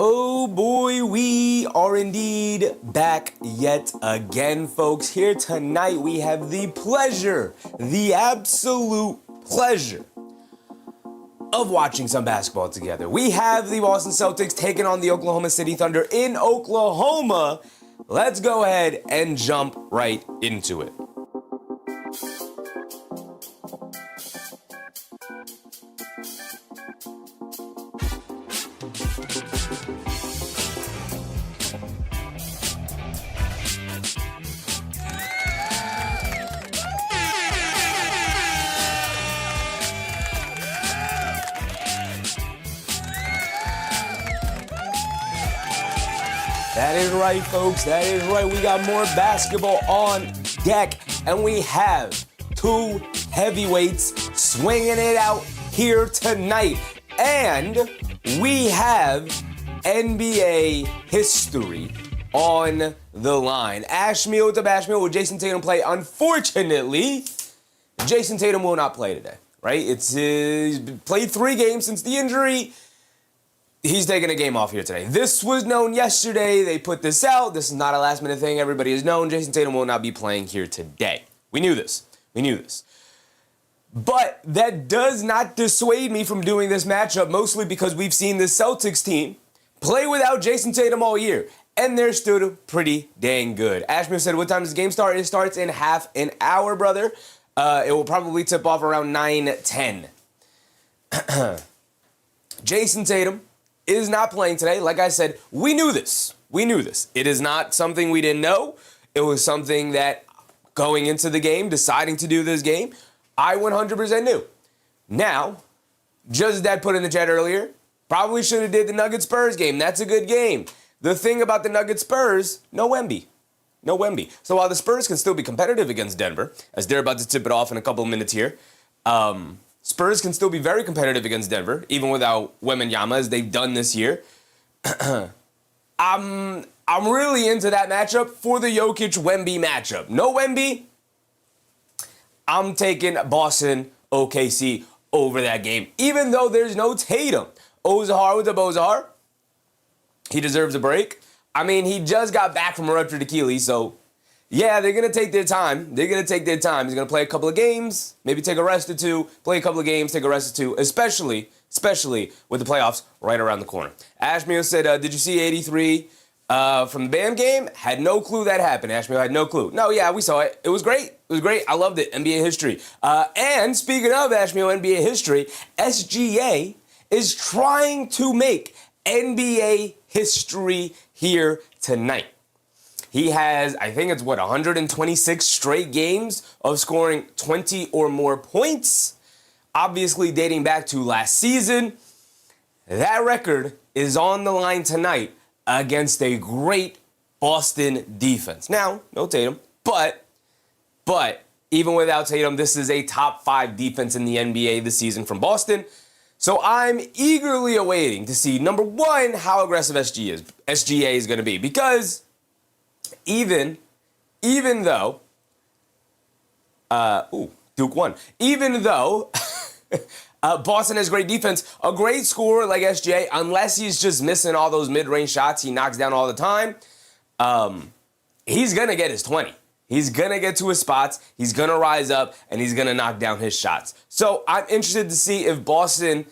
Oh boy, we are indeed back yet again, folks. Here tonight we have the pleasure, the absolute pleasure of watching some basketball together. We have the Boston Celtics taking on the Oklahoma City Thunder in Oklahoma. Let's go ahead and jump right into it. That is right, folks. That is right. We got more basketball on deck, and we have two heavyweights swinging it out here tonight. And we have NBA history on the line. Ashmeal to Bashmeal, will Jayson Tatum play? Unfortunately, Jayson Tatum will not play today, right? He's played 3 games since the injury. He's taking a game off here today. This was known yesterday. They put this out. This is not a last-minute thing. Everybody has known Jayson Tatum will not be playing here today. We knew this. But that does not dissuade me from doing this matchup, mostly because we've seen the Celtics team play without Jayson Tatum all year, and they're still pretty dang good. Ashmere said, what time does the game start? It starts in half an hour, brother. It will probably tip off around 9:10. Jayson Tatum is not playing today. Like I said, we knew this. It is not something we didn't know. It was something that going into the game, deciding to do this game, I 100% knew. Now, just that put in the chat earlier, probably should have did the Nuggets Spurs game. That's a good game. The thing about the Nuggets Spurs, no Wemby. So while the Spurs can still be competitive against Denver, as they're about to tip it off in a couple of minutes here, Spurs can still be very competitive against Denver, even without Wembanyama, as they've done this year. I'm really into that matchup for the Jokic-Wemby matchup. No Wemby, I'm taking Boston OKC over that game, even though there's no Tatum. Ozahar with the Bozahar. He deserves a break. I mean, he just got back from a ruptured Achilles, so yeah, they're going to take their time. He's going to play a couple of games, maybe take a rest or two, play a couple of games, take a rest or two, especially with the playoffs right around the corner. Ashmeal said, did you see 83 from the Bam game? Had no clue that happened. Ashmeal had no clue. No, yeah, we saw it. It was great. I loved it. NBA history. And speaking of Ashmeal NBA history, SGA is trying to make NBA history here tonight. He has, I think it's 126 straight games of scoring 20 or more points. Obviously dating back to last season. That record is on the line tonight against a great Boston defense. Now, no Tatum, but even without Tatum, this is a top 5 defense in the NBA this season from Boston. So I'm eagerly awaiting to see, number one, how aggressive SGA is going to be, because even though, Duke won. Even though Boston has great defense, a great scorer like SGA, unless he's just missing all those mid-range shots he knocks down all the time, he's going to get his 20. He's going to get to his spots, he's going to rise up, and he's going to knock down his shots. So I'm interested to see if Boston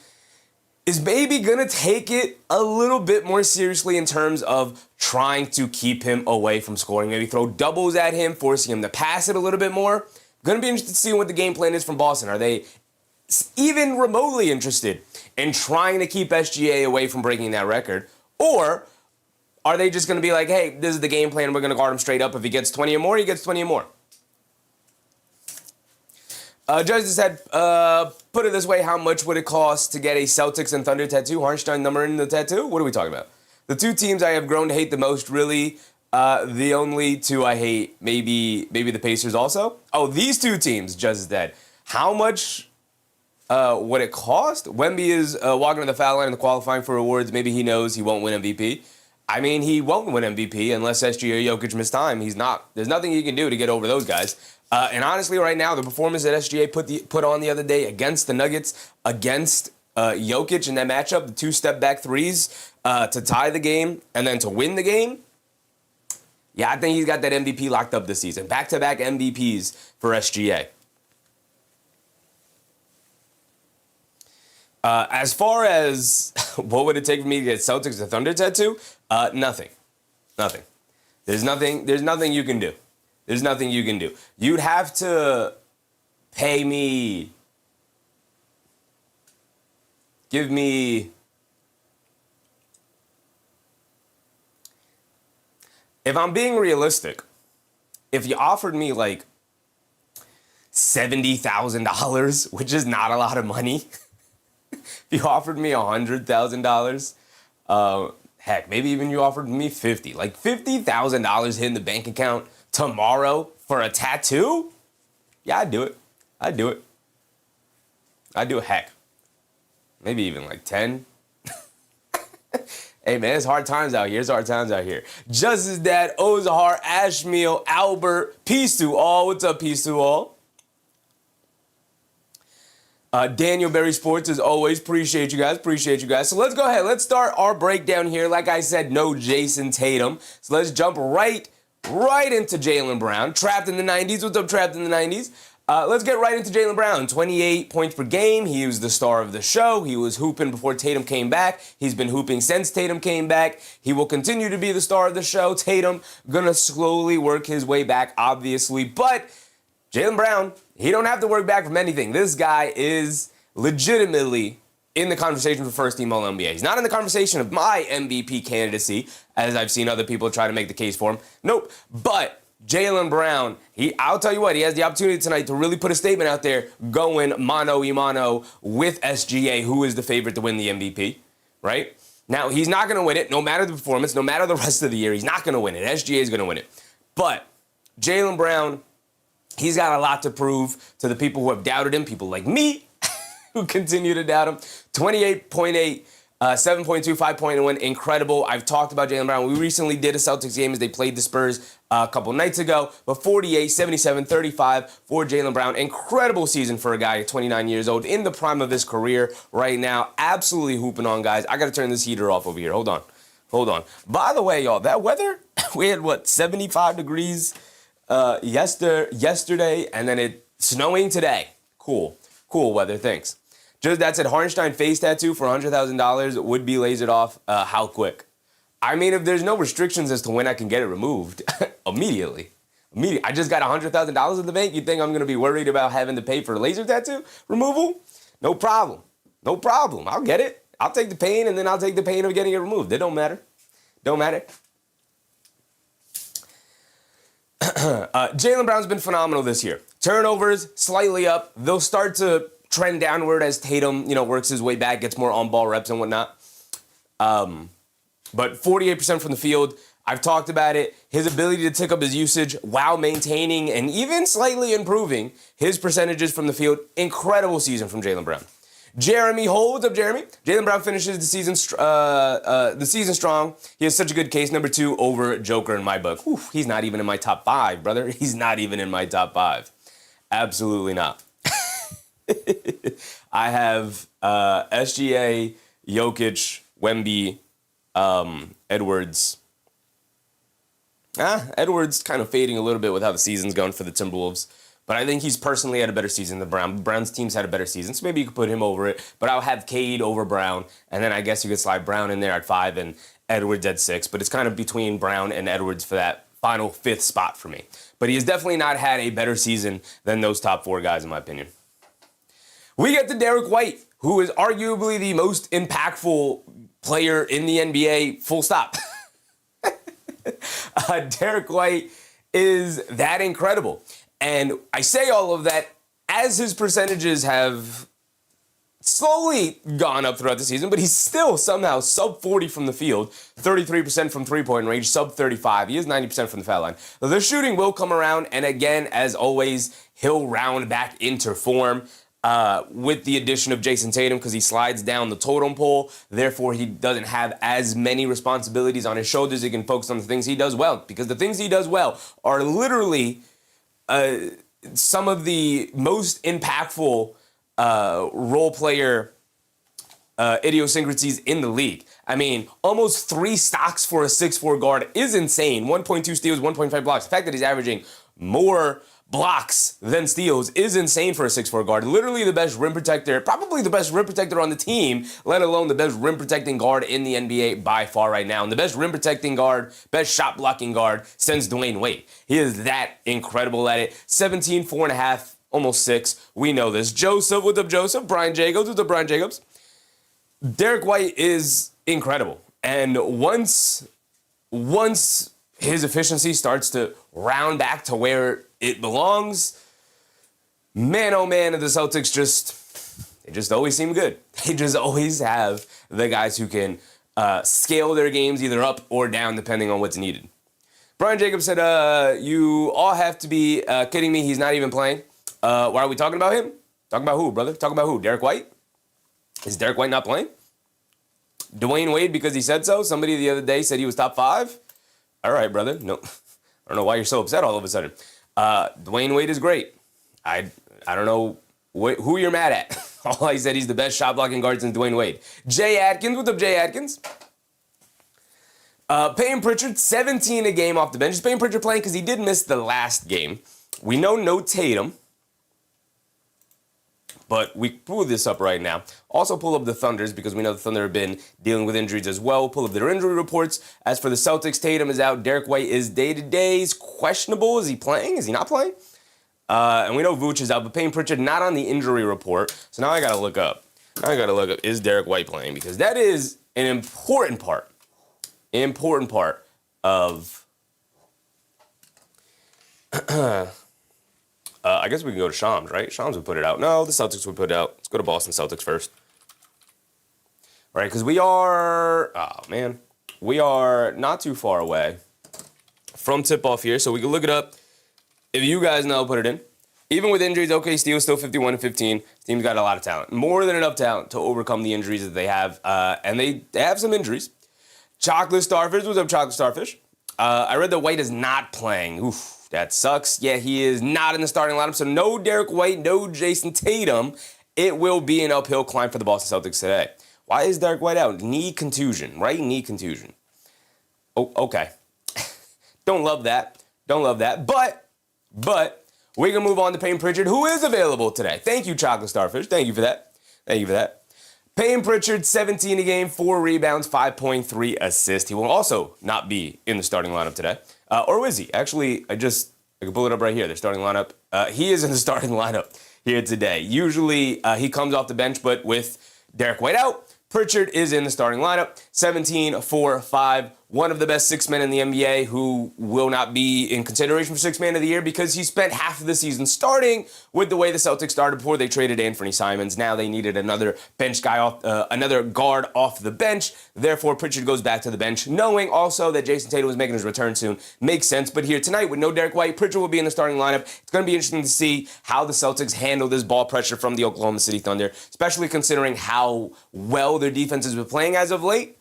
is maybe going to take it a little bit more seriously in terms of trying to keep him away from scoring. Maybe throw doubles at him, forcing him to pass it a little bit more. Going to be interested to see what the game plan is from Boston. Are they even remotely interested in trying to keep SGA away from breaking that record? Or are they just going to be like, hey, this is the game plan, we're going to guard him straight up. If he gets 20 or more, he gets 20 or more. Judge said, put it this way, how much would it cost to get a Celtics and Thunder tattoo? Harnstein number in the tattoo? What are we talking about? The 2 teams I have grown to hate the most, really, the only 2 I hate, maybe the Pacers also. Oh, these 2 teams, Judge said. How much would it cost? Wemby is walking to the foul line in the qualifying for awards. Maybe he knows he won't win MVP. I mean, he won't win MVP unless SGA or Jokic miss time. He's not. There's nothing he can do to get over those guys. And honestly, right now, the performance that SGA put on the other day against the Nuggets, against Jokic in that matchup, the 2 step-back threes to tie the game and then to win the game, yeah, I think he's got that MVP locked up this season. Back-to-back MVPs for SGA. As far as what would it take for me to get Celtics a Thunder tattoo, nothing. Nothing. There's nothing you can do. There's nothing you can do. You'd have to pay me, give me, if I'm being realistic, if you offered me like $70,000, which is not a lot of money, if you offered me $100,000, heck, maybe even you offered me $50,000, like $50,000 hitting the bank account tomorrow for a tattoo? Yeah, I'd do it. I'd do it. Heck, maybe even like 10. Hey, man, it's hard times out here. Justice Dad, Ozahar, Ashmeal, Albert, peace to all. What's up, peace to all? Daniel Berry Sports, as always, appreciate you guys. So let's go ahead. Let's start our breakdown here. Like I said, no Jayson Tatum. So let's jump right into Jaylen Brown. Trapped in the 90s. What's up, Trapped in the 90s? Let's get right into Jaylen Brown. 28 points per game. He was the star of the show. He was hooping before Tatum came back. He's been hooping since Tatum came back. He will continue to be the star of the show. Tatum gonna slowly work his way back, obviously. But Jaylen Brown, he don't have to work back from anything. This guy is legitimately in the conversation for first team All-NBA. He's not in the conversation of my MVP candidacy, as I've seen other people try to make the case for him. Nope. But Jaylen Brown, I'll tell you what, he has the opportunity tonight to really put a statement out there going mano-a-mano with SGA, who is the favorite to win the MVP, right? Now, he's not going to win it, no matter the performance, no matter the rest of the year. He's not going to win it. SGA is going to win it. But Jaylen Brown, he's got a lot to prove to the people who have doubted him, people like me, who continue to doubt him. 28.8, 7.2, 5.1, incredible. I've talked about Jaylen Brown. We recently did a Celtics game as they played the Spurs a couple nights ago, but 48, 77, 35 for Jaylen Brown. Incredible season for a guy at 29 years old, in the prime of his career right now. Absolutely hooping on, guys. I got to turn this heater off over here. Hold on. By the way, y'all, that weather, we had, 75 degrees yesterday, and then it snowing today. Cool weather, thanks. Just that said, Harnstein face tattoo for $100,000 would be lasered off. How quick? I mean, if there's no restrictions as to when I can get it removed, immediately. I just got $100,000 in the bank. You think I'm going to be worried about having to pay for laser tattoo removal? No problem. I'll get it. I'll take the pain, and then I'll take the pain of getting it removed. It don't matter. Jaylen Brown's been phenomenal this year. Turnovers slightly up. They'll start to trend downward as Tatum, works his way back, gets more on-ball reps and whatnot. But 48% from the field, I've talked about it. His ability to tick up his usage while maintaining and even slightly improving his percentages from the field. Incredible season from Jaylen Brown. Jeremy Hole, what's up, Jeremy? Jaylen Brown finishes the season strong. He has such a good case. Number 2 over Joker in my book. Whew, he's not even in my top 5, brother. He's not even in my top 5. Absolutely not. I have SGA, Jokic, Wemby, Edwards. Edwards kind of fading a little bit with how the season's going for the Timberwolves. But I think he's personally had a better season than Brown. Brown's team's had a better season, so maybe you could put him over it. But I'll have Cade over Brown, and then I guess you could slide Brown in there at 5 and Edwards at 6. But it's kind of between Brown and Edwards for that final 5th spot for me. But he has definitely not had a better season than those top 4 guys, in my opinion. We get to Derrick White, who is arguably the most impactful player in the NBA, full stop. Derrick White is that incredible. And I say all of that as his percentages have slowly gone up throughout the season, but he's still somehow sub 40 from the field, 33% from three-point range, sub 35. He is 90% from the foul line. The shooting will come around, and again, as always, he'll round back into form. With the addition of Jayson Tatum, because he slides down the totem pole. Therefore, he doesn't have as many responsibilities on his shoulders. He can focus on the things he does well, because the things he does well are literally some of the most impactful role player idiosyncrasies in the league. I mean, almost 3 stocks for a 6'4 guard is insane. 1.2 steals, 1.5 blocks. The fact that he's averaging more blocks than steals is insane for a 6'4 guard. Literally the best rim protector, probably the best rim protector on the team, let alone the best rim protecting guard in the NBA by far right now. And the best rim protecting guard, best shot blocking guard since Dwayne Wade. He is that incredible at it. 17, 4.5, almost 6. We know this. Joseph, what's up, Joseph? Brian Jacobs, what's up, Brian Jacobs? Derrick White is incredible. And once his efficiency starts to round back to where it belongs, man, oh man, the Celtics just always seem good. They just always have the guys who can scale their games either up or down depending on what's needed. Brian Jacobs said, you all have to be kidding me. He's not even playing. Why are we talking about him? Talking about who, brother? Talking about who? Derrick White? Is Derrick White not playing? Dwayne Wade because he said so? Somebody the other day said he was top 5? All right, brother. No, I don't know why you're so upset all of a sudden. Dwayne Wade is great. I don't know who you're mad at. All I said, he's the best shot blocking guard since Dwayne Wade. Jay Atkins, what's up, Jay Atkins? Payne Pritchard, 17 a game off the bench. Is Payne Pritchard playing? Because he did miss the last game. We know no Tatum. But we pull this up right now. Also pull up the Thunders because we know the Thunder have been dealing with injuries as well. Pull up their injury reports. As for the Celtics, Tatum is out. Derrick White is day-to-day. He's questionable. Is he playing? Is he not playing? And we know Vooch is out, but Payne Pritchard not on the injury report. So now I got to look up. Is Derrick White playing? Because that is an important part of... I guess we can go to Shams, right? Shams would put it out. No, the Celtics would put it out. Let's go to Boston Celtics first. All right, because we are not too far away from tip-off here, so we can look it up. If you guys know, put it in. Even with injuries, okay, Steel's still 51-15. Team's got a lot of talent. More than enough talent to overcome the injuries that they have, and they have some injuries. Chocolate Starfish, what's up, Chocolate Starfish? I read that White is not playing. Oof. That sucks. Yeah, he is not in the starting lineup, so no Derrick White, no Jayson Tatum. It will be an uphill climb for the Boston Celtics today. Why is Derrick White out? Knee contusion, right? Knee contusion. Oh, okay. Don't love that. But we're going to move on to Payne Pritchard, who is available today. Thank you, Chocolate Starfish. Thank you for that. Payne Pritchard, 17 a game, 4 rebounds, 5.3 assists. He will also not be in the starting lineup today. Or is he? Actually, I can pull it up right here, the starting lineup. He is in the starting lineup here today. Usually, he comes off the bench, but with Derrick White out, Pritchard is in the starting lineup. 17, 4, 5. One of the best 6 men in the NBA who will not be in consideration for 6 man of the year because he spent half of the season starting with the way the Celtics started before they traded Anthony Simons. Now they needed another bench guy another guard off the bench. Therefore, Pritchard goes back to the bench, knowing also that Jayson Tatum was making his return soon. Makes sense. But here tonight, with no Derrick White, Pritchard will be in the starting lineup. It's going to be interesting to see how the Celtics handle this ball pressure from the Oklahoma City Thunder, especially considering how well their defense has been playing as of late.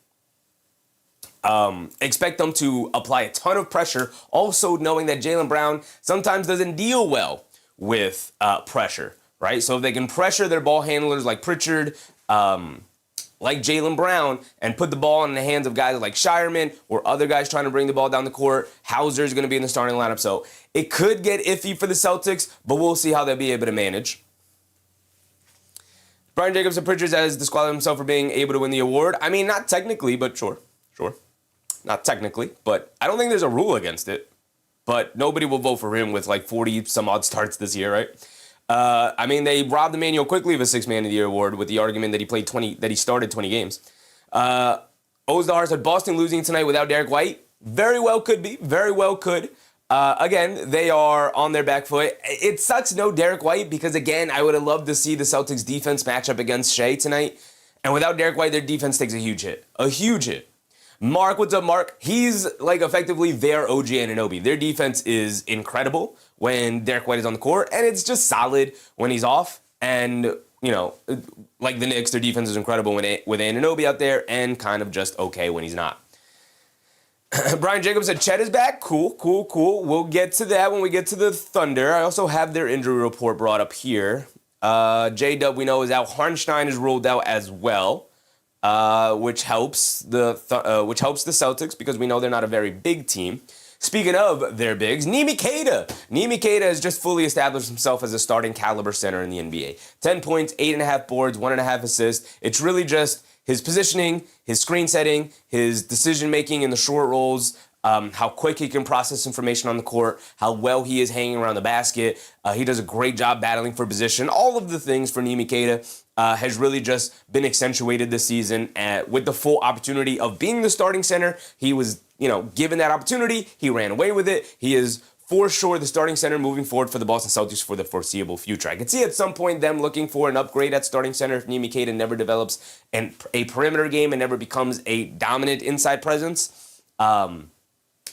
Expect them to apply a ton of pressure, also knowing that Jaylen Brown sometimes doesn't deal well with pressure, right? So if they can pressure their ball handlers like Pritchard, like Jaylen Brown, and put the ball in the hands of guys like Shireman or other guys trying to bring the ball down the court, Hauser is going to be in the starting lineup. So it could get iffy for the Celtics, but we'll see how they'll be able to manage. Brian Jacobs and Pritchard has disqualified himself for being able to win the award. I mean, not technically, but sure. Not technically, but I don't think there's a rule against it. But nobody will vote for him with like 40-some-odd starts this year, right? I mean, they robbed Emmanuel quickly of a 6 man of the year award with the argument that he started 20 games. Ozdar said Boston losing tonight without Derrick White. Very well could be. Very well could. Again, they are on their back foot. It sucks no Derrick White because, again, I would have loved to see the Celtics defense match up against Shai tonight. And without Derrick White, their defense takes a huge hit. A huge hit. Mark, what's up, Mark? He's like effectively their OG Anunoby. Their defense is incredible when Derrick White is on the court, and it's just solid when he's off. And, you know, like the Knicks, their defense is incredible with Anunoby out there and kind of just okay when he's not. Brian Jacobs said Chet is back. Cool. We'll get to that when we get to the Thunder. I also have their injury report brought up here. J-Dub, we know, is out. Hartenstein is ruled out as well. which helps the Celtics because we know they're not a very big team. Speaking of their bigs, Neemias Queta. Neemias Queta has just fully established himself as a starting caliber center in the NBA. 10 points, 8.5 boards, 1.5 assists. It's really just his positioning, his screen setting, his decision-making in the short rolls, how quick he can process information on the court, how well he is hanging around the basket. He does a great job battling for position. All of the things for Neemias Queta has really just been accentuated this season with the full opportunity of being the starting center. He was, given that opportunity. He ran away with it. He is for sure the starting center moving forward for the Boston Celtics for the foreseeable future. I could see at some point them looking for an upgrade at starting center if Neemias Queta never develops a perimeter game and never becomes a dominant inside presence.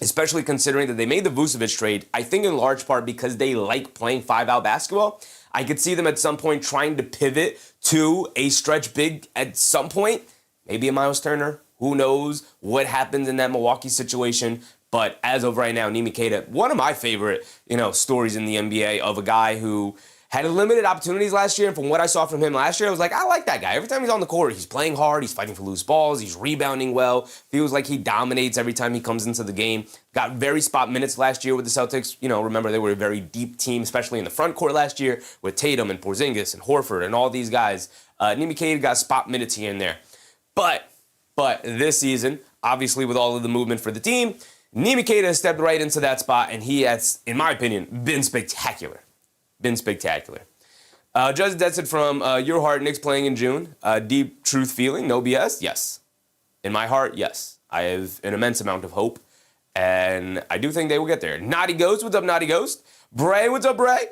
Especially considering that they made the Vucevic trade, I think in large part because they like playing 5-out basketball. I could see them at some point trying to pivot to a stretch big at some point. Maybe a Miles Turner. Who knows what happens in that Milwaukee situation. But as of right now, Neemias Queta, one of my favorite, stories in the NBA of a guy who had limited opportunities last year. And from what I saw from him last year, I was like, I like that guy. Every time he's on the court, he's playing hard. He's fighting for loose balls. He's rebounding well. Feels like he dominates every time he comes into the game. Got very spot minutes last year with the Celtics. Remember, they were a very deep team, especially in the front court last year with Tatum and Porzingis and Horford and all these guys. Neemias Queta got spot minutes here and there. But this season, obviously with all of the movement for the team, Neemias Queta has stepped right into that spot, and he has, in my opinion, been spectacular. Judge Detson from Your Heart, Knicks playing in June. Deep truth feeling, no BS, yes. In my heart, yes. I have an immense amount of hope, and I do think they will get there. Naughty Ghost, what's up, Naughty Ghost? Bray, what's up, Bray?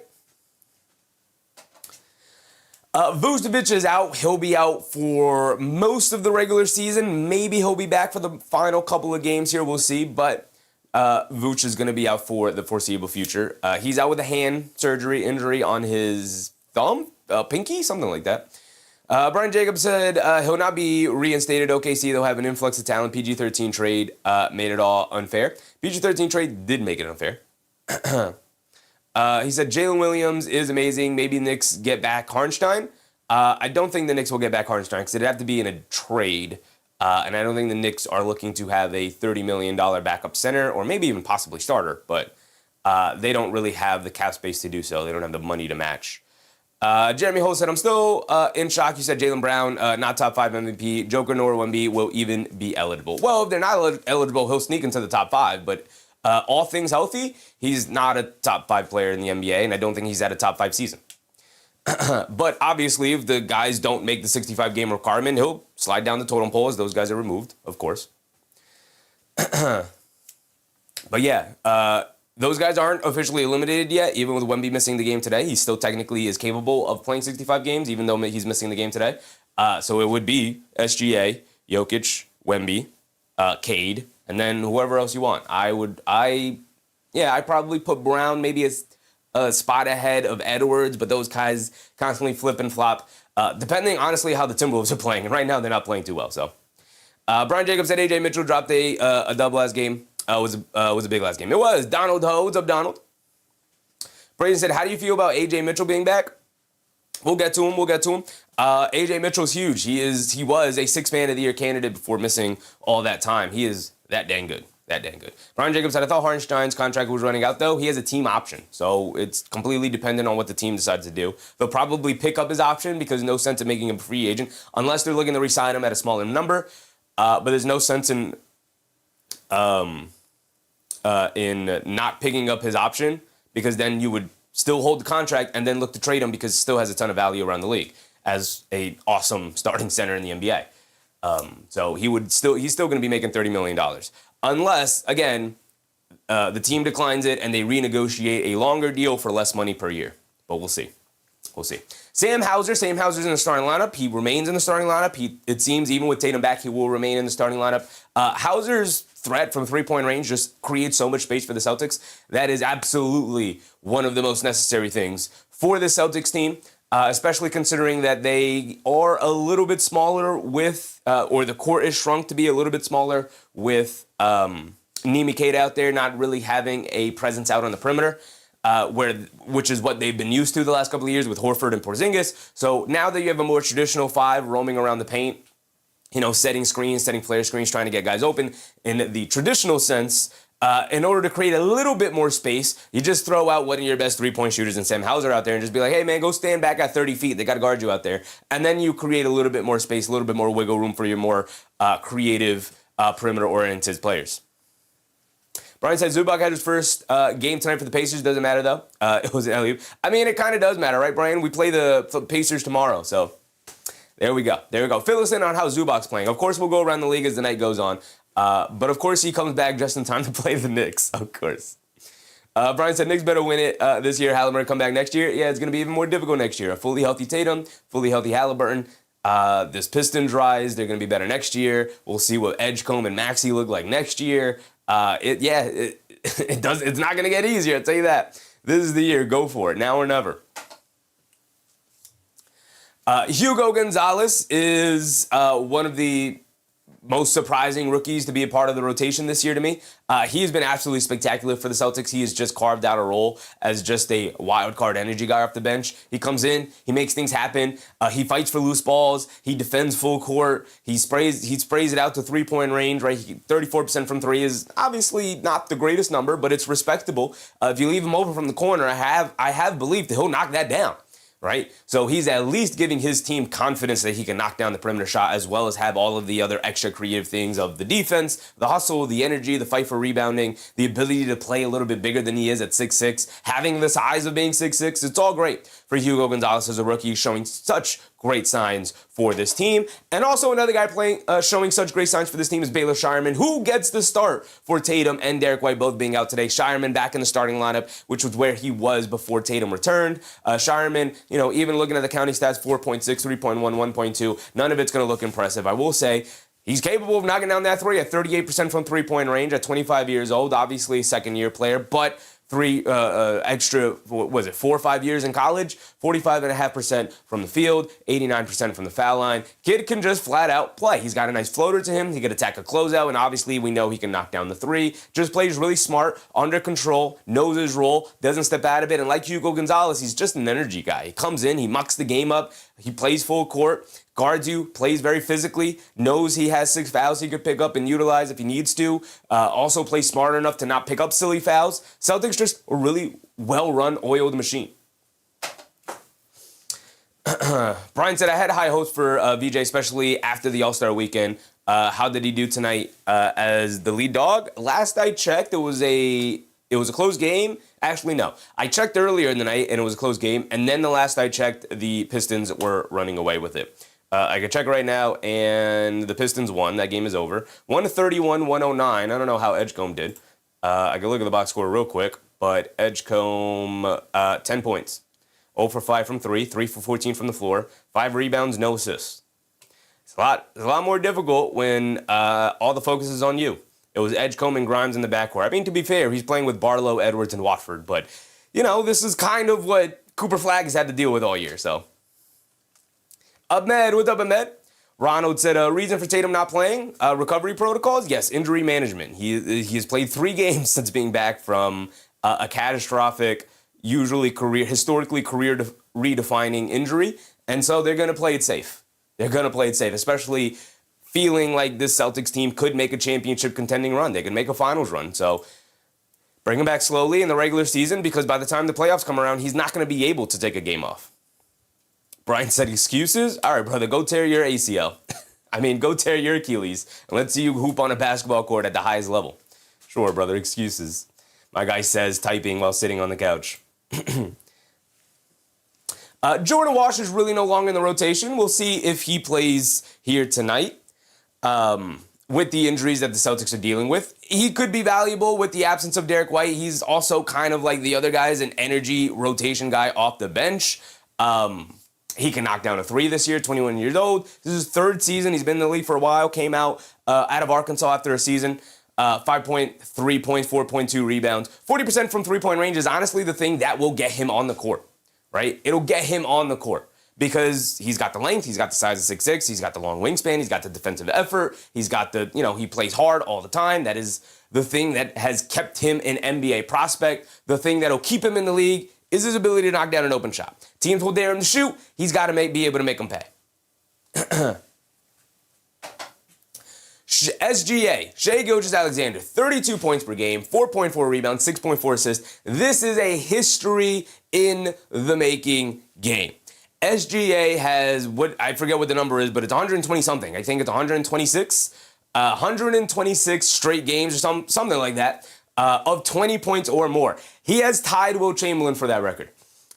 Vucevic is out. He'll be out for most of the regular season. Maybe he'll be back for the final couple of games here. We'll see, but Vooch is going to be out for the foreseeable future. He's out with a hand surgery injury on his thumb, pinky, something like that. Brian Jacobs said he'll not be reinstated. OKC, they'll have an influx of talent. PG-13 trade made it all unfair. PG-13 trade did make it unfair. He said Jalen Williams is amazing. Maybe the Knicks get back Hartenstein. I don't think the Knicks will get back Hartenstein because it'd have to be in a trade. And I don't think the Knicks are looking to have a $30 million backup center or maybe even possibly starter, but they don't really have the cap space to do so. They don't have the money to match. Jeremy Ho said, I'm still in shock. You said Jaylen Brown, not top 5 MVP. Joker nor Wemby will even be eligible. Well, if they're not eligible, he'll sneak into the top 5, but all things healthy, he's not a top 5 player in the NBA, and I don't think he's at a top 5 season. But obviously, if the guys don't make the 65-game requirement, he'll slide down the totem pole as those guys are removed, of course. But yeah, those guys aren't officially eliminated yet. Even with Wemby missing the game today, he still technically is capable of playing 65 games, even though he's missing the game today. So it would be SGA, Jokic, Wemby, Cade, and then whoever else you want. I'd probably put Brown maybe as a spot ahead of Edwards, but those guys constantly flip and flop, depending, honestly, how the Timberwolves are playing. And right now, they're not playing too well. So, Brian Jacobs said AJ Mitchell dropped a dub last game. Was a big last game. It was. Donald Ho, what's up, Donald? Brayden said, how do you feel about AJ Mitchell being back? We'll get to him. AJ Mitchell's huge. He was a 6th Man of the Year candidate before missing all that time. He is that dang good. Brian Jacobs said, I thought Hartenstein's contract was running out, though. He has a team option, so it's completely dependent on what the team decides to do. They'll probably pick up his option because no sense in making him a free agent unless they're looking to re-sign him at a smaller number. But there's no sense in not picking up his option because then you would still hold the contract and then look to trade him because it still has a ton of value around the league as a awesome starting center in the NBA. So he's still going to be making $30 million. Unless, again, the team declines it and they renegotiate a longer deal for less money per year. But we'll see. Sam Hauser's in the starting lineup. He remains in the starting lineup. It seems even with Tatum back, he will remain in the starting lineup. Hauser's threat from three-point range just creates so much space for the Celtics. That is absolutely one of the most necessary things for the Celtics team, especially considering that they are a little bit smaller or the court is shrunk to be a little bit smaller with Neemias Queta out there not really having a presence out on the perimeter, which is what they've been used to the last couple of years with Horford and Porzingis. So now that you have a more traditional 5 roaming around the paint, setting screens, setting flare screens, trying to get guys open in the traditional sense. In order to create a little bit more space, you just throw out one of your best three-point shooters and Sam Hauser out there and just be like, hey, man, go stand back at 30 feet. They got to guard you out there. And then you create a little bit more space, a little bit more wiggle room for your more creative, perimeter-oriented players. Brian said Zubac had his first game tonight for the Pacers. Doesn't matter, though. It was an alley-oop. I mean, it kind of does matter, right, Brian? We play the Pacers tomorrow, so there we go. There we go. Fill us in on how Zubac's playing. Of course, we'll go around the league as the night goes on. But, of course, he comes back just in time to play the Knicks, of course. Brian said Knicks better win it this year. Halliburton come back next year. Yeah, it's going to be even more difficult next year. A fully healthy Tatum, fully healthy Halliburton. This Pistons rise. They're going to be better next year. We'll see what Edgecombe and Maxey look like next year. It's not going to get easier, I'll tell you that. This is the year. Go for it. Now or never. Hugo Gonzalez is one of the most surprising rookies to be a part of the rotation this year to me. He has been absolutely spectacular for the Celtics. He has just carved out a role as just a wild card energy guy off the bench. He comes in, he makes things happen. He fights for loose balls. He defends full court. He sprays it out to three-point range. Right, 34% from three is obviously not the greatest number, but it's respectable. If you leave him open from the corner, I have belief that he'll knock that down. Right? So he's at least giving his team confidence that he can knock down the perimeter shot as well as have all of the other extra creative things of the defense, the hustle, the energy, the fight for rebounding, the ability to play a little bit bigger than he is at 6'6", having the size of being 6'6". It's all great for Hugo Gonzalez as a rookie, showing such great signs for this team. And also another guy showing such great signs for this team is Baylor Scheierman, who gets the start for Tatum and Derrick White both being out today. Scheierman back in the starting lineup, which was where he was before Tatum returned. Scheierman, even looking at the counting stats, 4.6, 3.1, 1.2, none of it's going to look impressive. I will say he's capable of knocking down that three at 38% from three-point range at 25 years old, obviously a second-year player, but 4 or 5 years in college, 45.5% from the field, 89% from the foul line. Kid can just flat out play. He's got a nice floater to him. He can attack a closeout, and obviously we know he can knock down the three. Just plays really smart, under control, knows his role, doesn't step out of it. And like Hugo Gonzalez, he's just an energy guy. He comes in, he mucks the game up, he plays full court, guards you, plays very physically, knows he has 6 fouls he could pick up and utilize if he needs to. Also plays smart enough to not pick up silly fouls. Celtics just a really well-run, oiled machine. Brian said, I had high hopes for VJ, especially after the All-Star weekend. How did he do tonight as the lead dog? Last I checked, it was a close game. Actually, no. I checked earlier in the night, and it was a close game. And then the last I checked, the Pistons were running away with it. I can check right now, and the Pistons won. That game is over. 131, 109. I don't know how Edgecombe did. I can look at the box score real quick, but Edgecombe, 10 points. 0 for 5 from 3, 3 for 14 from the floor, 5 rebounds, no assists. It's a lot more difficult when all the focus is on you. It was Edgecombe and Grimes in the backcourt. I mean, to be fair, he's playing with Barlow, Edwards, and Watford, but, this is kind of what Cooper Flagg has had to deal with all year, so. Ahmed, what's up, Ahmed? Ronald said, reason for Tatum not playing? Recovery protocols? Yes, injury management. He has played 3 games since being back from a catastrophic, historically career redefining injury, and so they're going to play it safe. They're going to play it safe, especially feeling like this Celtics team could make a championship contending run. They could make a finals run, so bring him back slowly in the regular season because by the time the playoffs come around, he's not going to be able to take a game off. Brian said excuses? All right, brother, go tear your ACL. Go tear your Achilles, and let's see you hoop on a basketball court at the highest level. Sure, brother, excuses. My guy says typing while sitting on the couch. Jordan Walsh is really no longer in the rotation. We'll see if he plays here tonight with the injuries that the Celtics are dealing with. He could be valuable with the absence of Derrick White. He's also kind of like the other guys, an energy rotation guy off the bench. He can knock down a 3 this year, 21 years old. This is his 3rd season. He's been in the league for a while, came out of Arkansas after a season. 5.3 points, 4.2 rebounds. 40% from three-point range is honestly the thing that will get him on the court, right? It'll get him on the court because he's got the length, he's got the size of 6'6", he's got the long wingspan, he's got the defensive effort, he's got the, he plays hard all the time. That is the thing that has kept him an NBA prospect. The thing that'll keep him in the league is his ability to knock down an open shot. Teams will dare him to shoot. He's got to be able to make them pay. SGA, Shai Gilgeous-Alexander, 32 points per game, 4.4 rebounds, 6.4 assists. This is a history in the making game. SGA has, I forget what the number is, but it's 120 something. I think it's 126. 126 straight games or something like that of 20 points or more. He has tied Wilt Chamberlain for that record.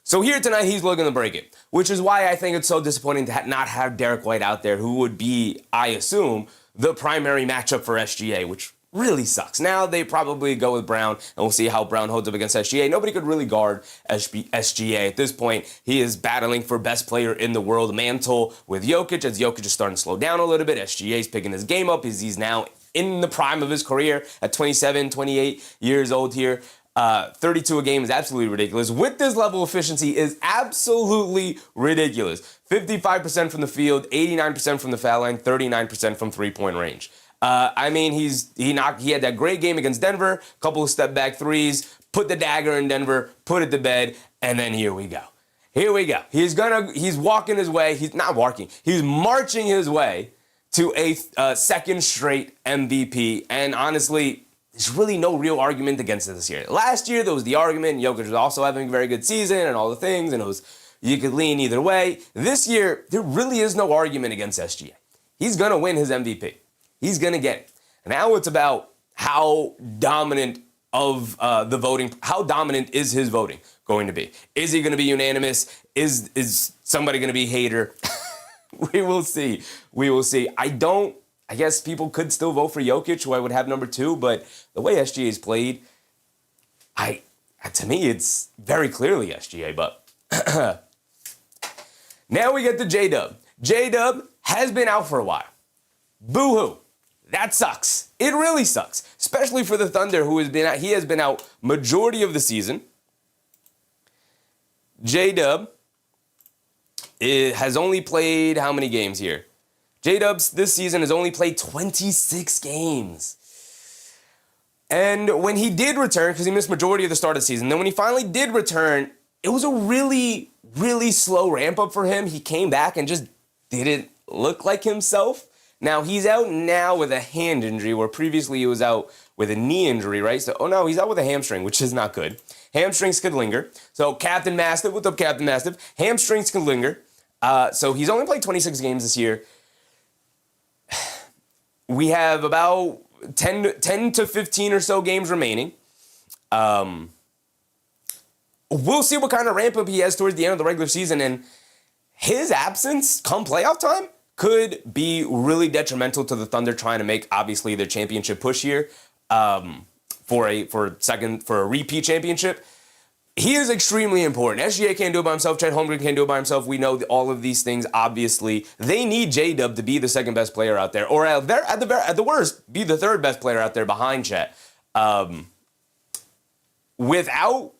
So here tonight, he's looking to break it, which is why I think it's so disappointing to not have Derrick White out there, who would be, I assume, the primary matchup for SGA, which really sucks. Now they probably go with Brown, and we'll see how Brown holds up against SGA. Nobody could really guard SGA at this point. He is battling for best player in the world mantle with Jokic, as Jokic is starting to slow down a little bit. SGA's picking his game up as he's now in the prime of his career at 27, 28 years old here. 32 a game is absolutely ridiculous. With this level of efficiency is absolutely ridiculous. 55% from the field, 89% from the foul line, 39% from three-point range. I mean, he had that great game against Denver, couple of step back threes, put the dagger in Denver, put it to bed, and then here we go. He's walking his way. He's not walking. He's marching his way to a second straight MVP. And honestly, there's really no real argument against it this year. Last year, there was the argument. Jokic was also having a very good season and all the things, and you could lean either way. This year, there really is no argument against SGA. He's going to win his MVP. He's going to get it. Now it's about how dominant how dominant is his voting going to be? Is he going to be unanimous? Is somebody going to be hater? We will see. I guess people could still vote for Jokic, who I would have number 2, but the way SGA is played, to me, it's very clearly SGA, but now we get to J-Dub. J-Dub has been out for a while. Boo-hoo. That sucks. It really sucks, especially for the Thunder, who he has been out majority of the season. J-Dub has only played how many games here? J-Dubs this season has only played 26 games. And when he did return, because he missed majority of the start of the season, then when he finally did return, it was a really, really slow ramp up for him. He came back and just didn't look like himself. Now, he's out now with a hand injury, where previously he was out with a knee injury, right? So, no, he's out with a hamstring, which is not good. Hamstrings could linger. So, Captain Mastiff, what's up, Captain Mastiff? Hamstrings can linger. So, he's only played 26 games this year. We have about 10 to 15 or so games remaining. We'll see what kind of ramp up he has towards the end of the regular season, and his absence come playoff time could be really detrimental to the Thunder trying to make, obviously, their championship push here for a repeat championship. He is extremely important. SGA can't do it by himself. Chet Holmgren can't do it by himself. We know all of these things, obviously. They need J-Dub to be the second best player out there, or at the worst, be the third best player out there behind Chet. Without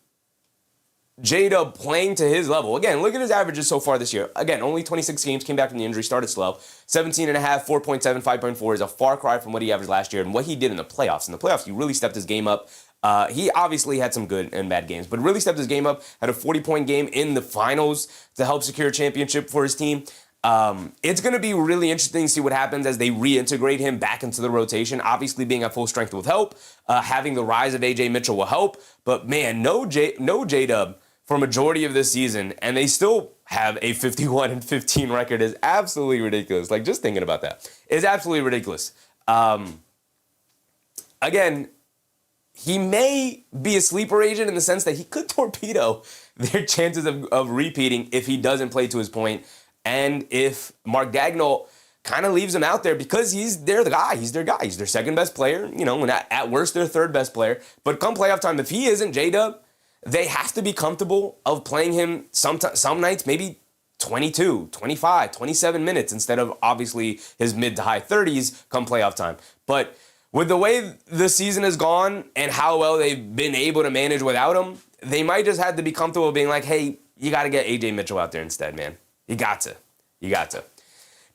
J-Dub playing to his level, again, look at his averages so far this year. Again, only 26 games, came back from the injury, started slow. 17.5, 4.7, 5.4 is a far cry from what he averaged last year and what he did in the playoffs. In the playoffs, he really stepped his game up. He obviously had some good and bad games, but really stepped his game up, had a 40-point game in the finals to help secure a championship for his team. It's going to be really interesting to see what happens as they reintegrate him back into the rotation. Obviously, being at full strength will help. Having the rise of A.J. Mitchell will help. But, man, no J-Dub for a majority of this season, and they still have a 51-15 record is absolutely ridiculous. Like, just thinking about that is absolutely ridiculous. Again, he may be a sleeper agent in the sense that he could torpedo their chances of repeating if he doesn't play to his point, and if Mark Dagnall kind of leaves him out there because he's their guy. He's their guy. He's their second best player. You know, and at worst, their third best player. But come playoff time, if he isn't J-Dub, they have to be comfortable of playing him some nights, maybe 22, 25, 27 minutes instead of obviously his mid to high 30s come playoff time. But with the way the season has gone and how well they've been able to manage without him, they might just have to be comfortable being like, hey, you got to get A.J. Mitchell out there instead, man. You got to.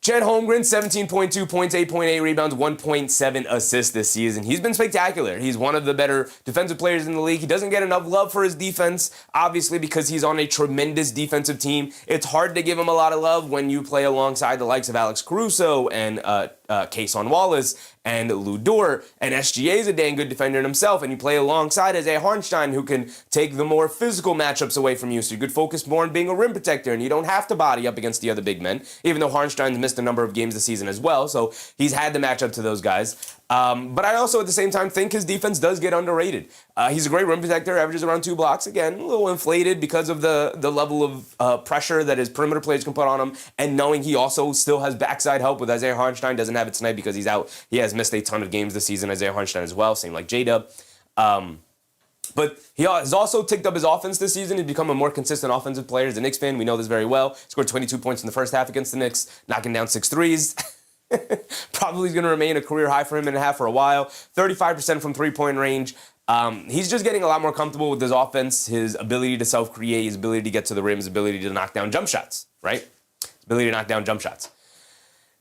Chet Holmgren, 17.2 points, 8.8 rebounds, 1.7 assists this season. He's been spectacular. He's one of the better defensive players in the league. He doesn't get enough love for his defense, obviously, because he's on a tremendous defensive team. It's hard to give him a lot of love when you play alongside the likes of Alex Caruso and Cason Wallace and Lou Dort, and SGA is a dang good defender in himself, and you play alongside Isaiah Hartenstein, who can take the more physical matchups away from you, so you could focus more on being a rim protector, and you don't have to body up against the other big men, even though Hartenstein's missed a number of games this season as well, so he's had to match up to those guys. But I also, at the same time, think his defense does get underrated. He's a great rim protector, averages around 2 blocks. Again, a little inflated because of the level of pressure that his perimeter players can put on him, and knowing he also still has backside help with Isaiah Hartenstein. Doesn't have it tonight because he's out. He has missed a ton of games this season, Isaiah Hartenstein as well, same like J-Dub. But he has also ticked up his offense this season. He's become a more consistent offensive player. As a Knicks fan, we know this very well. Scored 22 points in the first half against the Knicks, knocking down 6 threes. Probably going to remain a career high for him and a half for a while. 35% from three-point range. He's just getting a lot more comfortable with his offense, his ability to self-create, his ability to get to the rim, his ability to knock down jump shots, right? His ability to knock down jump shots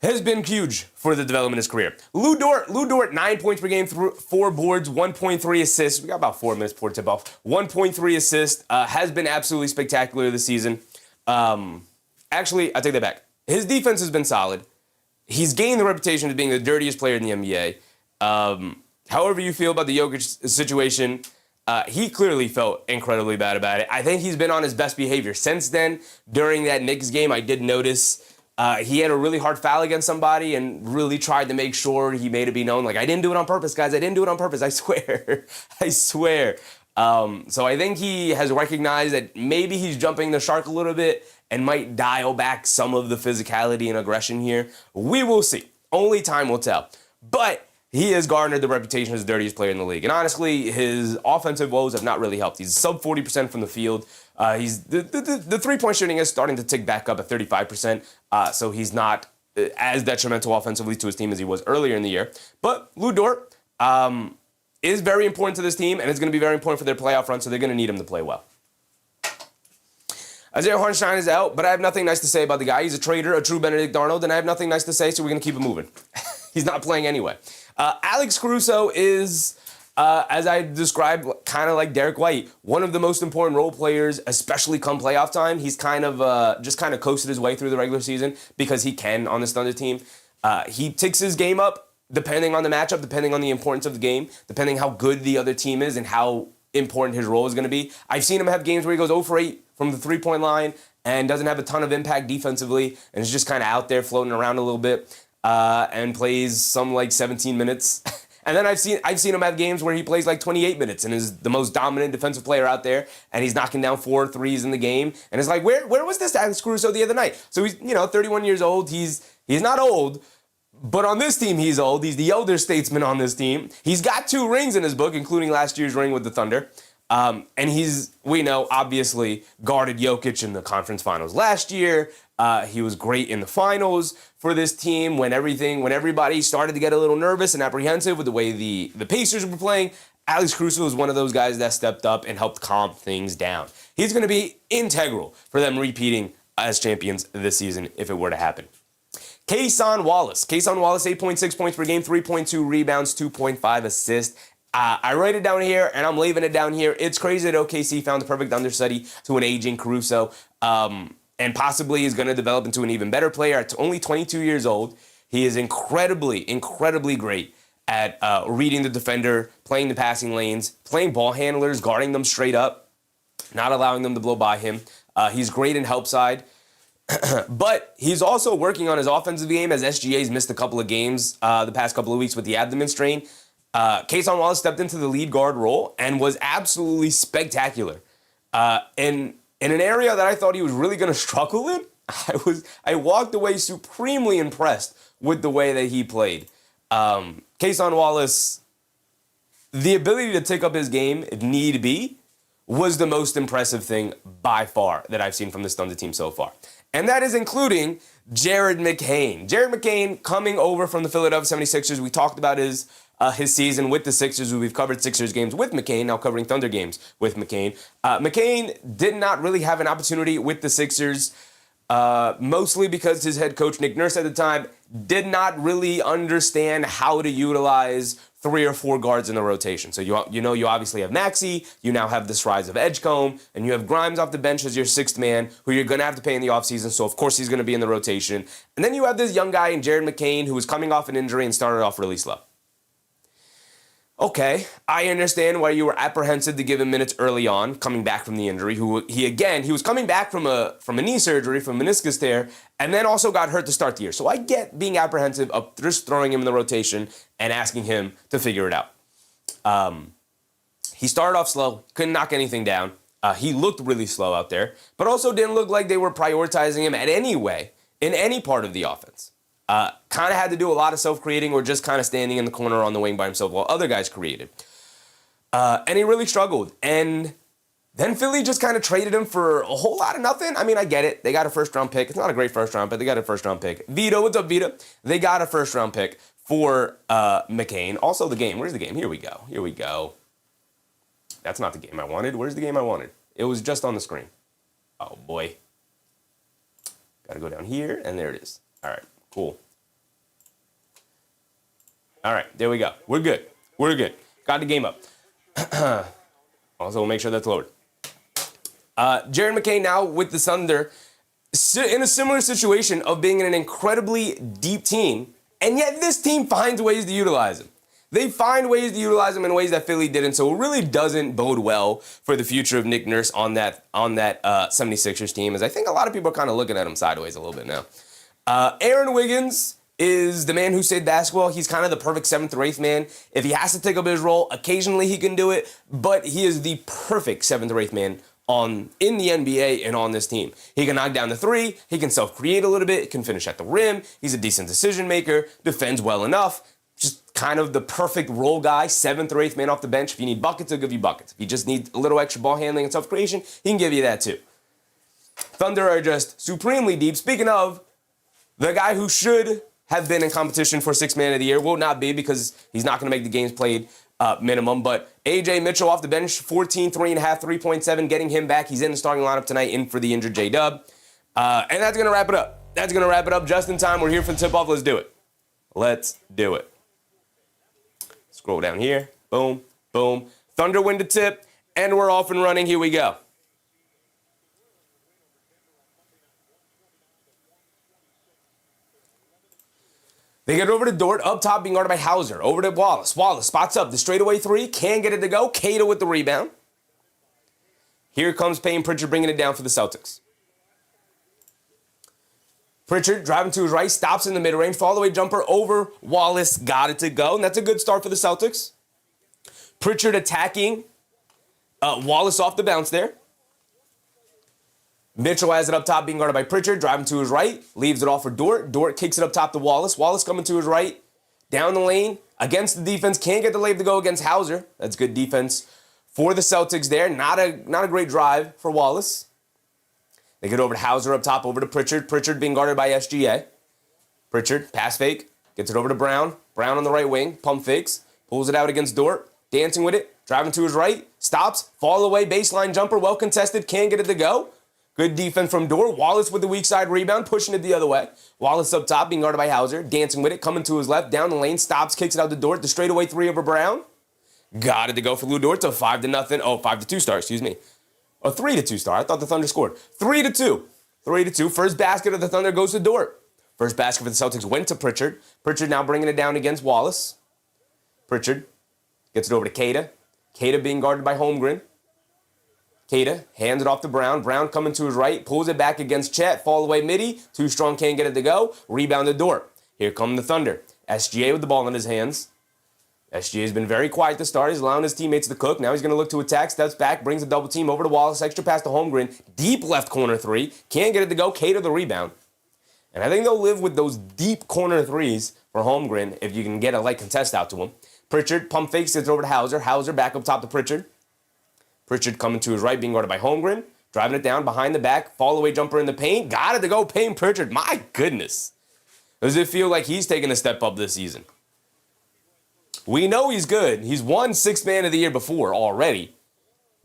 has been huge for the development of his career. Lou Dort, 9 points per game, 4 boards, 1.3 assists. We got about 4 minutes before tip-off. 1.3 assists, has been absolutely spectacular this season. Actually, I take that back. His defense has been solid. He's gained the reputation of being the dirtiest player in the NBA. However you feel about the Jokic situation, he clearly felt incredibly bad about it. I think he's been on his best behavior since then. During that Knicks game, I did notice he had a really hard foul against somebody and really tried to make sure he made it be known, like, I didn't do it on purpose, guys. I didn't do it on purpose. I swear. I swear. So I think he has recognized that maybe he's jumping the shark a little bit and might dial back some of the physicality and aggression here. We will see. Only time will tell. But he has garnered the reputation as the dirtiest player in the league. And honestly, his offensive woes have not really helped. He's sub 40% from the field. He's the three-point shooting is starting to tick back up at 35%. So he's not as detrimental offensively to his team as he was earlier in the year. But Lou Dort is very important to this team, and it's going to be very important for their playoff run, so they're going to need him to play well. Isaiah Hartenstein is out, but I have nothing nice to say about the guy. He's a traitor, a true Benedict Arnold, and I have nothing nice to say, so we're going to keep it moving. He's not playing anyway. Alex Caruso is, as I described, kind of like Derrick White, one of the most important role players, especially come playoff time. He's kind of just kind of coasted his way through the regular season because he can on this Thunder team. He ticks his game up depending on the matchup, depending on the importance of the game, depending how good the other team is and how important his role is going to be. I've seen him have games where he goes 0 for 8 from the three-point line and doesn't have a ton of impact defensively and is just kind of out there floating around a little bit and plays some like 17 minutes. And then I've seen him have games where he plays like 28 minutes and is the most dominant defensive player out there, and he's knocking down 4 threes in the game. And it's like, where was this Alex Caruso the other night? So he's 31 years old. He's not old, but on this team he's old. He's the elder statesman on this team. He's got 2 rings in his book, including last year's ring with the Thunder. And we know, obviously, guarded Jokic in the conference finals last year. He was great in the finals for this team when everybody started to get a little nervous and apprehensive with the way the Pacers were playing. Alex Caruso was one of those guys that stepped up and helped calm things down. He's going to be integral for them repeating as champions this season if it were to happen. Cason Wallace, 8.6 points per game, 3.2 rebounds, 2.5 assists. I write it down here, and I'm leaving it down here. It's crazy that OKC found the perfect understudy to an aging Caruso, and possibly is going to develop into an even better player. At only 22 years old, he is incredibly, incredibly great at reading the defender, playing the passing lanes, playing ball handlers, guarding them straight up, not allowing them to blow by him. He's great in help side. But he's also working on his offensive game, as SGA's missed a couple of games the past couple of weeks with the abdomen strain. Cason Wallace stepped into the lead guard role and was absolutely spectacular. In an area that I thought he was really going to struggle in, I walked away supremely impressed with the way that he played. Cason Wallace, the ability to tick up his game if need be, was the most impressive thing by far that I've seen from this Thunder team so far. And that is including Jared McCain. Jared McCain coming over from the Philadelphia 76ers. We talked about his season with the Sixers. We've covered Sixers games with McCain, now covering Thunder games with McCain. McCain did not really have an opportunity with the Sixers mostly because his head coach, Nick Nurse at the time, did not really understand how to utilize 3 or 4 guards in the rotation. So you obviously have Maxey, you now have this rise of Edgecombe, and you have Grimes off the bench as your 6th man, who you're going to have to pay in the offseason, so of course he's going to be in the rotation. And then you have this young guy in Jared McCain who was coming off an injury and started off really slow. Okay, I understand why you were apprehensive to give him minutes early on, coming back from the injury. He was coming back from a knee surgery, from meniscus tear, and then also got hurt to start the year. So I get being apprehensive of just throwing him in the rotation and asking him to figure it out. He started off slow, couldn't knock anything down. He looked really slow out there, but also didn't look like they were prioritizing him at any way in any part of the offense. Kind of had to do a lot of self-creating or just kind of standing in the corner on the wing by himself while other guys created. And he really struggled. And then Philly just kind of traded him for a whole lot of nothing. I mean, I get it. They got a first-round pick. It's not a great first-round, but they got a first-round pick. Vito, what's up, Vito? They got a first-round pick for McCain. Also the game. Where's the game? Here we go. Here we go. That's not the game I wanted. Where's the game I wanted? It was just on the screen. Oh, boy. Got to go down here, and there it is. All right. Cool. All right, there we go. We're good. We're good. Got the game up. Also, we'll make sure that's lowered. Jared McCain now with the Thunder in a similar situation of being in an incredibly deep team, and yet this team finds ways to utilize him. They find ways to utilize him in ways that Philly didn't, so it really doesn't bode well for the future of Nick Nurse on that 76ers team, as I think a lot of people are kind of looking at him sideways a little bit now. Aaron Wiggins is the man who saved basketball. He's kind of the perfect 7th or 8th man. If he has to take up his role, occasionally he can do it, but he is the perfect 7th or 8th man in the NBA and on this team. He can knock down the 3, he can self-create a little bit, can finish at the rim, he's a decent decision maker, defends well enough, just kind of the perfect role guy, 7th or 8th man off the bench. If you need buckets, he'll give you buckets. If you just need a little extra ball handling and self-creation, he can give you that too. Thunder are just supremely deep. Speaking of, the guy who should have been in competition for 6th man of the year will not be because he's not going to make the games played minimum. But A.J. Mitchell off the bench, 14, 3.5, 3.7, getting him back. He's in the starting lineup tonight, in for the injured J-Dub. And that's going to wrap it up. That's going to wrap it up just in time. We're here for the tip-off. Let's do it. Let's do it. Scroll down here. Boom, boom. Thunder win the tip, and we're off and running. Here we go. They get over to Dort, up top being guarded by Hauser. Over to Wallace. Wallace spots up. The straightaway 3, can get it to go. Queta with the rebound. Here comes Payne Pritchard bringing it down for the Celtics. Pritchard driving to his right, stops in the mid-range. Fall-away jumper over Wallace. Got it to go, and that's a good start for the Celtics. Pritchard attacking Wallace off the bounce there. Mitchell has it up top, being guarded by Pritchard, driving to his right, leaves it off for Dort. Dort kicks it up top to Wallace. Wallace coming to his right, down the lane, against the defense, can't get the layup to go against Hauser. That's good defense for the Celtics there. Not a great drive for Wallace. They get over to Hauser up top, over to Pritchard. Pritchard being guarded by SGA. Pritchard, pass fake, gets it over to Brown. Brown on the right wing, pump fakes, pulls it out against Dort, dancing with it, driving to his right, stops, fall away, baseline jumper, well contested, can't get it to go. Good defense from Dort. Wallace with the weak side rebound, pushing it the other way. Wallace up top, being guarded by Hauser, dancing with it, coming to his left, down the lane, stops, kicks it out to Dort. The straightaway 3 over Brown. Got it to go for Lou Dort to 5-0. Oh, 5-2 start, excuse me. Or 3-2 start. I thought the Thunder scored. 3-2. 3-2. First basket of the Thunder goes to Dort. First basket for the Celtics went to Pritchard. Pritchard now bringing it down against Wallace. Pritchard gets it over to Queta. Queta being guarded by Holmgren. Queta hands it off to Brown. Brown coming to his right, pulls it back against Chet. Fall away midi. Too strong, can't get it to go. Rebound to Dort. Here come the Thunder. SGA with the ball in his hands. SGA has been very quiet to start. He's allowing his teammates to cook. Now he's going to look to attack. Steps back, brings a double team over to Wallace. Extra pass to Holmgren. Deep left corner 3. Can't get it to go. Queta the rebound. And I think they'll live with those deep corner 3s for Holmgren if you can get a light contest out to him. Pritchard pump fakes, gets over to Hauser. Hauser back up top to Pritchard. Pritchard coming to his right, being guarded by Holmgren. Driving it down behind the back. Fall-away jumper in the paint. Got it to go. Payne Pritchard. My goodness. Does it feel like he's taking a step up this season? We know he's good. He's won 6th man of the year before already.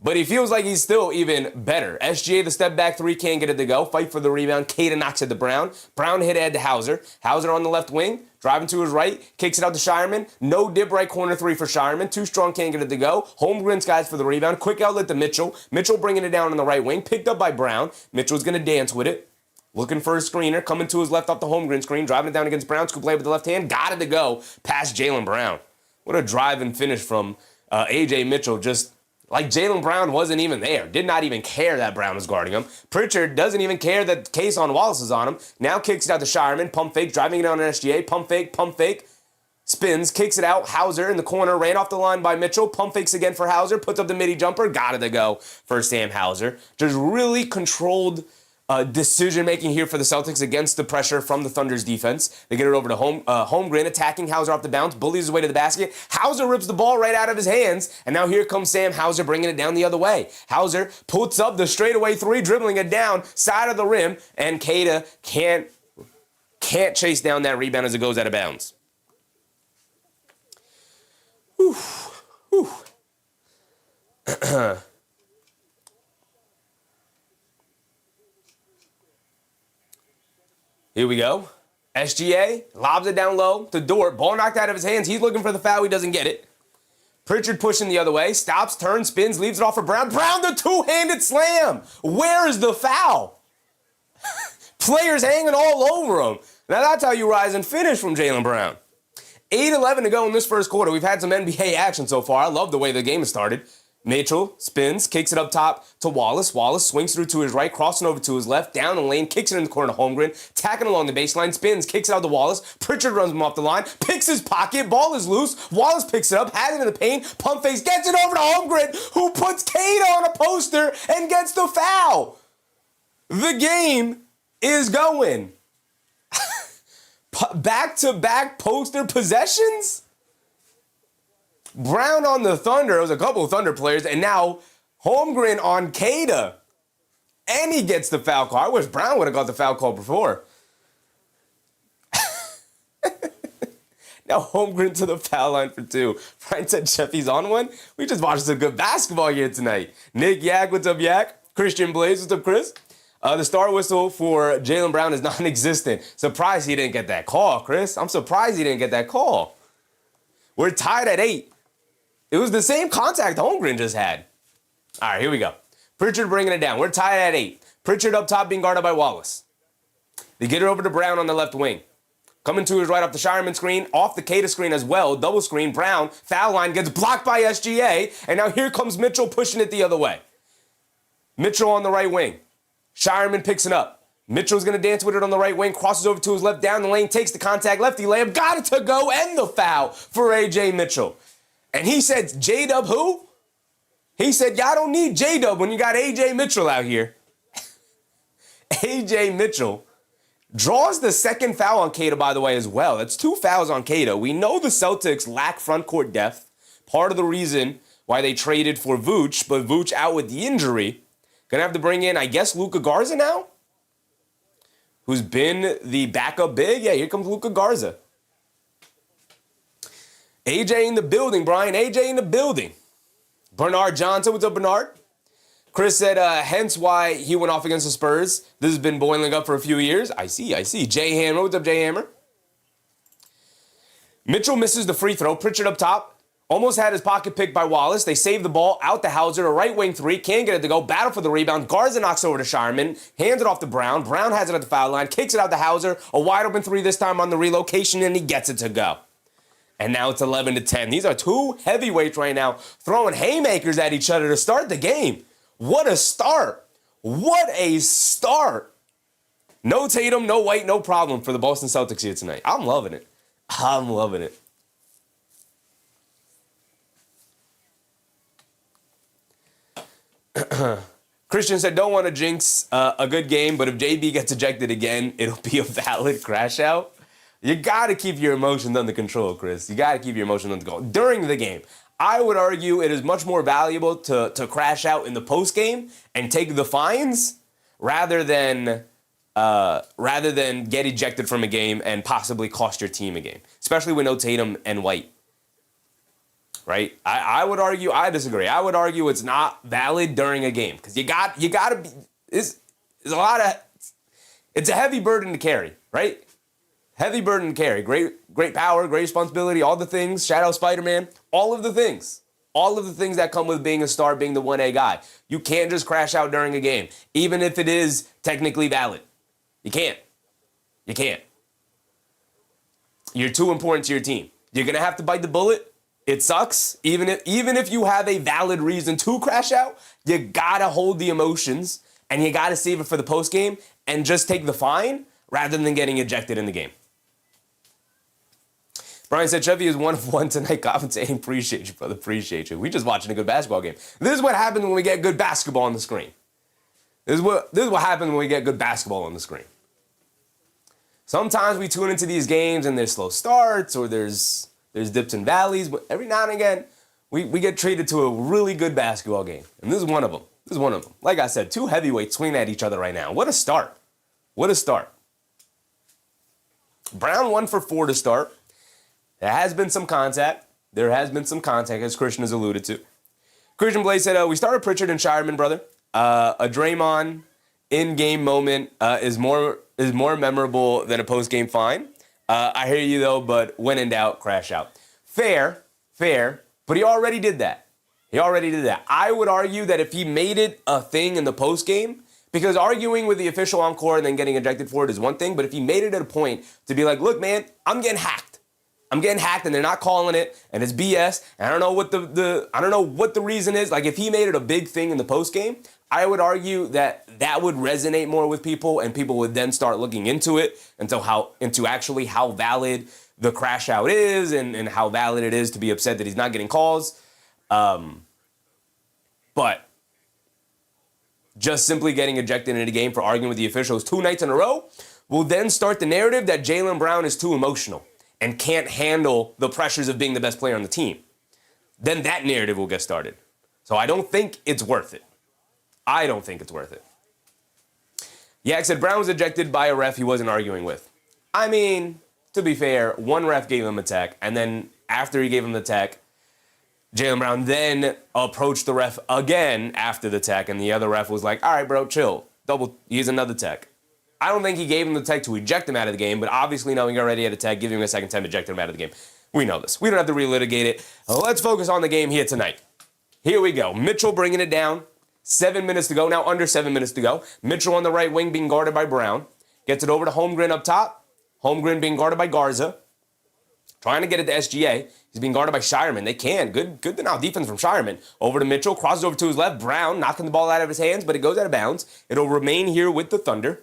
But he feels like he's still even better. SGA, the step back three, can't get it to go. Fight for the rebound. Queta knocks it to Brown. Brown hit ahead to Hauser. Hauser on the left wing, driving to his right, kicks it out to Shireman. No dip right corner three for Shireman. Too strong, can't get it to go. Holmgren skies for the rebound. Quick outlet to Mitchell. Mitchell bringing it down on the right wing. Picked up by Brown. Mitchell's going to dance with it. Looking for a screener. Coming to his left off the Holmgren screen. Driving it down against Brown. Scoop play with the left hand. Got it to go. Past Jaylen Brown. What a drive and finish from A.J. Mitchell. Just like Jaylen Brown wasn't even there. Did not even care that Brown was guarding him. Pritchard doesn't even care that Case on Wallace is on him. Now kicks it out to Shireman. Pump fake. Driving it on an SGA. Pump fake. Pump fake. Spins. Kicks it out. Hauser in the corner. Ran off the line by Mitchell. Pump fakes again for Hauser. Puts up the midi jumper. Got it to go for Sam Hauser. Just really controlled decision-making here for the Celtics against the pressure from the Thunder's defense. They get it over to Holmgren, attacking Hauser off the bounce, bullies his way to the basket. Hauser rips the ball right out of his hands, and now here comes Sam Hauser bringing it down the other way. Hauser puts up the straightaway three, dribbling it down, side of the rim, and Queta can't chase down that rebound as it goes out of bounds. Whew. Whew. Here we go. SGA lobs it down low to Dort. Ball knocked out of his hands. He's looking for the foul. He doesn't get it. Pritchard pushing the other way. Stops, turns, spins, leaves it off for Brown. Brown, the two-handed slam. Where is the foul? Players hanging all over him. Now that's how you rise and finish from Jaylen Brown. 8:11 to go in this first quarter. We've had some NBA action so far. I love the way the game has started. Mitchell spins, kicks it up top to Wallace. Wallace swings through to his right, crossing over to his left, down the lane, kicks it in the corner to Holmgren, tacking along the baseline, spins, kicks it out to Wallace. Pritchard runs him off the line, picks his pocket, ball is loose. Wallace picks it up, has it in the paint, pump fakes, gets it over to Holmgren, who puts Queta on a poster and gets the foul. The game is going. Back-to-back poster possessions? Brown on the Thunder. It was a couple of Thunder players. And now Holmgren on Queta. And he gets the foul call. I wish Brown would have got the foul call before. Now Holmgren to the foul line for two. Brian said Sheffy's on one. We just watched some good basketball here tonight. Nick Yak, what's up, Yak? Christian Blaze, what's up, Chris? The star whistle for Jaylen Brown is non-existent. Surprised he didn't get that call, Chris. I'm surprised he didn't get that call. We're tied at 8. It was the same contact Holmgren just had. All right, here we go. Pritchard bringing it down. We're tied at 8. Pritchard up top being guarded by Wallace. They get it over to Brown on the left wing. Coming to his right off the Shireman screen, off the Queta screen as well. Double screen, Brown, foul line, gets blocked by SGA. And now here comes Mitchell pushing it the other way. Mitchell on the right wing. Shireman picks it up. Mitchell's going to dance with it on the right wing, crosses over to his left, down the lane, takes the contact, lefty layup, got it to go, and the foul for A.J. Mitchell. And he said, J-Dub who? He said, y'all don't need J-Dub when you got A.J. Mitchell out here. A.J. Mitchell draws the second foul on Queta, by the way, as well. That's 2 fouls on Queta. We know the Celtics lack front court depth. Part of the reason why they traded for Vooch, but Vooch out with the injury. Gonna have to bring in, I guess, Luka Garza now? Who's been the backup big? Yeah, here comes Luka Garza. AJ in the building, Brian. AJ in the building. Bernard Johnson. What's up, Bernard? Chris said, hence why he went off against the Spurs. This has been boiling up for a few years. I see. Jay Hammer. What's up, Jay Hammer? Mitchell misses the free throw. Pritchard up top. Almost had his pocket picked by Wallace. They save the ball out to Hauser. A right wing three. Can't get it to go. Battle for the rebound. Garza knocks over to Shireman. Hands it off to Brown. Brown has it at the foul line. Kicks it out to Hauser. A wide open three this time on the relocation, and he gets it to go. And now it's 11-10. These are two heavyweights right now throwing haymakers at each other to start the game. What a start. What a start. No Tatum, no White, no problem for the Boston Celtics here tonight. I'm loving it. I'm loving it. Christian said, don't want to jinx a good game, but if JB gets ejected again, it'll be a valid crash out. You got to keep your emotions under control, Chris. You got to keep your emotions under control. During the game, I would argue it is much more valuable to crash out in the postgame and take the fines rather than get ejected from a game and possibly cost your team a game, especially with no Tatum and White. right? I would argue, I disagree. I would argue it's not valid during a game because you got to be, it's a lot of, it's a heavy burden to carry, right? Heavy burden to carry. Great power, great responsibility, all the things, Shadow Spider-Man, all of the things. All of the things that come with being a star, being the 1A guy. You can't just crash out during a game, even if it is technically valid. You can't. You can't. You're too important to your team. You're going to have to bite the bullet. It sucks. Even if you have a valid reason to crash out, you got to hold the emotions and you got to save it for the post game and just take the fine rather than getting ejected in the game. Brian said, Chevy is 1 of 1 tonight commentating. Appreciate you, brother. Appreciate you. We just watching a good basketball game. This is what happens when we get good basketball on the screen. This is what happens when we get good basketball on the screen. Sometimes we tune into these games and there's slow starts or there's dips and valleys, but every now and again, we get treated to a really good basketball game. And this is one of them. This is one of them. Like I said, two heavyweights swinging at each other right now. What a start. What a start. Brown 1 for 4 to start. There has been some contact. There has been some contact, as Christian has alluded to. Christian Blaze said, we started Pritchard and Shireman, brother. A Draymond in-game moment is more memorable than a post-game fine. I hear you, though, but when in doubt, crash out. Fair, but he already did that. I would argue that if he made it a thing in the post-game, because arguing with the official on court and then getting ejected for it is one thing, but if he made it at a point to be like, look, man, I'm getting hacked and they're not calling it and it's BS. And I don't know what the reason is. Like if he made it a big thing in the post game, I would argue that would resonate more with people and people would then start looking into it into actually how valid the crash out is and how valid it is to be upset that he's not getting calls. But just simply getting ejected in a game for arguing with the officials 2 nights in a row will then start the narrative that Jaylen Brown is too emotional and can't handle the pressures of being the best player on the team. Then that narrative will get started. So I don't think it's worth it. Yak said Brown was ejected by a ref he wasn't arguing with. I mean, to be fair, one ref gave him a tech, and then after he gave him the tech, Jaylen Brown then approached the ref again after the tech, and the other ref was like, all right, bro, chill. Here's another tech. I don't think he gave him the tech to eject him out of the game, but obviously knowing he already had a tech, giving him a second time, ejected him out of the game. We know this. We don't have to relitigate it. Let's focus on the game here tonight. Here we go. Mitchell bringing it down. 7 minutes to go. Now under 7 minutes to go. Mitchell on the right wing being guarded by Brown. Gets it over to Holmgren up top. Holmgren being guarded by Garza. Trying to get it to SGA. He's being guarded by Shireman. They can. Good now defense from Shireman. Over to Mitchell. Crosses over to his left. Brown knocking the ball out of his hands, but it goes out of bounds. It'll remain here with the Thunder.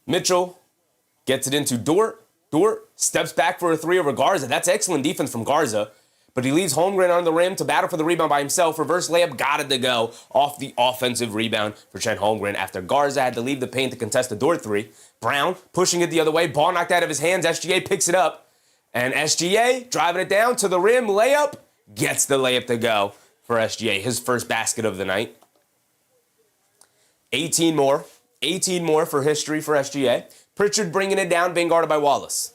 Mitchell gets it into Dort. Dort steps back for a 3 over Garza. That's excellent defense from Garza. But he leaves Holmgren on the rim to battle for the rebound by himself. Reverse layup got it to go off the offensive rebound for Chet Holmgren after Garza had to leave the paint to contest the Dort 3. Brown pushing it the other way. Ball knocked out of his hands. SGA picks it up. And SGA driving it down to the rim. Layup gets the layup to go for SGA. His first basket of the night. 18 more for history for SGA. Pritchard bringing it down, being guarded by Wallace.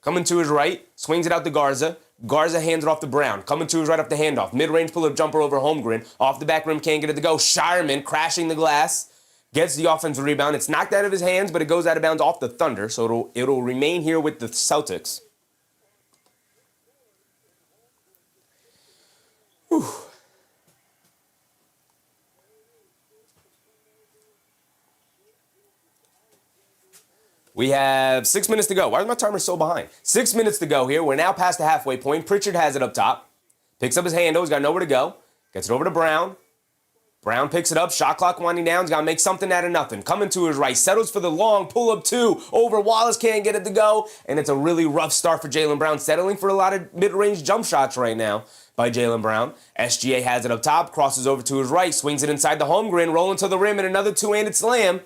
Coming to his right, swings it out to Garza. Garza hands it off to Brown. Coming to his right off the handoff. Mid-range pull-up jumper over Holmgren. Off the back rim, can't get it to go. Shireman crashing the glass. Gets the offensive rebound. It's knocked out of his hands, but it goes out of bounds off the Thunder, so it'll remain here with the Celtics. Whew. We have 6 minutes to go. Why is my timer so behind? 6 minutes to go here. We're now past the halfway point. Pritchard has it up top. Picks up his handle. He's got nowhere to go. Gets it over to Brown. Brown picks it up. Shot clock winding down. He's got to make something out of nothing. Coming to his right. Settles for the long pull-up 2. Over Wallace. Can't get it to go. And it's a really rough start for Jaylen Brown. Settling for a lot of mid-range jump shots right now by Jaylen Brown. SGA has it up top. Crosses over to his right. Swings it inside the Holmgren. Rolling to the rim. And another two-handed slam.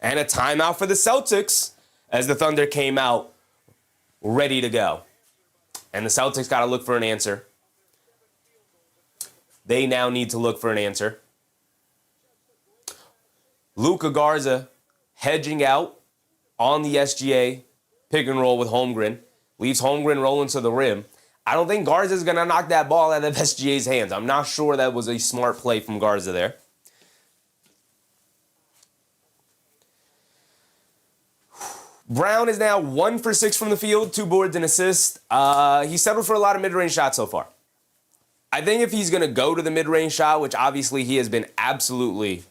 And a timeout for the Celtics as the Thunder came out ready to go. And the Celtics got to look for an answer. They now need to look for an answer. Luka Garza hedging out on the SGA pick and roll with Holmgren. Leaves Holmgren rolling to the rim. I don't think Garza is going to knock that ball out of SGA's hands. I'm not sure that was a smart play from Garza there. Brown is now 1 for 6 from the field, 2 boards and assists. He settled for a lot of mid-range shots so far. I think if he's going to go to the mid-range shot, which obviously he has been absolutely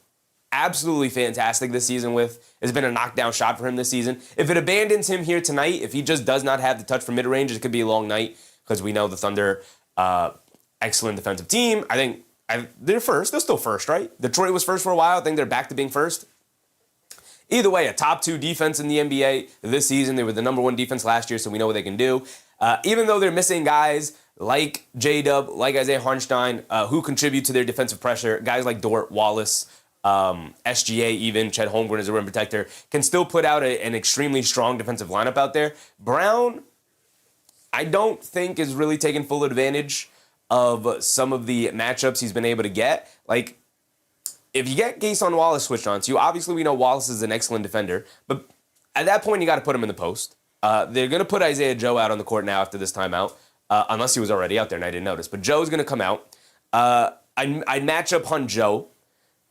fantastic this season with, has been a knockdown shot for him this season. If it abandons him here tonight, if he just does not have the touch from mid-range, it could be a long night because we know the Thunder, excellent defensive team. I think they're first. They're still first, right? Detroit was first for a while. I think they're back to being first. Either way, a top 2 defense in the NBA this season. They were the number 1 defense last year, so we know what they can do. Even though they're missing guys like J-Dub, like Isaiah Hartenstein, who contribute to their defensive pressure, guys like Dort, Wallace, SGA even, Chet Holmgren as a rim protector, can still put out an extremely strong defensive lineup out there. Brown, I don't think is really taking full advantage of some of the matchups he's been able to get. Like, if you get Jayson Wallace switched on to you, obviously we know Wallace is an excellent defender, but at that point you got to put him in the post. They're going to put Isaiah Joe out on the court now after this timeout, unless he was already out there and I didn't notice. But Joe's going to come out. I'd match up Hunt Joe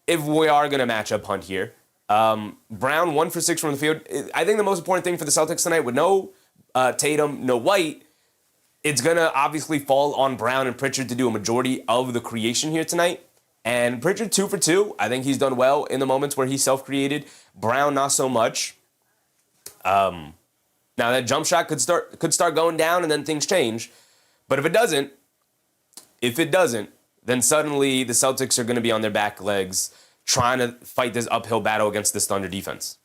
if we are going to match up Hunt here. Brown 1 for 6 from the field. I think the most important thing for the Celtics tonight, with no Tatum, no White, it's going to obviously fall on Brown and Pritchard to do a majority of the creation here tonight. And Pritchard 2 for 2. I think he's done well in the moments where he self-created. Brown not so much. Now that jump shot could start going down and then things change. But if it doesn't, then suddenly the Celtics are going to be on their back legs trying to fight this uphill battle against this Thunder defense.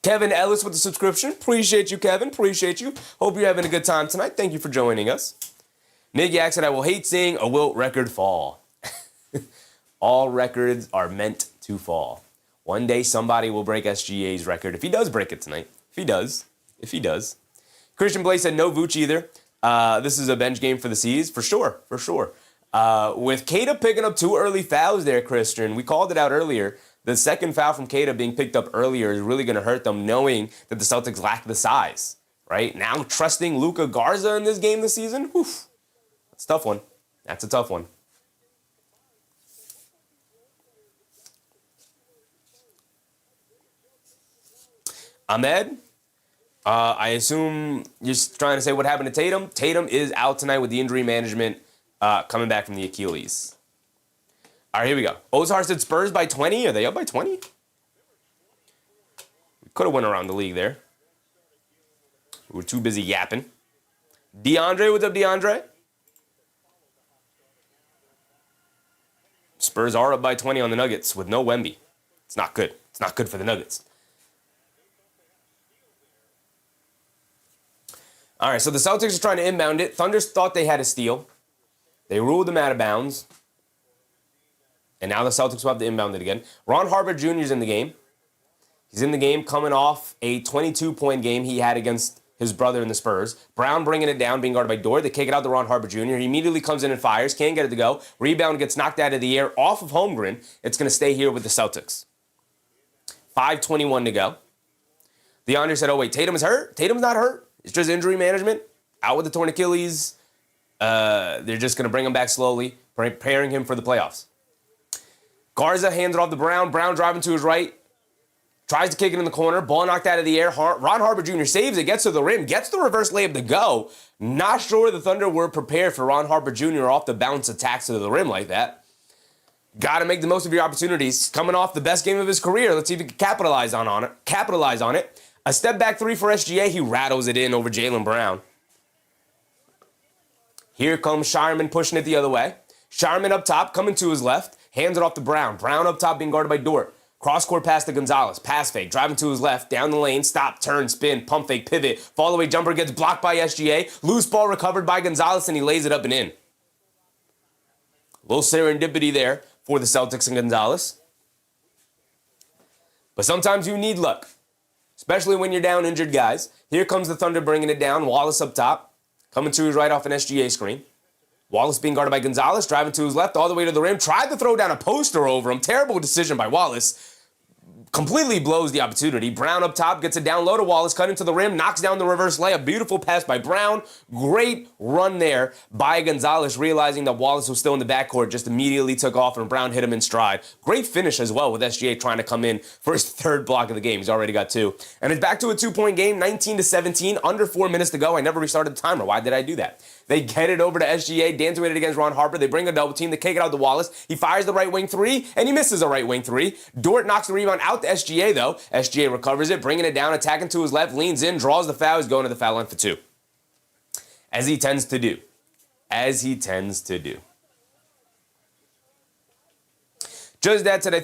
Kevin Ellis with the subscription. Appreciate you, Kevin. Appreciate you. Hope you're having a good time tonight. Thank you for joining us. Nick Yak said, I will hate seeing a Wilt record fall. All records are meant to fall. One day somebody will break SGA's record. If he does break it tonight. If he does. Christian Blake said no Vooch either. This is a bench game for the C's. For sure. With Queta picking up 2 early fouls there, Christian, we called it out earlier. The second foul from Queta being picked up earlier is really going to hurt them, knowing that the Celtics lack the size. Right? Now trusting Luka Garza in this game this season? Whew. That's a tough one. That's a tough one. Ahmed, I assume you're trying to say what happened to Tatum. Tatum is out tonight with the injury management coming back from the Achilles. All right, here we go. Ozar said Spurs by 20. Are they up by 20? We could have went around the league there. We were too busy yapping. DeAndre, what's up, DeAndre? Spurs are up by 20 on the Nuggets with no Wemby. It's not good. It's not good for the Nuggets. All right, so the Celtics are trying to inbound it. Thunder thought they had a steal. They ruled them out of bounds. And now the Celtics will have to inbound it again. Ron Harper Jr. is in the game. He's in the game coming off a 22-point game he had against his brother in the Spurs. Brown bringing it down, being guarded by Dort. They kick it out to Ron Harper Jr. He immediately comes in and fires. Can't get it to go. Rebound gets knocked out of the air off of Holmgren. It's going to stay here with the Celtics. 5:21 to go. DeAndre said, oh, wait, Tatum is hurt? Tatum's not hurt. It's just injury management. Out with the torn Achilles. They're just going to bring him back slowly, preparing him for the playoffs. Garza hands it off to Brown. Brown driving to his right. Tries to kick it in the corner. Ball knocked out of the air. Ron Harper Jr. saves it. Gets to the rim. Gets the reverse layup to go. Not sure the Thunder were prepared for Ron Harper Jr. off the bounce attacks to the rim like that. Got to make the most of your opportunities. Coming off the best game of his career. Let's see if he can capitalize on it. A step back 3 for SGA. He rattles it in over Jaylen Brown. Here comes Shireman pushing it the other way. Shireman up top, coming to his left. Hands it off to Brown. Brown up top being guarded by Dort. Cross-court pass to Gonzalez. Pass fake. Driving to his left. Down the lane. Stop. Turn. Spin. Pump fake. Pivot. Fall away jumper gets blocked by SGA. Loose ball recovered by Gonzalez, and he lays it up and in. A little serendipity there for the Celtics and Gonzalez. But sometimes you need luck, especially when you're down injured guys. Here comes the Thunder bringing it down. Wallace up top. Coming to his right off an SGA screen. Wallace being guarded by Gonzalez, driving to his left all the way to the rim, tried to throw down a poster over him. Terrible decision by Wallace. Completely blows the opportunity. Brown up top, gets it down low to Wallace, cut into the rim, knocks down the reverse layup. Beautiful pass by Brown. Great run there by Gonzalez, realizing that Wallace was still in the backcourt, just immediately took off, and Brown hit him in stride. Great finish as well with SGA trying to come in for his third block of the game. He's already got 2. And it's back to a 2-point game, 19-17, under 4 minutes to go. I never restarted the timer. Why did I do that? They get it over to SGA, dancing with it against Ron Harper. They bring a double team. They kick it out to Wallace. He fires the right wing 3, and he misses a right wing 3. Dort knocks the rebound out to SGA, though. SGA recovers it, bringing it down, attacking to his left, leans in, draws the foul. He's going to the foul line for 2. As he tends to do. Just that said,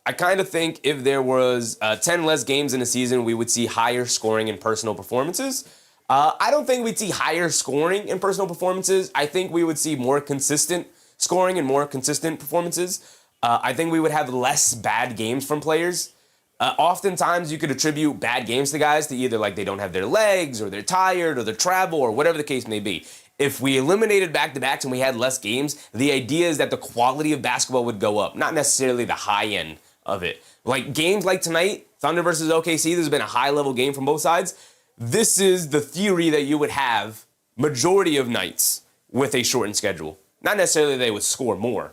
I kind of think if there was 10 less games in a season, we would see higher scoring and personal performances. I don't think we'd see higher scoring in personal performances. I think we would see more consistent scoring and more consistent performances. I think we would have less bad games from players. Oftentimes, you could attribute bad games to guys to either like they don't have their legs or they're tired or they're travel or whatever the case may be. If we eliminated back-to-backs and we had less games, the idea is that the quality of basketball would go up, not necessarily the high end of it. Like games like tonight, Thunder versus OKC, there's been a high-level game from both sides. This is the theory that you would have majority of nights with a shortened schedule. Not necessarily they would score more.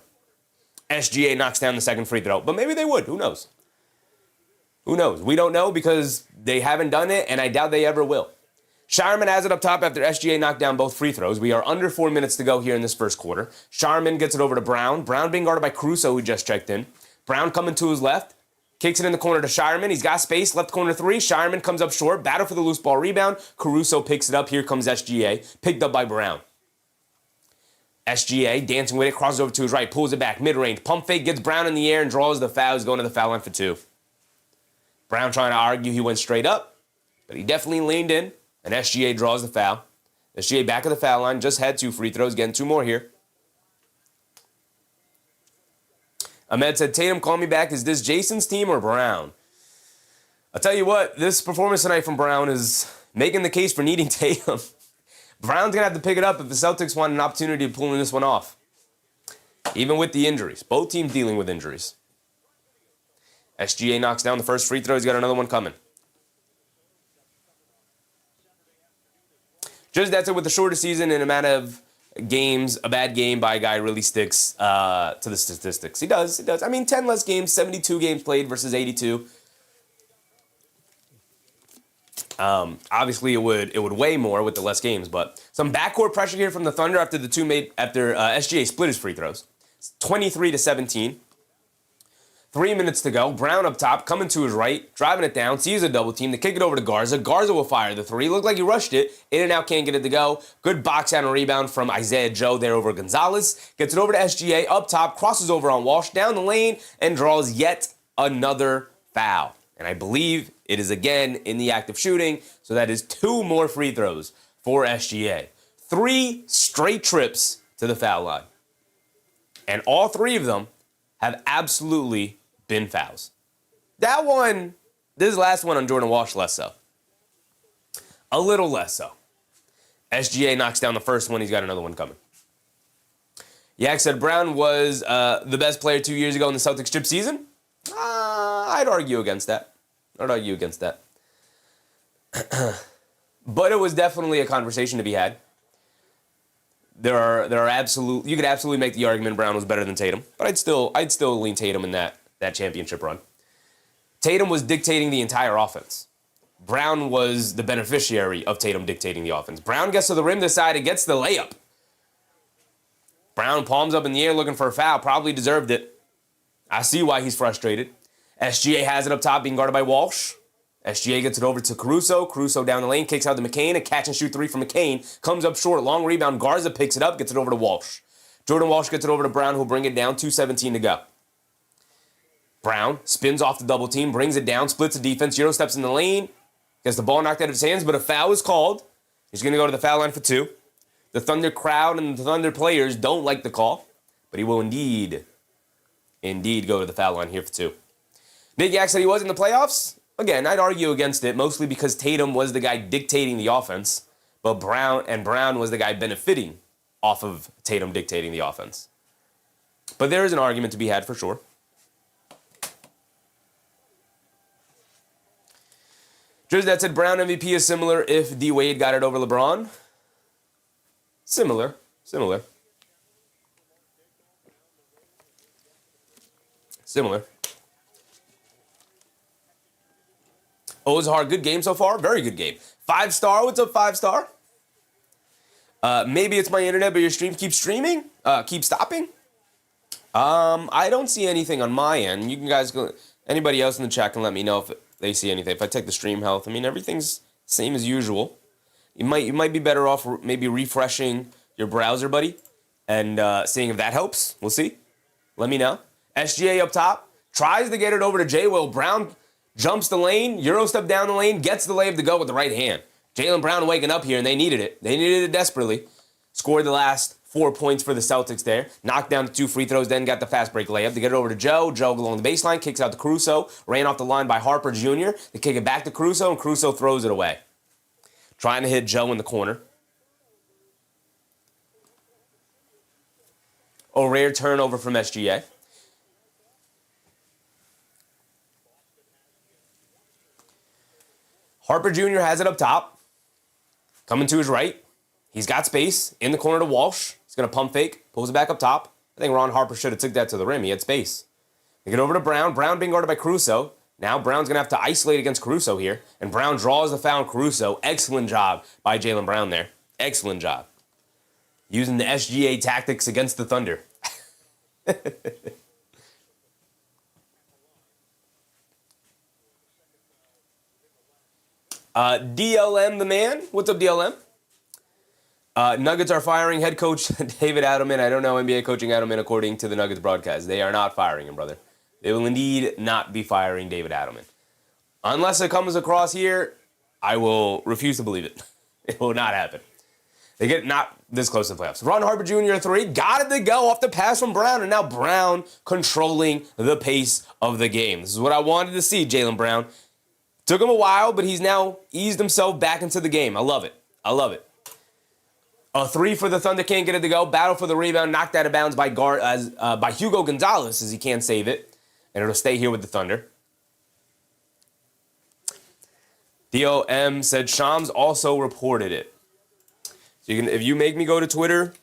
SGA knocks down the second free throw, but maybe they would. Who knows? Who knows? We don't know because they haven't done it, and I doubt they ever will. Shireman has it up top after SGA knocked down both free throws. We are under 4 minutes to go here in this first quarter. Shireman gets it over to Brown. Brown being guarded by Caruso, who just checked in. Brown coming to his left. Kicks it in the corner to Shireman. He's got space. Left corner 3. Shireman comes up short. Battle for the loose ball rebound. Caruso picks it up. Here comes SGA. Picked up by Brown. SGA dancing with it. Crosses over to his right. Pulls it back. Mid-range. Pump fake. Gets Brown in the air and draws the foul. He's going to the foul line for 2. Brown trying to argue he went straight up. But he definitely leaned in. And SGA draws the foul. SGA back of the foul line. Just had 2 free throws. Getting 2 more here. Ahmed said, Tatum, call me back. Is this Jayson's team or Brown? I'll tell you what, this performance tonight from Brown is making the case for needing Tatum. Brown's going to have to pick it up if the Celtics want an opportunity of pulling this one off. Even with the injuries. Both teams dealing with injuries. SGA knocks down the first free throw. He's got another one coming. Just that's it with the shorter season and amount of games, a bad game by a guy really sticks to the statistics. He does. I mean, 10 less games, 72 games played versus 82. Obviously, it would weigh more with the less games, but some backcourt pressure here from the Thunder after SGA split his free throws. 23-17. 3 minutes to go. Brown up top, coming to his right, driving it down, sees a double team. They kick it over to Garza. Garza will fire the 3. Looked like he rushed it. In and out, can't get it to go. Good box out and rebound from Isaiah Joe there over Gonzalez. Gets it over to SGA up top, crosses over on Walsh, down the lane, and draws yet another foul. And I believe it is again in the act of shooting, so that is 2 more free throws for SGA. 3 straight trips to the foul line. And all 3 of them have absolutely been fouls. This last one on Jordan Walsh, less so. A little less so. SGA knocks down the first one. He's got another one coming. Yak said Brown was the best player 2 years ago in the Celtics chip season. I'd argue against that. But it was definitely a conversation to be had. You could absolutely make the argument Brown was better than Tatum, but I'd still lean Tatum in that championship run. Tatum was dictating the entire offense. Brown was the beneficiary of Tatum dictating the offense. Brown gets to the rim this side and gets the layup. Brown palms up in the air looking for a foul. Probably deserved it. I see why he's frustrated. SGA has it up top being guarded by Walsh. SGA gets it over to Caruso. Caruso down the lane, kicks out to McCain. A catch and shoot 3 from McCain. Comes up short, long rebound. Garza picks it up, gets it over to Walsh. Jordan Walsh gets it over to Brown, who'll bring it down. 2:17 to go. Brown spins off the double team, brings it down, splits the defense. Euro steps in the lane, gets the ball knocked out of his hands, but a foul is called. He's going to go to the foul line for 2. The Thunder crowd and the Thunder players don't like the call, but he will indeed go to the foul line here for 2. Nick Yak said he was in the playoffs. Again, I'd argue against it, mostly because Tatum was the guy dictating the offense, but Brown was the guy benefiting off of Tatum dictating the offense. But there is an argument to be had for sure. Drizz, that said Brown MVP is similar if D. Wade got it over LeBron. Similar. Ozar, good game so far. Very good game. 5-star. What's up, 5-star? Maybe it's my internet, but your stream keeps streaming? Keep stopping? I don't see anything on my end. You can guys go. Anybody else in the chat can let me know if they see anything. If I take the stream health, I mean everything's same as usual. You might be better off maybe refreshing your browser, buddy, and seeing if that helps. We'll see. Let me know. SGA up top tries to get it over to J. Will. Brown jumps the lane, Euro step down the lane, gets the layup to go with the right hand. Jaylen Brown waking up here, and they needed it. They needed it desperately. Scored the last 4 points for the Celtics there. Knocked down the 2 free throws, then got the fast break layup. They get it over to Joe. Joe along the baseline, kicks out to Caruso. Ran off the line by Harper Jr. They kick it back to Caruso, and Caruso throws it away. Trying to hit Joe in the corner. A rare turnover from SGA. Harper Jr. has it up top. Coming to his right. He's got space in the corner to Walsh. He's going to pump fake. Pulls it back up top. I think Ron Harper should have took that to the rim. He had space. They get over to Brown. Brown being guarded by Caruso. Now Brown's going to have to isolate against Caruso here. And Brown draws the foul on Caruso. Excellent job by Jaylen Brown there. Excellent job. Using the SGA tactics against the Thunder. DLM the man. What's up, DLM? Nuggets are firing head coach David Adelman. I don't know NBA coaching Adelman according to the Nuggets broadcast. They are not firing him, brother. They will indeed not be firing David Adelman. Unless it comes across here, I will refuse to believe it. It will not happen. They get not this close to the playoffs. Ron Harper Jr. 3. Got it to go off the pass from Brown. And now Brown controlling the pace of the game. This is what I wanted to see, Jaylen Brown. Took him a while, but he's now eased himself back into the game. I love it. I love it. A 3 for the Thunder, can't get it to go. Battle for the rebound, knocked out of bounds by Hugo Gonzalez as he can't save it. And it'll stay here with the Thunder. DOM said Shams also reported it. So if you make me go to Twitter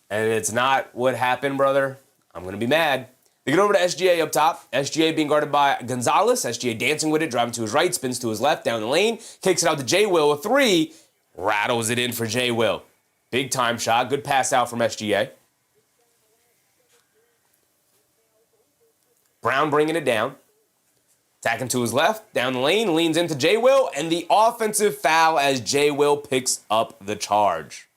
and it's not what happened, brother, I'm going to be mad. They get over to SGA up top. SGA being guarded by Gonzalez. SGA dancing with it, driving to his right, spins to his left, down the lane, kicks it out to J. Will. A 3, rattles it in for J. Will. Big time shot. Good pass out from SGA. Brown bringing it down. Attacking to his left, down the lane, leans into J. Will, and the offensive foul as J. Will picks up the charge.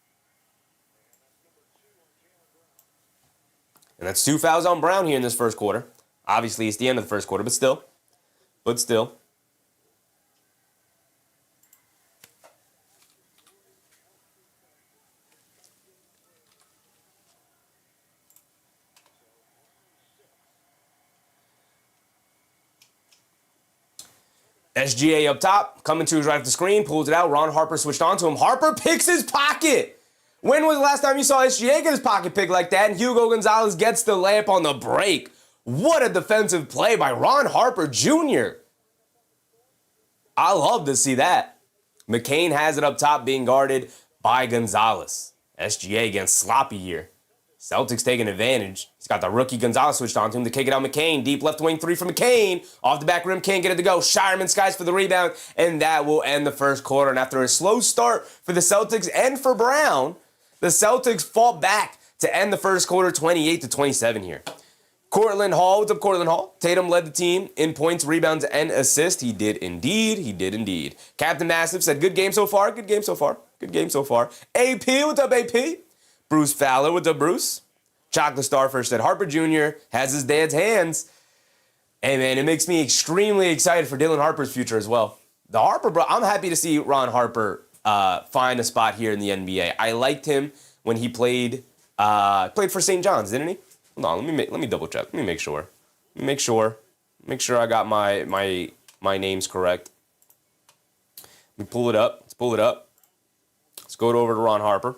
And that's 2 fouls on Brown here in this first quarter. Obviously, it's the end of the first quarter, but still. SGA up top, coming to his right of the screen, pulls it out. Ron Harper switched on to him. Harper picks his pocket. When was the last time you saw SGA get his pocket picked like that? And Hugo Gonzalez gets the layup on the break. What a defensive play by Ron Harper Jr. I love to see that. McCain has it up top being guarded by Gonzalez. SGA against sloppy here. Celtics taking advantage. He's got the rookie Gonzalez switched on to him to kick it out McCain. Deep left wing 3 from McCain. Off the back rim, can't get it to go. Shireman skies for the rebound, and that will end the first quarter. And after a slow start for the Celtics and for Brown, the Celtics fought back to end the first quarter 28-27 here. Cortland Hall, what's up, Cortland Hall? Tatum led the team in points, rebounds, and assists. He did indeed. Captain Massive said, good game so far. AP, what's up, AP? Bruce Fowler, what's up, Bruce? Chocolate Starfish said, Harper Jr. has his dad's hands. Hey, man, it makes me extremely excited for Dylan Harper's future as well. The Harper, bro, I'm happy to see Ron Harper find a spot here in the NBA. I liked him when he played for St. John's, didn't he? Hold on, let me double check. Let me make sure. Make sure I got my names correct. Let me pull it up. Let's go over to Ron Harper.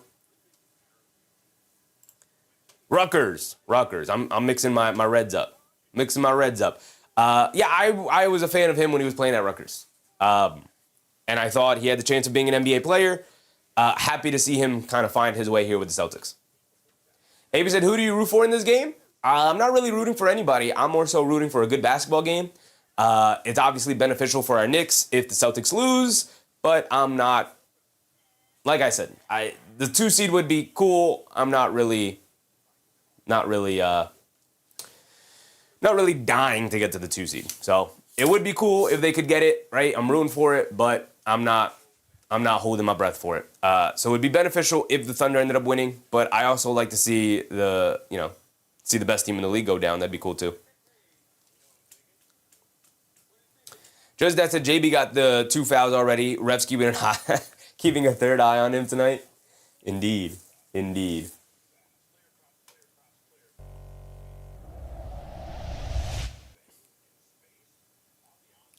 Rutgers. I'm mixing my Reds up. Yeah, I was a fan of him when he was playing at Rutgers. And I thought he had the chance of being an NBA player. Happy to see him kind of find his way here with the Celtics. AB said, who do you root for in this game? I'm not really rooting for anybody. I'm more so rooting for a good basketball game. It's obviously beneficial for our Knicks if the Celtics lose, but I'm not, like I said, the 2 seed would be cool. I'm not really dying to get to the 2 seed. So it would be cool if they could get it, right? I'm rooting for it, but I'm not holding my breath for it. So it would be beneficial if the Thunder ended up winning, but I also like to see the best team in the league go down. That'd be cool too. Just that said, JB got the 2 fouls already. Refs keeping a third eye on him tonight. Indeed.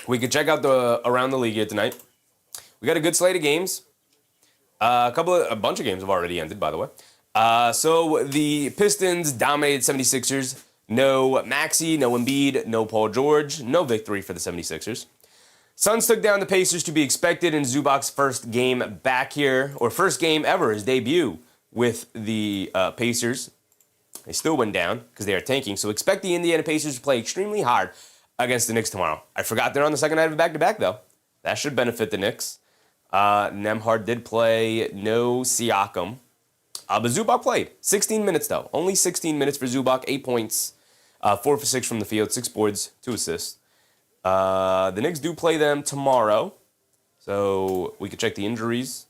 We could check out the around the league here tonight. We got a good slate of games. A bunch of games have already ended, by the way. So the Pistons dominated 76ers. No Maxey, no Embiid, no Paul George. No victory for the 76ers. Suns took down the Pacers to be expected in Zubac's first game back here, or first game ever, his debut with the Pacers. They still went down because they are tanking. So expect the Indiana Pacers to play extremely hard against the Knicks tomorrow. I forgot they're on the second night of a back-to-back, though. That should benefit the Knicks. Nembhard did play, no Siakam. But Zubac played. 16 minutes, though. Only 16 minutes for Zubac, 8 points, 4 for 6 from the field, 6 boards, 2 assists. The Knicks do play them tomorrow, so we could check the injuries.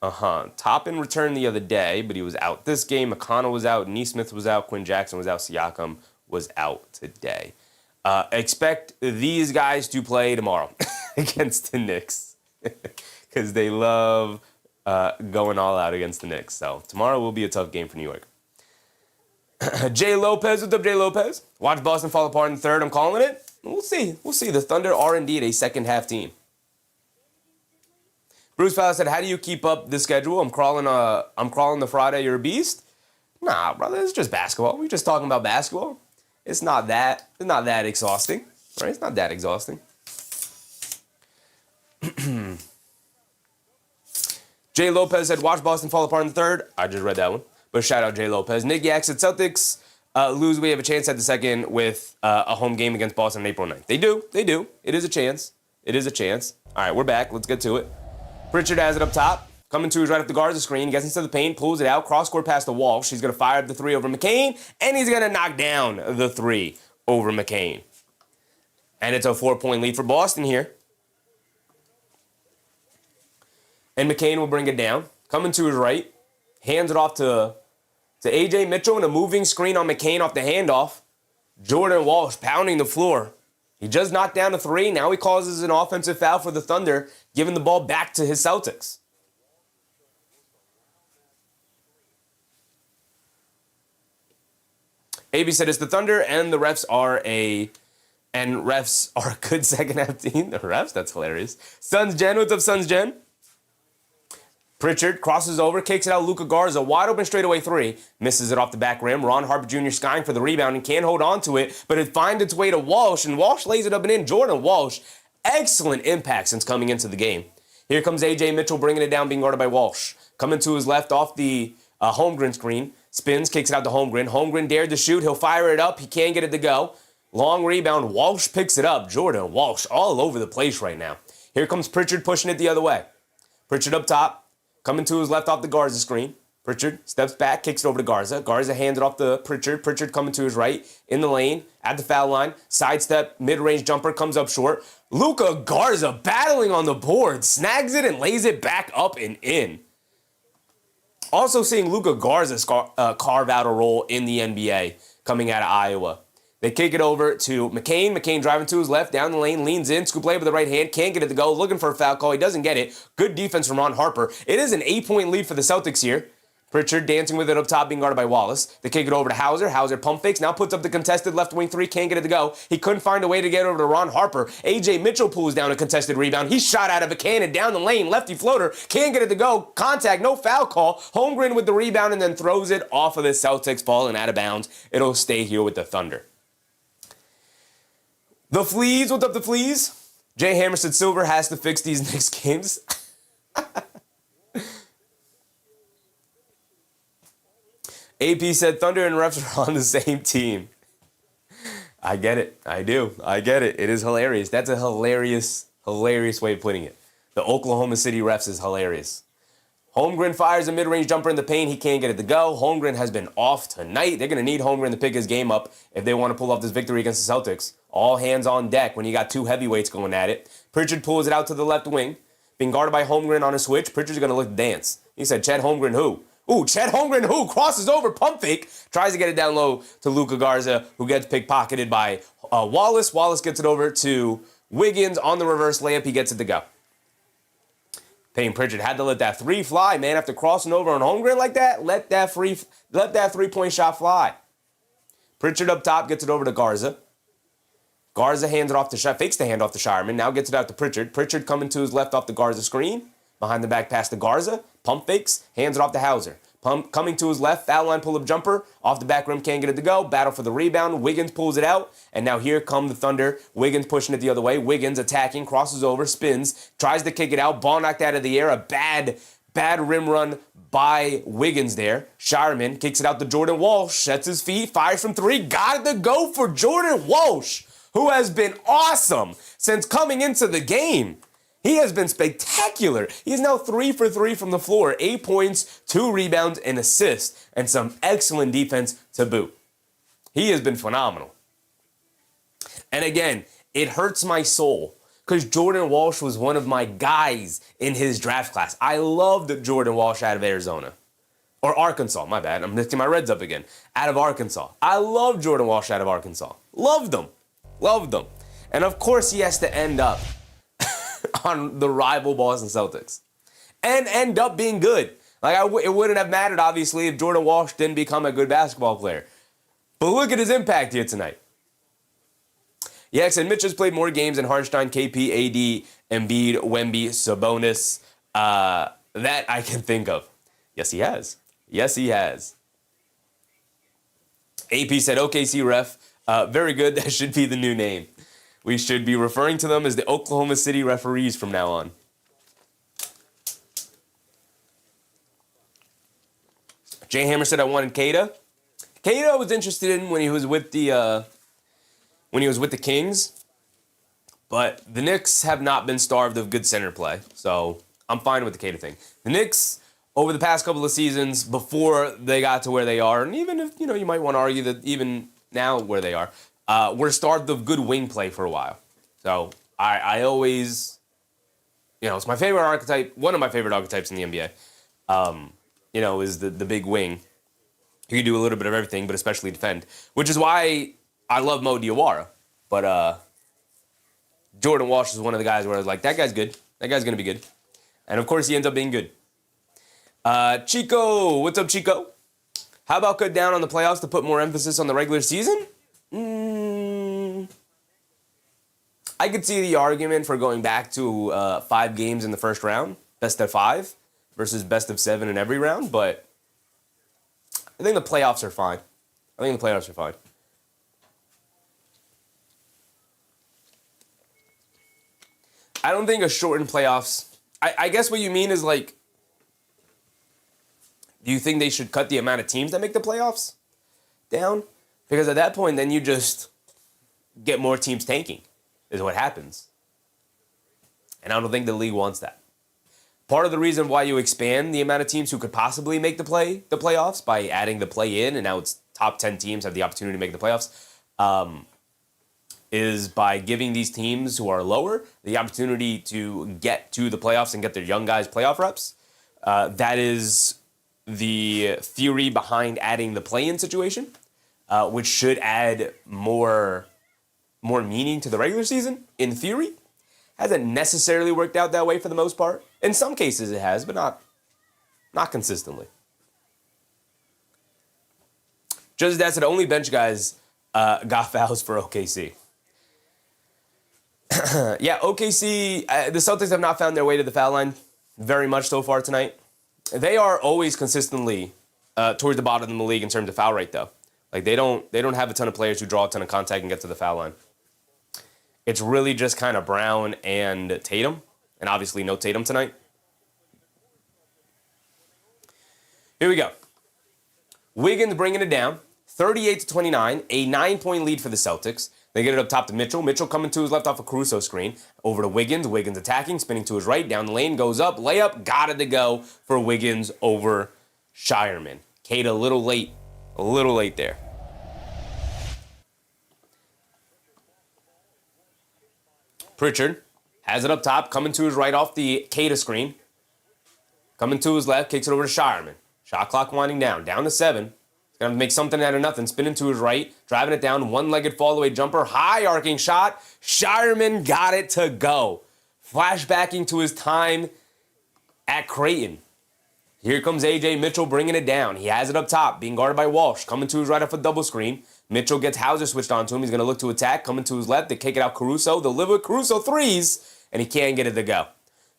Toppin returned the other day, but he was out this game. McConnell was out, Nesmith was out, Quinn Jackson was out, Siakam was out today. Expect these guys to play tomorrow against the Knicks because they love going all out against the Knicks. So tomorrow will be a tough game for New York. Jay Lopez, what's up, Jay Lopez? Watch Boston fall apart in the third. I'm calling it. We'll see. The Thunder are indeed a second half team. Bruce Fowler said, "How do you keep up the schedule? I'm crawling the Friday. You're a beast." Nah, brother, it's just basketball. We're just talking about basketball. It's not that exhausting, right? It's not that exhausting. Jay Lopez said, "Watch Boston fall apart in the third." I just read that one. But shout out Jay Lopez. Nick Yak said Celtics lose. We have a chance at the second with a home game against Boston on April 9th. They do. It is a chance. All right, we're back. Let's get to it. Pritchard has it up top. Coming to is right up the Garza screen. Gets into the paint, pulls it out. Cross-court pass to Walsh. He's going to fire up the 3 over McCain. And he's going to knock down the 3 over McCain. And it's a 4-point lead for Boston here. And McCain will bring it down. Coming to his right. Hands it off to A.J. Mitchell and a moving screen on McCain off the handoff. Jordan Walsh pounding the floor. He just knocked down a 3. Now he causes an offensive foul for the Thunder, giving the ball back to his Celtics. AB said it's the Thunder and the refs are a good second half team. The refs? That's hilarious. Suns Gen, what's up, Suns Gen? Pritchard crosses over, kicks it out. Luka Garza, wide open straightaway 3. Misses it off the back rim. Ron Harper Jr. skying for the rebound and can't hold on to it, but it finds its way to Walsh, and Walsh lays it up and in. Jordan Walsh, excellent impact since coming into the game. Here comes A.J. Mitchell bringing it down, being guarded by Walsh. Coming to his left off the Holmgren screen. Spins, kicks it out to Holmgren. Holmgren dared to shoot. He'll fire it up. He can't get it to go. Long rebound. Walsh picks it up. Jordan Walsh all over the place right now. Here comes Pritchard pushing it the other way. Pritchard up top. Coming to his left off the Garza screen. Pritchard steps back, kicks it over to Garza. Garza hands it off to Pritchard. Pritchard coming to his right, in the lane, at the foul line. Sidestep, mid-range jumper, comes up short. Luka Garza battling on the board, snags it and lays it back up and in. Also seeing Luka Garza carve out a role in the NBA coming out of Iowa. They kick it over to McCain. McCain driving to his left, down the lane, leans in, scoop play with the right hand, can't get it to go, looking for a foul call. He doesn't get it. Good defense from Ron Harper. It is an 8-point lead for the Celtics here. Pritchard dancing with it up top, being guarded by Wallace. They kick it over to Hauser. Hauser pump fakes, now puts up the contested left wing three, can't get it to go. He couldn't find a way to get over to Ron Harper. AJ Mitchell pulls down a contested rebound. He shot out of a cannon down the lane, lefty floater, can't get it to go. Contact, no foul call. Holmgren with the rebound and then throws it off of the Celtics, falling out of bounds. It'll stay here with the Thunder. The Fleas, what's up, the Fleas? Jay Hammerstead Silver has to fix these Knicks games. AP said Thunder and refs are on the same team. I get it. I do. I get it. It is hilarious. That's a hilarious way of putting it. The Oklahoma City refs is hilarious. Holmgren fires a mid-range jumper in the paint. He can't get it to go. Holmgren has been off tonight. They're going to need Holmgren to pick his game up if they want to pull off this victory against the Celtics. All hands on deck when you got two heavyweights going at it. Pritchard pulls it out to the left wing. Being guarded by Holmgren on a switch. Pritchard's going to look to dance. He said, Chet Holmgren who? Ooh, Chet Holmgren who? Crosses over, pump fake. Tries to get it down low to Luka Garza, who gets pickpocketed by Wallace. Wallace gets it over to Wiggins on the reverse layup. He gets it to go. Payne Pritchard had to let that three fly, man. After crossing over on Holmgren like that, let that three-point shot fly. Pritchard up top gets it over to Garza. Garza hands it off to Shai, fakes the hand off to Shireman, now gets it out to Pritchard. Pritchard coming to his left off the Garza screen. Behind the back pass to Garza. Pump fakes, hands it off to Hauser. Coming to his left, foul line pull-up jumper. Off the back rim, can't get it to go. Battle for the rebound. Wiggins pulls it out. And now here come the Thunder. Wiggins pushing it the other way. Wiggins attacking, crosses over, spins, tries to kick it out. Ball knocked out of the air. A bad rim run by Wiggins there. Shireman kicks it out to Jordan Walsh. Sets his feet, fires from three. Got it to go for Jordan Walsh, who has been awesome since coming into the game. He has been spectacular. He is now 3 for 3 from the floor. 8 points, 2 rebounds, an assist, and some excellent defense to boot. He has been phenomenal. And again, it hurts my soul because Jordan Walsh was one of my guys in his draft class. I loved Jordan Walsh out of Arizona. Or Arkansas, my bad. I'm mixing my Reds up again. Out of Arkansas. I love Jordan Walsh out of Arkansas. Loved him. Loved him. And of course he has to end up on the rival Boston Celtics and end up being good. Like it wouldn't have mattered, obviously, if Jordan Walsh didn't become a good basketball player. But look at his impact here tonight. Yes, and Mitch has played more games than Hartenstein, KP, AD, Embiid, Wemby, Sabonis, that I can think of. Yes, he has. Yes, he has. AP said OKC ref. Very good. That should be the new name. We should be referring to them as the Oklahoma City referees from now on. Jay Hammer said I wanted Queta. Queta I was interested in when he was with the Kings, but the Knicks have not been starved of good center play, so I'm fine with the Queta thing. The Knicks over the past couple of seasons before they got to where they are, and even if you might want to argue that even now where they are. We're starved of good wing play for a while. So I always, it's my favorite archetype, one of my favorite archetypes in the NBA, is the big wing. You can do a little bit of everything, but especially defend, which is why I love Mo Diawara. But Jordan Walsh is one of the guys where I was like, that guy's good. That guy's going to be good. And of course, he ends up being good. Chico, what's up, Chico? How about cut down on the playoffs to put more emphasis on the regular season? I could see the argument for going back to 5 games in the first round, best of 5, versus best of 7 in every round, but I think the playoffs are fine. I don't think a shortened playoffs... I guess what you mean is, like, do you think they should cut the amount of teams that make the playoffs down? Because at that point, then you just get more teams tanking, is what happens. And I don't think the league wants that. Part of the reason why you expand the amount of teams who could possibly make the playoffs by adding the play-in, and now it's top 10 teams have the opportunity to make the playoffs, is by giving these teams who are lower the opportunity to get to the playoffs and get their young guys playoff reps. That is the theory behind adding the play-in situation. Which should add more meaning to the regular season, in theory. Hasn't necessarily worked out that way for the most part. In some cases it has, but not consistently. Just that's it. Only bench guys got fouls for OKC. Yeah, OKC, the Celtics have not found their way to the foul line very much so far tonight. They are always consistently towards the bottom of the league in terms of foul rate, though. Like, they don't have a ton of players who draw a ton of contact and get to the foul line. It's really just kind of Brown and Tatum, and obviously no Tatum tonight. Here we go. Wiggins bringing it down, 38-29, a 9-point lead for the Celtics. They get it up top to Mitchell. Mitchell coming to his left off a Caruso screen. Over to Wiggins. Wiggins attacking, spinning to his right. Down the lane, goes up. Layup, got it to go for Wiggins over Shireman. Queta a little late there. Pritchard has it up top, coming to his right off the Queta screen. Coming to his left, kicks it over to Shireman. Shot clock winding down to 7. Gonna make something out of nothing. Spinning to his right, driving it down, one-legged fall-away jumper, high arcing shot. Shireman got it to go. Flashbacking to his time at Creighton. Here comes A.J. Mitchell bringing it down. He has it up top, being guarded by Walsh. Coming to his right off a double screen. Mitchell gets Hauser switched onto him. He's gonna look to attack. Coming to his left, they kick it out Caruso. Deliver Caruso threes, and he can't get it to go.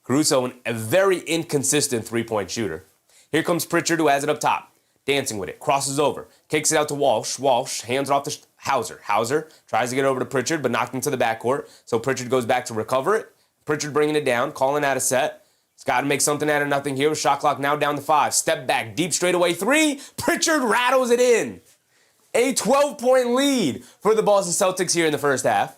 Caruso, a very inconsistent three-point shooter. Here comes Pritchard, who has it up top. Dancing with it, crosses over, kicks it out to Walsh. Walsh hands it off to Hauser. Hauser tries to get over to Pritchard, but knocked into the backcourt. So Pritchard goes back to recover it. Pritchard bringing it down, calling out a set. He's got to make something out of nothing here. Shot clock now down to 5. Step back, deep straightaway 3. Pritchard rattles it in. A 12-point lead for the Boston Celtics here in the first half.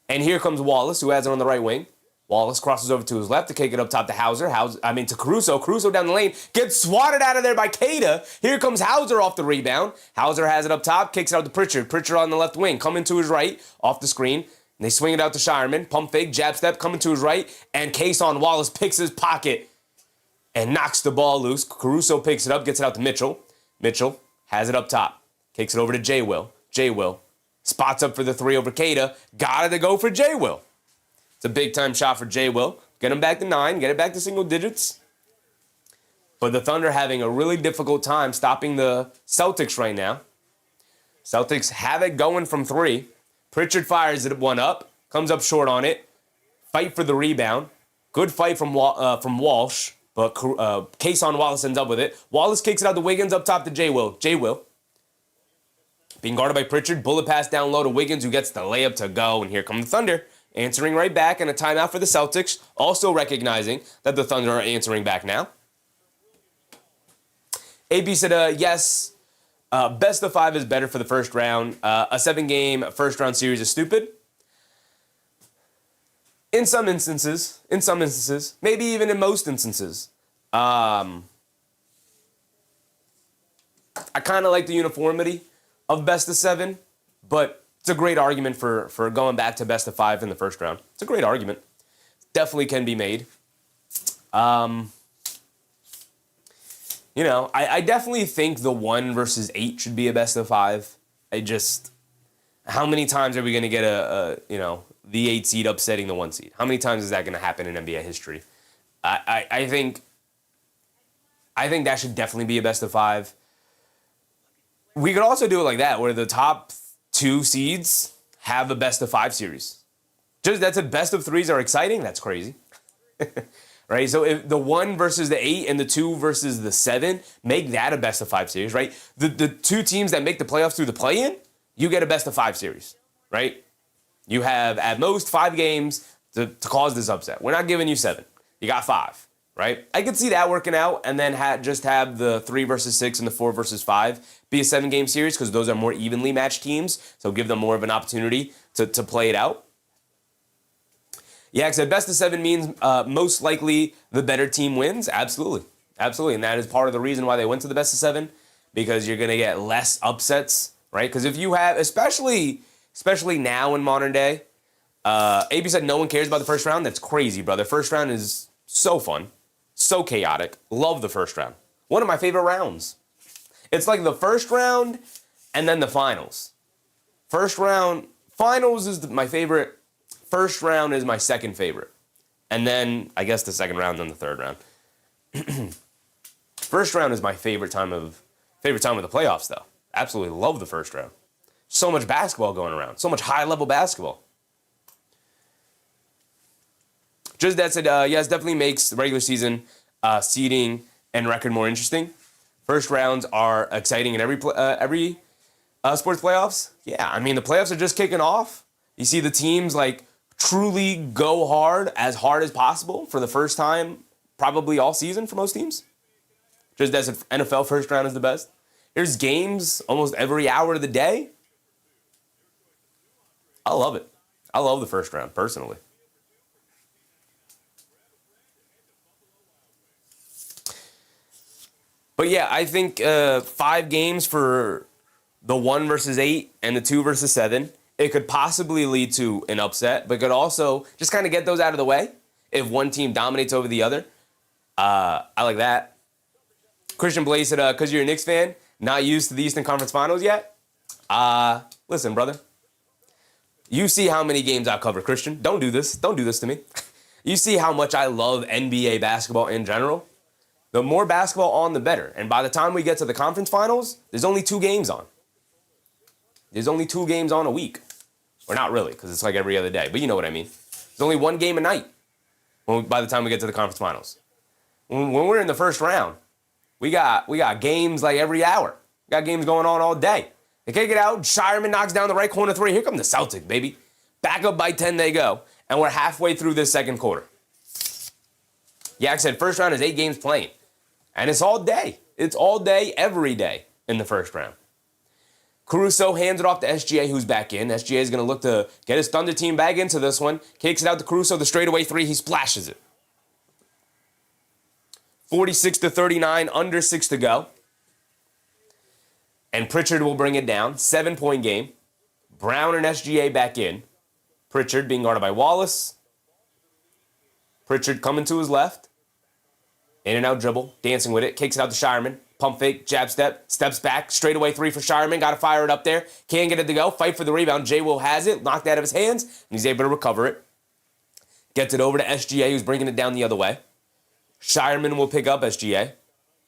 And here comes Wallace, who has it on the right wing. Wallace crosses over to his left to kick it up top to to Caruso. Caruso down the lane, gets swatted out of there by Queta. Here comes Hauser off the rebound. Hauser has it up top, kicks it out to Pritchard. Pritchard on the left wing, coming to his right, off the screen. And they swing it out to Shireman. Pump fake, jab step, coming to his right. And Kayson Wallace picks his pocket and knocks the ball loose. Caruso picks it up, gets it out to Mitchell. Mitchell has it up top, kicks it over to J. Will. J. Will spots up for the 3 over Queta. Got it to go for J. Will. It's a big-time shot for J. Will. Get him back to 9, get it back to single digits. But the Thunder having a really difficult time stopping the Celtics right now. Celtics have it going from 3. Pritchard fires it one up, comes up short on it. Fight for the rebound. Good fight from Walsh, but Kayson Wallace ends up with it. Wallace kicks it out to Wiggins up top to J. Will. J. Will being guarded by Pritchard. Bullet pass down low to Wiggins, who gets the layup to go. And here come the Thunder. Answering right back, and a timeout for the Celtics. Also recognizing that the Thunder are answering back now. AB said, yes, best of 5 is better for the first round. A 7-game first-round series is stupid. In some instances, maybe even in most instances. I kind of like the uniformity of best of 7, but it's a great argument for going back to best of 5 in the first round. It's a great argument. Definitely can be made. I definitely think the 1 versus 8 should be a best of 5. How many times are we going to get the 8 seed upsetting the 1 seed? How many times is that going to happen in NBA history? I think that should definitely be a best of 5. We could also do it like that, where the top 2 seeds have a best of 5 series. That's a best of 3s are exciting. That's crazy. Right? So if the 1 versus the 8 and the 2 versus the 7, make that a best of 5 series, right? The 2 teams that make the playoffs through the play-in, you get a best of 5 series, right? You have at most 5 games to cause this upset. We're not giving you 7. You got 5, right? I could see that working out, and then just have the 3 versus 6 and the 4 versus 5 be a 7-game series, because those are more evenly matched teams, so give them more of an opportunity to play it out. Yeah, because best of 7 means most likely the better team wins. Absolutely. And that is part of the reason why they went to the best of 7, because you're going to get less upsets, right? Because if you have, especially now in modern day, AB said no one cares about the first round. That's crazy, brother. First round is so fun, so chaotic. Love the first round. One of my favorite rounds. It's like the first round and then the finals. First round, finals is my favorite. First round is my second favorite. And then, I guess the second round, then the third round. First round is my favorite time of Favorite time of the playoffs, though. Absolutely love the first round. So much basketball going around. So much high-level basketball. Just that said, yes, definitely makes the regular season seeding and record more interesting. First rounds are exciting in every sports playoffs. Yeah, I mean, the playoffs are just kicking off. You see the teams, like, truly go hard as possible for the first time, probably all season for most teams. Just as NFL first round is the best. There's games almost every hour of the day. I love it. I love the first round, personally. But yeah, I think 5 games for the 1 versus 8 and the 2 versus 7, it could possibly lead to an upset, but could also just kind of get those out of the way if one team dominates over the other. I like that. Christian Blake said, because you're a Knicks fan, not used to the Eastern Conference Finals yet? Listen, brother. You see how many games I cover, Christian. Don't do this. Don't do this to me. You see how much I love NBA basketball in general. The more basketball on, the better. And by the time we get to the conference finals, there's only 2 games on. There's only 2 games on a week. Or not really, because it's like every other day. But you know what I mean. There's only 1 game a night by the time we get to the conference finals. When we're in the first round, we got games like every hour. We got games going on all day. They kick it out. Shireman knocks down the right corner 3. Here come the Celtics, baby. Back up by 10 they go. And we're halfway through this second quarter. Yeah, like I said, first round is 8 games playing. And it's all day. It's all day, every day in the first round. Caruso hands it off to SGA, who's back in. SGA is going to look to get his Thunder team back into this one. Kicks it out to Caruso, the straightaway 3. He splashes it. 46-39, under 6 to go. And Pritchard will bring it down. 7-point game. Brown and SGA back in. Pritchard being guarded by Wallace. Pritchard coming to his left. In and out dribble. Dancing with it. Kicks it out to Shireman. Pump fake. Jab step. Steps back. Straightaway 3 for Shireman. Got to fire it up there. Can't get it to go. Fight for the rebound. J. Will has it. Knocked out of his hands. And he's able to recover it. Gets it over to SGA, who's bringing it down the other way. Shireman will pick up SGA.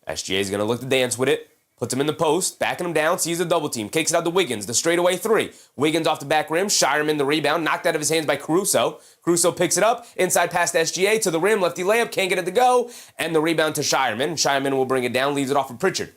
SGA is going to look to dance with it. Puts him in the post, backing him down, sees a double team, kicks it out to Wiggins, the straightaway 3. Wiggins off the back rim, Shireman the rebound, knocked out of his hands by Caruso. Caruso picks it up, inside pass to SGA, to the rim, lefty layup, can't get it to go, and the rebound to Shireman. Shireman will bring it down, leaves it off for Pritchard.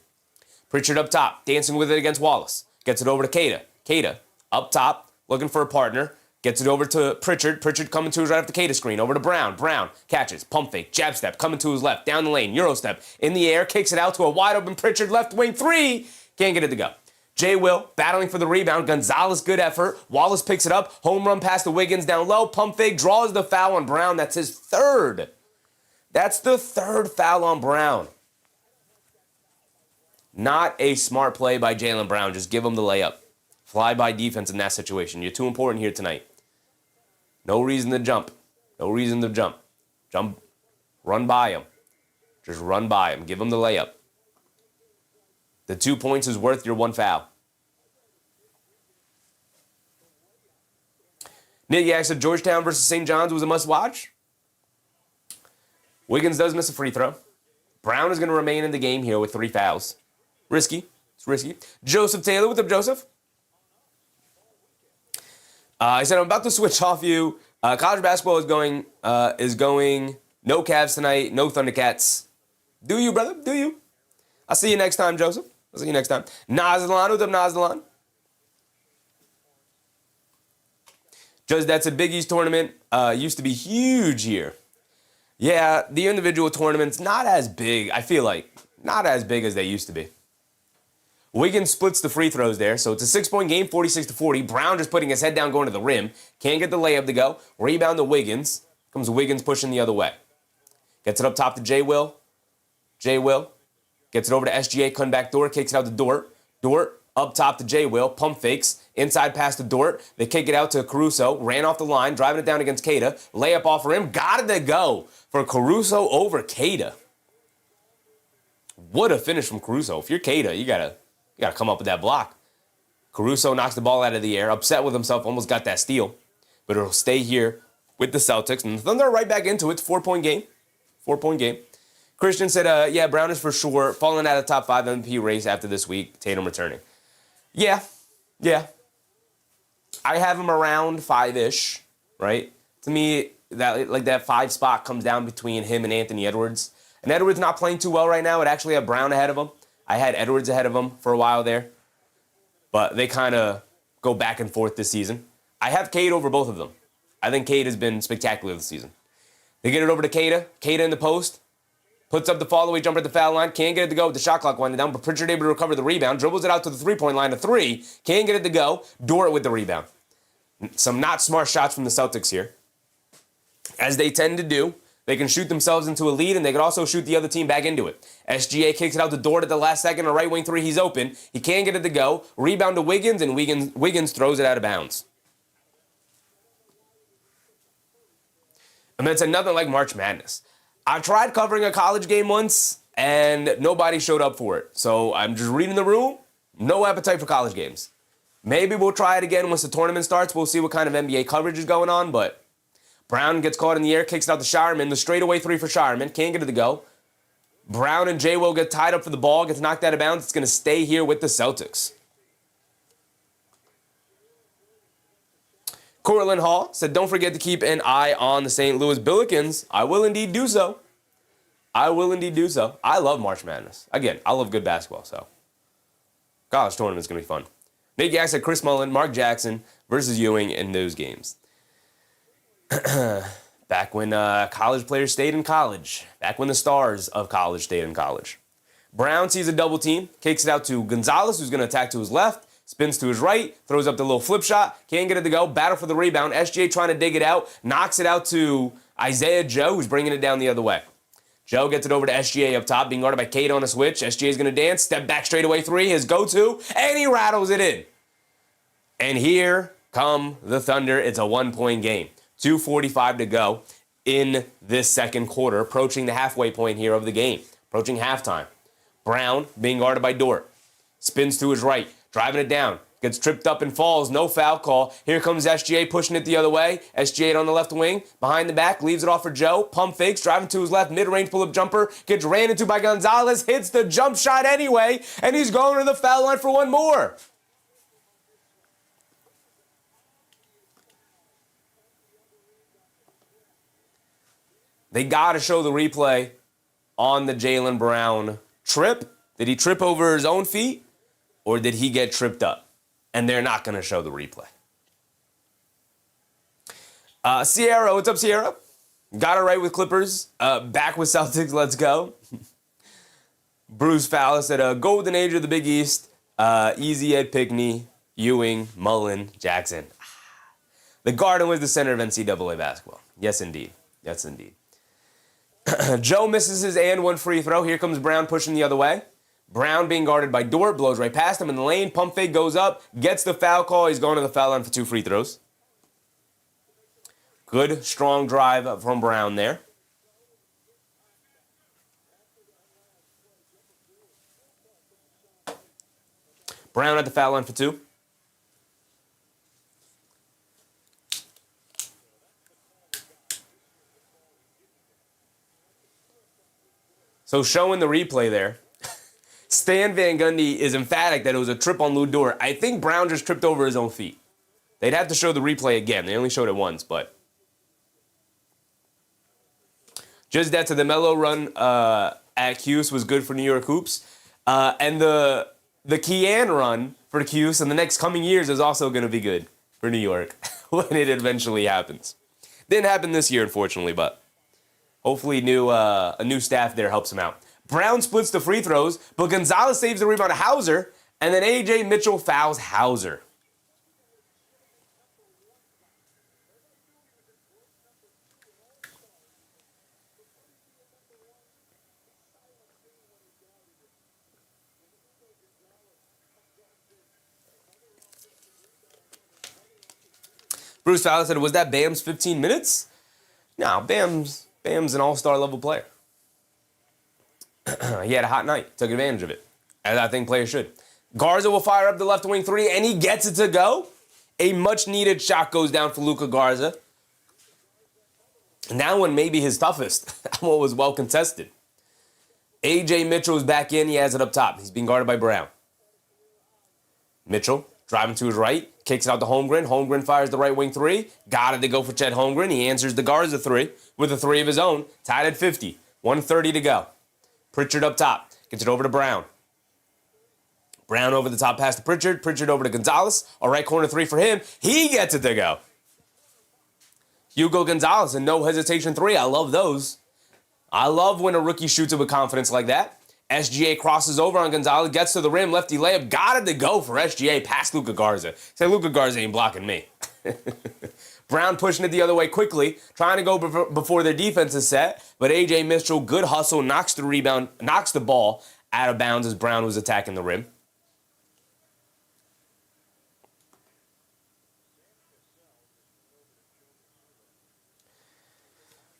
Pritchard up top, dancing with it against Wallace. Gets it over to Queta. Queta up top, looking for a partner. Gets it over to Pritchard. Pritchard coming to his right off the Queta screen. Over to Brown. Brown catches. Pump fake. Jab step. Coming to his left. Down the lane. Euro step. In the air. Kicks it out to a wide open Pritchard. Left wing 3. Can't get it to go. J. Will battling for the rebound. Gonzalez, good effort. Wallace picks it up. Home run pass to Wiggins down low. Pump fake. Draws the foul on Brown. That's his 3rd. That's the 3rd foul on Brown. Not a smart play by Jaylen Brown. Just give him the layup. Fly by defense in that situation. You're too important here tonight. No reason to jump. No reason to jump. Jump. Run by him. Just run by him. Give him the layup. The 2 points is worth your 1 foul. Nick Yak said Georgetown versus St. John's was a must-watch. Wiggins does miss a free throw. Brown is going to remain in the game here with 3 fouls. Risky. It's risky. Joseph Taylor. What's up, Joseph? I said, I'm about to switch off you. College basketball is going no Cavs tonight, no Thundercats. Do you, brother? Do you? I'll see you next time, Joseph. I'll see you next time. Nazlan, what's up, Nazlan? Just that's a Big East tournament. Used to be huge here. Yeah, the individual tournaments, not as big, I feel like. Not as big as they used to be. Wiggins splits the free throws there, so it's a 6-point game, 46-40. Brown just putting his head down, going to the rim. Can't get the layup to go. Rebound to Wiggins. Comes Wiggins pushing the other way. Gets it up top to J. Will. J. Will. Gets it over to SGA, cutting back Dort. Kicks it out to Dort. Dort up top to J. Will. Pump fakes. Inside pass to Dort. They kick it out to Caruso. Ran off the line, driving it down against Queta. Layup off for him. Got it to go for Caruso over Queta. What a finish from Caruso. If you're Queta, you gotta come up with that block. Caruso knocks the ball out of the air, upset with himself, almost got that steal. But it'll stay here with the Celtics. And the Thunder are right back into it. It's 4-point game. 4-point game. Christian said, yeah, Brown is for sure falling out of top 5 MVP race after this week. Tatum returning. Yeah. I have him around 5-ish, right? To me, that 5 spot comes down between him and Anthony Edwards. And Edwards not playing too well right now. I'd actually have Brown ahead of him. I had Edwards ahead of him for a while there. But they kind of go back and forth this season. I have Cade over both of them. I think Cade has been spectacular this season. They get it over to Queta. Queta in the post. Puts up the fall-away jumper at the foul line. Can't get it to go with the shot clock winding down, but Pritchard able to recover the rebound. Dribbles it out to the three-point line to 3. Can't get it to go. Dort with the rebound. Some not smart shots from the Celtics here. As they tend to do, they can shoot themselves into a lead, and they can also shoot the other team back into it. SGA kicks it out to Dort at the last second. A right wing 3, he's open. He can't get it to go. Rebound to Wiggins, and Wiggins throws it out of bounds. And that's another like March Madness. I tried covering a college game once, and nobody showed up for it. So I'm just reading the room. No appetite for college games. Maybe we'll try it again once the tournament starts. We'll see what kind of NBA coverage is going on, but Brown gets caught in the air, kicks it out to Shireman. The straightaway 3 for Shireman. Can't get it to go. Brown and J-Will get tied up for the ball, gets knocked out of bounds. It's going to stay here with the Celtics. Cortland Hall said, don't forget to keep an eye on the St. Louis Billikens. I will indeed do so. I love March Madness. Again, I love good basketball, so college tournament's going to be fun. Nick Yak said Chris Mullin, Mark Jackson versus Ewing in those games. Back when college players stayed in college. Back when the stars of college stayed in college. Brown sees a double team, kicks it out to Gonzalez, who's going to attack to his left. Spins to his right, throws up the little flip shot, can't get it to go, battle for the rebound. SGA trying to dig it out, knocks it out to Isaiah Joe, who's bringing it down the other way. Joe gets it over to SGA up top, being guarded by Cade on a switch. SGA's going to dance, step back straightaway 3, his go-to, and he rattles it in. And here come the Thunder. It's a 1-point game. 2:45 to go in this second quarter, approaching the halfway point here of the game, approaching halftime. Brown being guarded by Dort. Spins to his right. Driving it down. Gets tripped up and falls. No foul call. Here comes SGA pushing it the other way. SGA on the left wing. Behind the back. Leaves it off for Joe. Pump fakes. Driving to his left. Mid-range pull-up jumper. Gets ran into by Gonzalez. Hits the jump shot anyway. And he's going to the foul line for one more. They got to show the replay on the Jaylen Brown trip. Did he trip over his own feet? Or did he get tripped up? And they're not going to show the replay. Sierra, what's up, Sierra? Got it right with Clippers. Back with Celtics, let's go. Bruce Fowler said, Golden Age of the Big East. Easy Ed Pickney, Ewing, Mullen, Jackson. The Garden was the center of NCAA basketball. Yes, indeed. Yes, indeed. Joe misses his and one free throw. Here comes Brown pushing the other way. Brown being guarded by Dort, blows right past him in the lane. Pump fake goes up, gets the foul call. He's going to the foul line for 2 free throws. Good, strong drive from Brown there. Brown at the foul line for 2. So showing the replay there. Stan Van Gundy is emphatic that it was a trip on Lou Dort. I think Brown just tripped over his own feet. They'd have to show the replay again. They only showed it once, but. Just that to the mellow run at Cuse was good for New York Hoops. And the Kian run for Cuse in the next coming years is also going to be good for New York when it eventually happens. Didn't happen this year, unfortunately, but hopefully a new staff there helps him out. Brown splits the free throws, but Gonzalez saves the rebound to Hauser, and then A.J. Mitchell fouls Hauser. Bruce Fowler said, was that Bam's 15 minutes? No, Bam's an all-star level player. He had a hot night, took advantage of it, as I think players should. Garza will fire up the left wing 3, and he gets it to go. A much-needed shot goes down for Luka Garza. And that one may be his toughest. That one was well contested. A.J. Mitchell is back in. He has it up top. He's being guarded by Brown. Mitchell driving to his right. Kicks it out to Holmgren. Holmgren fires the right wing three. Got it to go for Chet Holmgren. He answers the Garza three with a three of his own. Tied at 50. 1:30 to go. Pritchard up top. Gets it over to Brown. Brown over the top pass to Pritchard. Pritchard over to Gonzalez. A right corner three for him. He gets it to go. Hugo Gonzalez, a no hesitation three. I love those. I love when a rookie shoots it with confidence like that. SGA crosses over on Gonzalez, gets to the rim, lefty layup, got it to go for SGA past Luka Garza. Say Luka Garza ain't blocking me. Brown pushing it the other way quickly, trying to go before their defense is set, but A.J. Mitchell, good hustle, knocks the rebound, knocks the ball out of bounds as Brown was attacking the rim.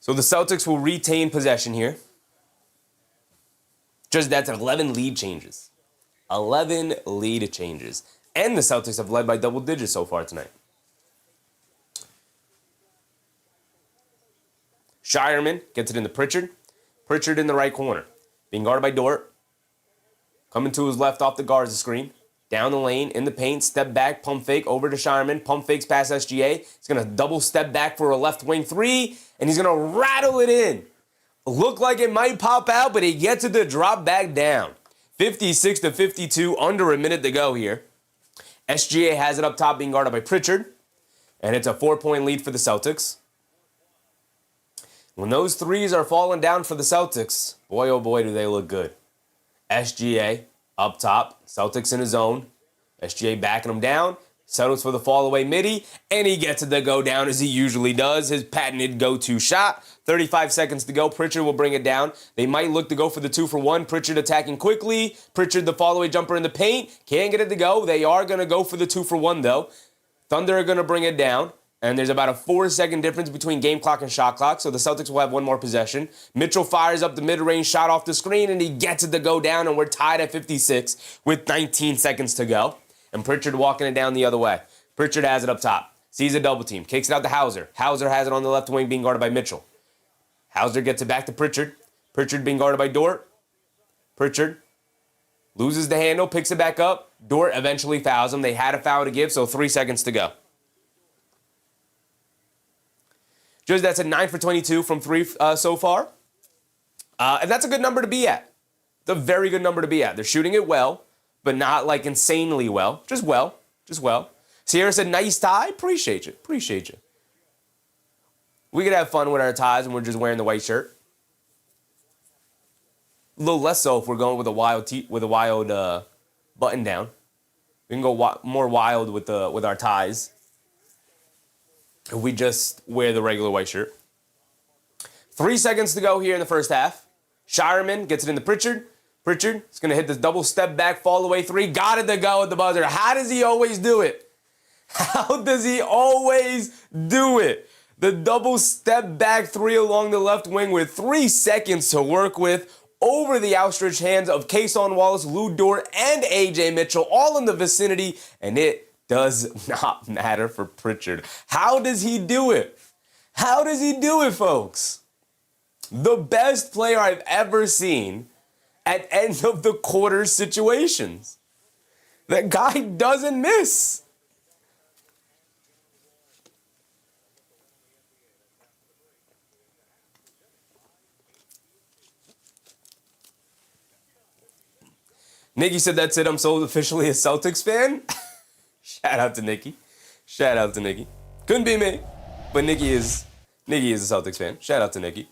So the Celtics will retain possession here. Just that's 11 lead changes. 11 lead changes. And the Celtics have led by double digits so far tonight. Shireman gets it into Pritchard. Pritchard in the right corner. Being guarded by Dort. Coming to his left off the Garza screen. Down the lane, in the paint, step back, pump fake, over to Shireman. Pump fakes past SGA. He's going to double step back for a left wing three. And he's going to rattle it in. Look like it might pop out, but he gets it to drop back down. 56 to 52, under a minute to go here. SGA has it up top being guarded by Pritchard. And it's a 4-point lead for the Celtics. When those threes are falling down for the Celtics, boy, oh boy, do they look good. SGA up top, Celtics in his zone. SGA backing him down, settles for the fall away midi, and he gets it to go down as he usually does. His patented go-to shot. 35 seconds to go. Pritchard will bring it down. They might look to go for the 2-for-1. Pritchard attacking quickly. Pritchard the fall away jumper in the paint. Can't get it to go. They are going to go for the 2-for-1 though. Thunder are going to bring it down. And there's about a 4-second difference between game clock and shot clock, so the Celtics will have one more possession. Mitchell fires up the mid-range shot off the screen, and he gets it to go down, and we're tied at 56 with 19 seconds to go. And Pritchard walking it down the other way. Pritchard has it up top. Sees a double team. Kicks it out to Hauser. Hauser has it on the left wing being guarded by Mitchell. Hauser gets it back to Pritchard. Pritchard being guarded by Dort. Pritchard loses the handle, picks it back up. Dort eventually fouls him. They had a foul to give, so 3 seconds to go. Just that's a 9 for 22 from three so far. And that's a good number to be at. It's a very good number to be at. They're shooting it well, but not like insanely well. Just well. Sierra said, nice tie. Appreciate you. We could have fun with our ties and we're just wearing the white shirt. A little less so if we're going with a wild button down. We can go more wild with our ties. If we just wear the regular white shirt. 3 seconds to go here in the first half. Shireman gets it into Pritchard. Pritchard is going to hit this double step back, fall away three. Got it to go at the buzzer. How does he always do it? The double step back three along the left wing with 3 seconds to work with over the outstretched hands of Cason Wallace, Lou Dort, and A.J. Mitchell, all in the vicinity, and it does not matter for Pritchard. How does he do it? Folks? The best player I've ever seen at end of the quarter situations. That guy doesn't miss. Nikki said, that's it, I'm so officially a Celtics fan. Shout out to Nikki. Couldn't be me, but Nikki is a Celtics fan. Shout out to Nikki.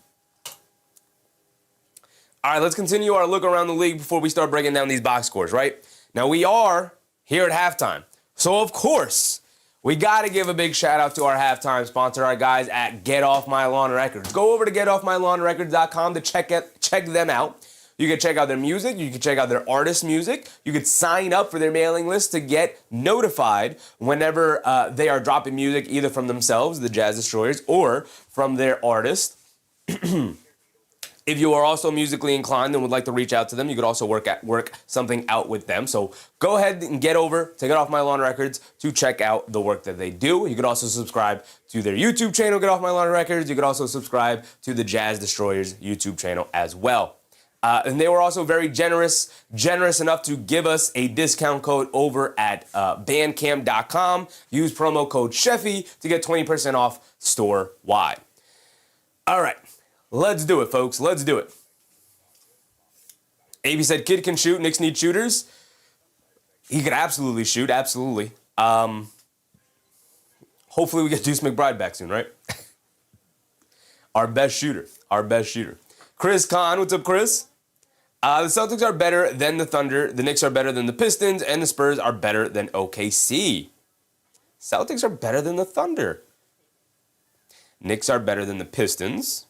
All right, let's continue our look around the league before we start breaking down these box scores, right? Now, we are here at halftime. So, of course, we got to give a big shout out to our halftime sponsor, our guys at Get Off My Lawn Records. Go over to getoffmylawnrecords.com to check them out. You can check out their music. You can check out their artist music. You could sign up for their mailing list to get notified whenever they are dropping music, either from themselves, the Jazz Destroyers, or from their artist. If you are also musically inclined and would like to reach out to them, you could also work something out with them. So go ahead and get over to Get Off My Lawn Records to check out the work that they do. You could also subscribe to their YouTube channel, Get Off My Lawn Records. You could also subscribe to the Jazz Destroyers YouTube channel as well. And they were also very generous enough to give us a discount code over at bandcamp.com. Use promo code Sheffy to get 20% off store-wide. All right, let's do it, folks. Let's do it. AB said, Kid can shoot. Knicks need shooters. He could absolutely shoot, absolutely. Hopefully we get Deuce McBride back soon, right? Our best shooter. Chris Kahn, what's up, Chris? The Celtics are better than the Thunder. The Knicks are better than the Pistons. And the Spurs are better than OKC. Celtics are better than the Thunder. Knicks are better than the Pistons.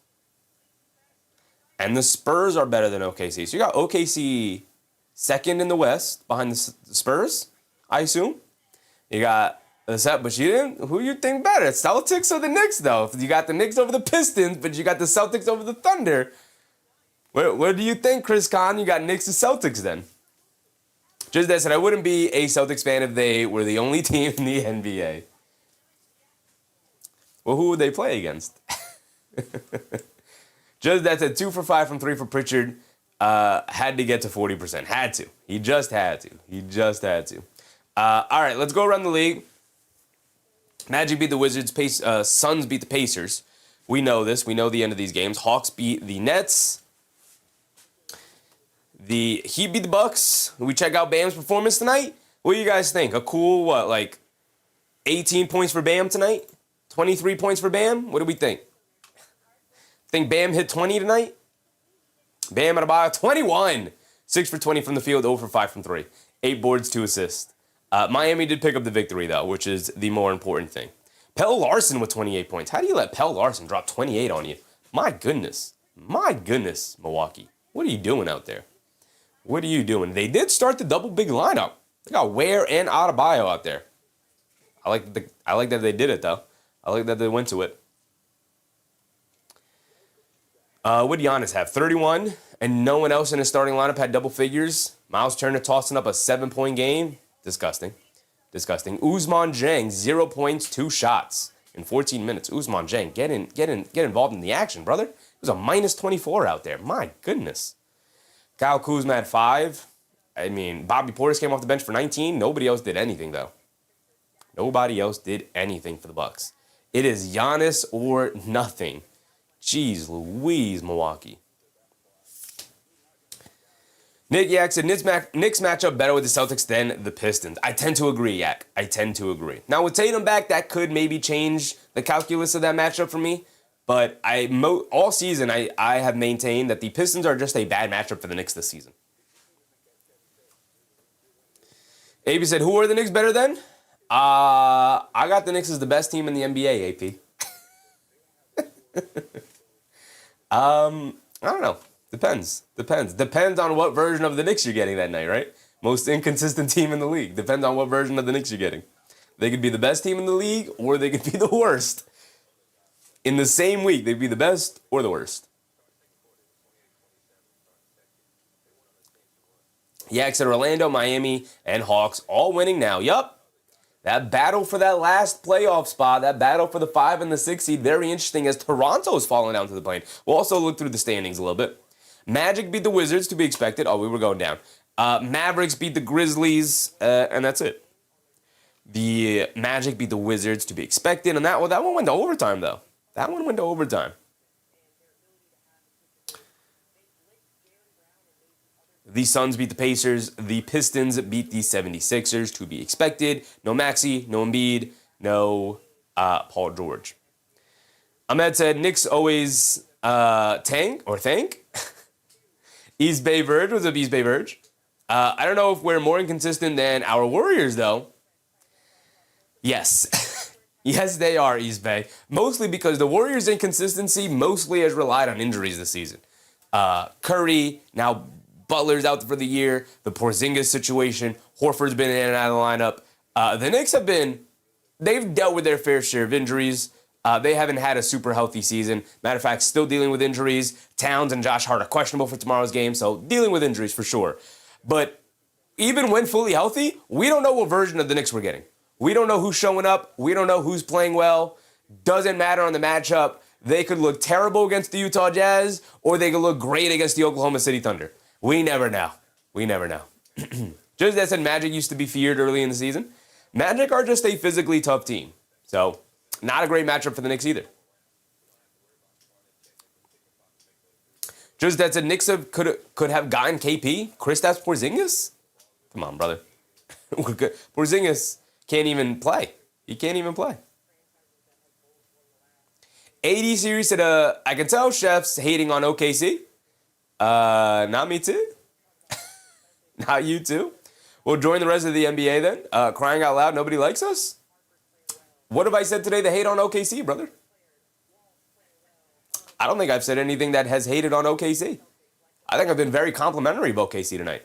And the Spurs are better than OKC. So you got OKC second in the West behind the Spurs, I assume. You got the set, but you didn't. Who you think better, Celtics or the Knicks, though? You got the Knicks over the Pistons, but you got the Celtics over the Thunder. What do you think, Chris Kahn? You got Knicks and Celtics then. Just that said, I wouldn't be a Celtics fan if they were the only team in the NBA. Well, who would they play against? Just that said, 2 for 5 from 3 for Pritchard. Had to get to 40%. Had to. He just had to. All right, let's go around the league. Magic beat the Wizards. Suns beat the Pacers. We know this. We know the end of these games. Hawks beat the Nets. The Heat beat the Bucks. We check out Bam's performance tonight. What do you guys think? A cool, 18 points for Bam tonight? 23 points for Bam? What do we think? Think Bam hit 20 tonight? Bam Adebayo, 21. 6 for 20 from the field, 0 for 5 from 3. 8 boards, 2 assists. Miami did pick up the victory, though, which is the more important thing. Pelle Larsson with 28 points. How do you let Pelle Larsson drop 28 on you? My goodness, Milwaukee. What are you doing out there? What are you doing? They did start the double big lineup. They got Ware and Adebayo out there. I like that they did it, though. I like that they went to it. What did Giannis have? 31, and no one else in his starting lineup had double figures. Miles Turner tossing up a 7-point game. Disgusting. Ousmane Dieng, 0 points, 2 shots in 14 minutes. Ousmane Dieng, get involved in the action, brother. It was a minus 24 out there. My goodness. Kyle Kuzma had 5. I mean, Bobby Portis came off the bench for 19. Nobody else did anything, though. Nobody else did anything for the Bucks. It is Giannis or nothing. Jeez Louise, Milwaukee. Nick Yak said, Knicks match up better with the Celtics than the Pistons. I tend to agree, Yak. I tend to agree. Now, with Tatum back, that could maybe change the calculus of that matchup for me. But all season, I have maintained that the Pistons are just a bad matchup for the Knicks this season. AB said, who are the Knicks better than? I got the Knicks as the best team in the NBA, AP. I don't know. Depends on what version of the Knicks you're getting that night, right? Most inconsistent team in the league. Depends on what version of the Knicks you're getting. They could be the best team in the league, or they could be the worst. In the same week, they'd be the best or the worst. Yak said Orlando, Miami, and Hawks all winning now. Yup. That battle for that last playoff spot, that battle for the 5 and the 6 seed, very interesting as Toronto's falling down to the plane. We'll also look through the standings a little bit. Magic beat the Wizards, to be expected. Oh, we were going down. Mavericks beat the Grizzlies, and that's it. The Magic beat the Wizards, to be expected, and that one went to overtime, though. That one went to overtime. The Suns beat the Pacers. The Pistons beat the 76ers, to be expected. No Maxey, no Embiid, no Paul George. Ahmed said, Knicks always tank. East Bay Verge. What's up, East Bay Verge? I don't know if we're more inconsistent than our Warriors, though. Yes. Yes, they are, East Bay. Mostly because the Warriors' inconsistency mostly has relied on injuries this season. Curry, now Butler's out for the year. The Porzingis situation. Horford's been in and out of the lineup. The Knicks they've dealt with their fair share of injuries. They haven't had a super healthy season. Matter of fact, still dealing with injuries. Towns and Josh Hart are questionable for tomorrow's game, so dealing with injuries for sure. But even when fully healthy, we don't know what version of the Knicks we're getting. We don't know who's showing up. We don't know who's playing well. Doesn't matter on the matchup. they could look terrible against the Utah Jazz, or they could look great against the Oklahoma City Thunder. We never know. We never know. Just as I said, Magic used to be feared early in the season. Magic are just a physically tough team. So, not a great matchup for the Knicks either. Just that said, Knicks could have gotten KP, Kristaps Porzingis? Come on, brother. Porzingis can't even play. He can't even play. AD series said, I can tell Chef's hating on OKC. Not me too. Not you too. We'll join the rest of the NBA then. Crying out loud, nobody likes us? What have I said today to hate on OKC, brother? I don't think I've said anything that has hated on OKC. I think I've been very complimentary of OKC tonight.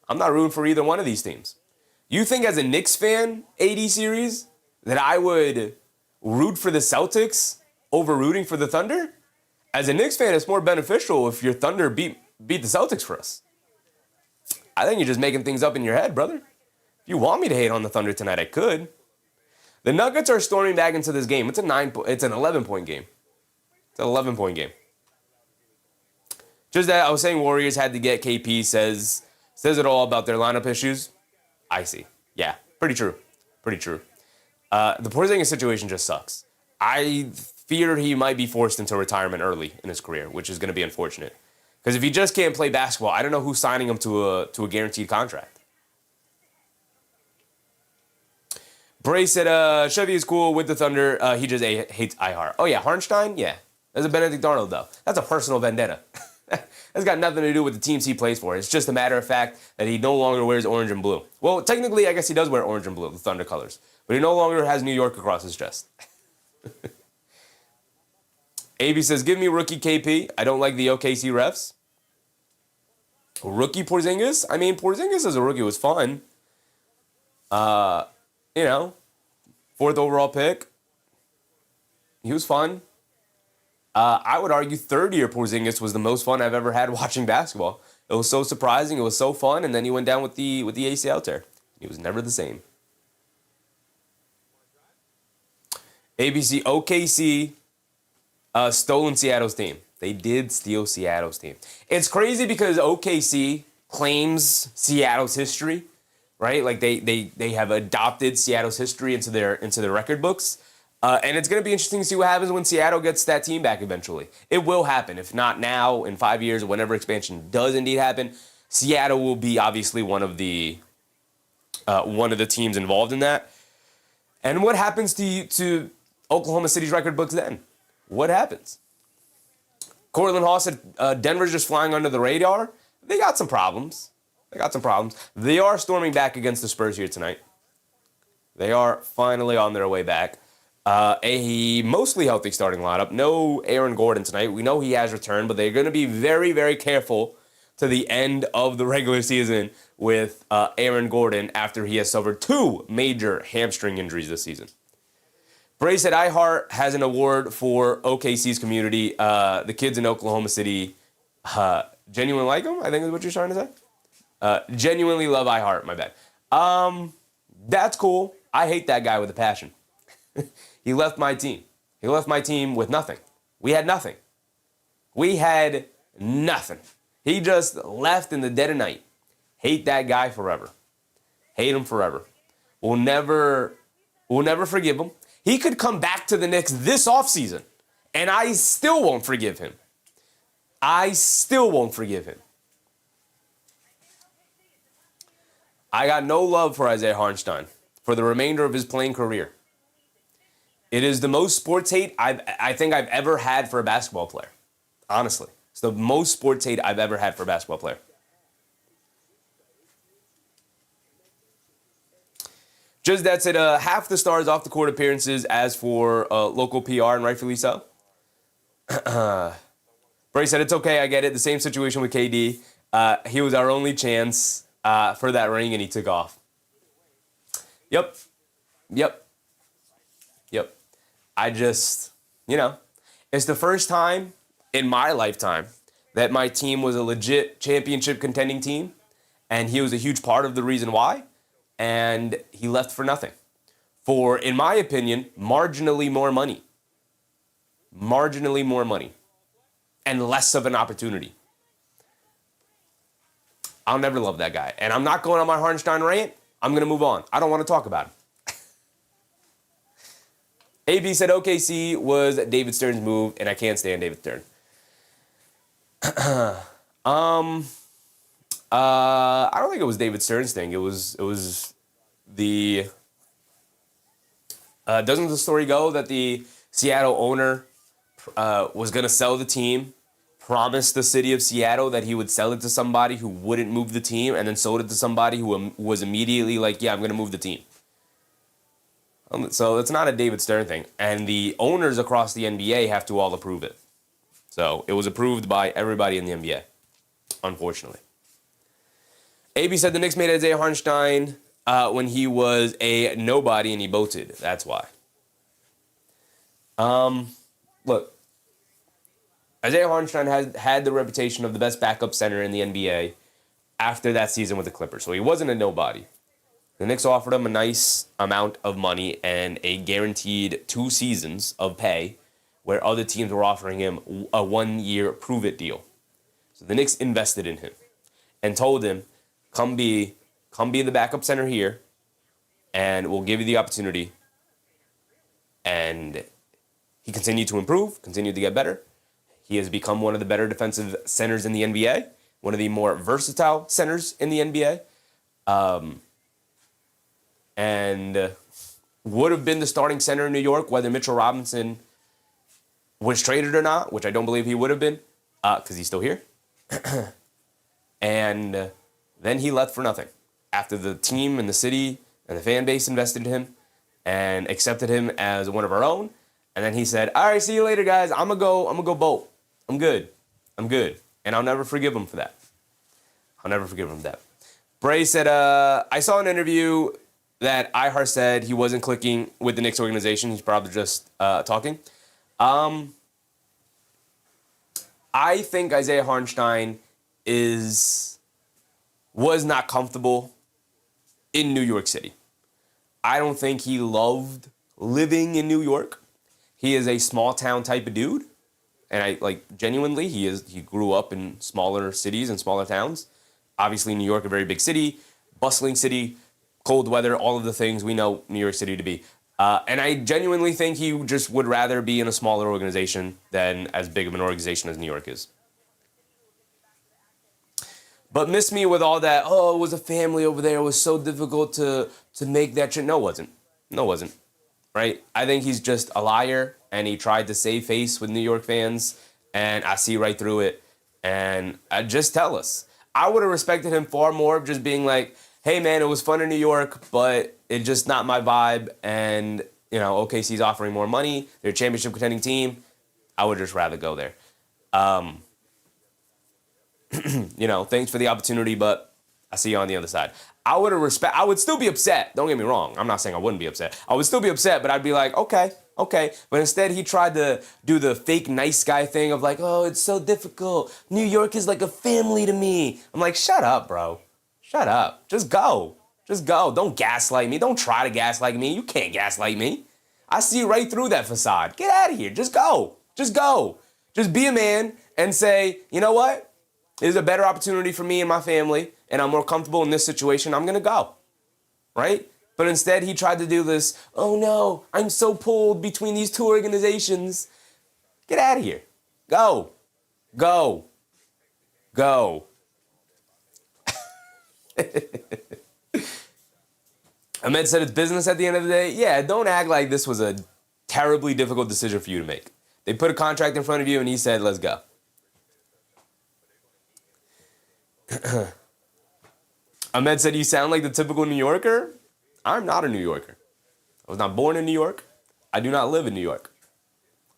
I'm not rooting for either one of these teams. You think as a Knicks fan, AD series, that I would root for the Celtics over rooting for the Thunder? As a Knicks fan, it's more beneficial if your Thunder beat the Celtics for us. I think you're just making things up in your head, brother. If you want me to hate on the Thunder tonight, I could. The Nuggets are storming back into this game. It's an 11-point game. It's an 11-point game. Just that I was saying Warriors had to get KP says it all about their lineup issues. I see. Yeah, pretty true. Pretty true. The Porzingis situation just sucks. I fear he might be forced into retirement early in his career, which is going to be unfortunate. Because if he just can't play basketball, I don't know who's signing him to a guaranteed contract. Bray said, Chevy is cool with the Thunder. He just hates iHeart. Oh, yeah, Harnstein? Yeah. That's a Benedict Arnold, though. That's a personal vendetta. That's got nothing to do with the teams he plays for. It's just a matter of fact that he no longer wears orange and blue. Well, technically, I guess he does wear orange and blue, the Thunder colors. But he no longer has New York across his chest. AB says, give me rookie KP. I don't like the OKC refs. Rookie Porzingis? I mean, Porzingis as a rookie was fun. You know, 4th overall pick. He was fun. I would argue third-year Porzingis was the most fun I've ever had watching basketball. It was so surprising. It was so fun. And then he went down with the ACL tear. He was never the same. ABC, OKC stolen Seattle's team. They did steal Seattle's team. It's crazy because OKC claims Seattle's history, right? Like they have adopted Seattle's history into their record books. And it's going to be interesting to see what happens when Seattle gets that team back eventually. It will happen. If not now, in 5 years, whenever expansion does indeed happen, Seattle will be obviously one of the teams involved in that. And what happens to Oklahoma City's record books then? What happens? Cortland Hall said Denver's just flying under the radar. They got some problems. They are storming back against the Spurs here tonight. They are finally on their way back. A mostly healthy starting lineup. No Aaron Gordon tonight. We know he has returned, but they're going to be very, very careful to the end of the regular season with Aaron Gordon after he has suffered 2 major hamstring injuries this season. Bray said iHeart has an award for OKC's community. The kids in Oklahoma City genuinely like him, I think is what you're trying to say. Genuinely love iHeart, my bad. That's cool. I hate that guy with a passion. He left my team. He left my team with nothing. We had nothing. He just left in the dead of night. Hate that guy forever. Hate him forever. We'll never forgive him. He could come back to the Knicks this offseason, and I still won't forgive him. I got no love for Isaiah Harnstein for the remainder of his playing career. It is the most sports hate I think I've ever had for a basketball player. Honestly. It's the most sports hate I've ever had for a basketball player. Just that said, half the stars off the court appearances as for local PR, and rightfully so. Bray said, it's okay, I get it. The same situation with KD. He was our only chance for that ring, and he took off. Yep. I just, it's the first time in my lifetime that my team was a legit championship contending team, and he was a huge part of the reason why, and he left for nothing. For, in my opinion, marginally more money. marginally more money and less of an opportunity. I'll never love that guy. And I'm not going on my Hartenstein rant. I'm going to move on. I don't want to talk about him. AB said OKC was David Stern's move, and I can't stand David Stern. I don't think it was David Stern's thing. It was the doesn't the story go that the Seattle owner was going to sell the team, promised the city of Seattle that he would sell it to somebody who wouldn't move the team, and then sold it to somebody who was immediately like, yeah, I'm going to move the team. So it's not a David Stern thing. And the owners across the NBA have to all approve it. So it was approved by everybody in the NBA, unfortunately. AB said the Knicks made Isaiah Hartenstein when he was a nobody and he bolted. That's why. Look, Isaiah Hartenstein has had the reputation of the best backup center in the NBA after that season with the Clippers. So he wasn't a nobody. The Knicks offered him a nice amount of money and a guaranteed 2 seasons of pay, where other teams were offering him a 1-year prove-it deal. So the Knicks invested in him and told him, come be the backup center here, and we'll give you the opportunity. And he continued to improve, continued to get better. He has become one of the better defensive centers in the NBA, one of the more versatile centers in the NBA. And would have been the starting center in New York, whether Mitchell Robinson was traded or not, which I don't believe he would have been, because he's still here. And then he left for nothing after the team and the city and the fan base invested in him and accepted him as one of our own. And then he said, all right, see you later, guys. I'm gonna go bolt. I'm good. And I'll never forgive him for that. Bray said, I saw an interview that iHeart said he wasn't clicking with the Knicks organization. He's probably just talking. I think Isaiah Hartenstein was not comfortable in New York City. I don't think he loved living in New York. He is a small town type of dude. And genuinely, he grew up in smaller cities and smaller towns. Obviously, New York, a very big city, bustling city, cold weather, all of the things we know New York City to be. And I genuinely think he just would rather be in a smaller organization than as big of an organization as New York is. But miss me with all that, oh, it was a family over there. It was so difficult to make that shit. No, it wasn't. Right? I think he's just a liar, and he tried to save face with New York fans, and I see right through it. And just tell us. I would have respected him far more of just being like, hey, man, it was fun in New York, but it's just not my vibe. And, OKC's offering more money. They're a championship contending team. I would just rather go there. Thanks for the opportunity, but I see you on the other side. I would still be upset. Don't get me wrong. I'm not saying I wouldn't be upset. I would still be upset, but I'd be like, okay. But instead, he tried to do the fake nice guy thing of like, oh, it's so difficult. New York is like a family to me. I'm like, shut up, bro. Shut up. Just go. Don't gaslight me. Don't try to gaslight me. You can't gaslight me. I see right through that facade. Get out of here. Just go. Just be a man and say, you know what? There's a better opportunity for me and my family, and I'm more comfortable in this situation. I'm going to go. Right? But instead, he tried to do this, oh no, I'm so pulled between these two organizations. Get out of here. Go. Ahmed said it's business at the end of the day. Yeah, don't act like this was a terribly difficult decision for you to make. They put a contract in front of you and he said, let's go. Ahmed said, you sound like the typical New Yorker. I'm not a New Yorker. I was not born in New York. I do not live in New York.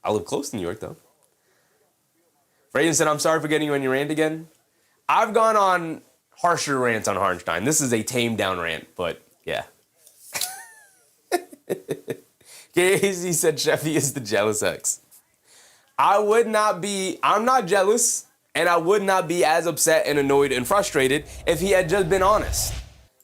I live close to New York, though. Fraden said, I'm sorry for getting you on your rant again. I've gone on harsher rants on Hartenstein. This is a tamed down rant, but yeah. Casey said Sheffy is the jealous ex. I'm not jealous, and I would not be as upset and annoyed and frustrated if he had just been honest.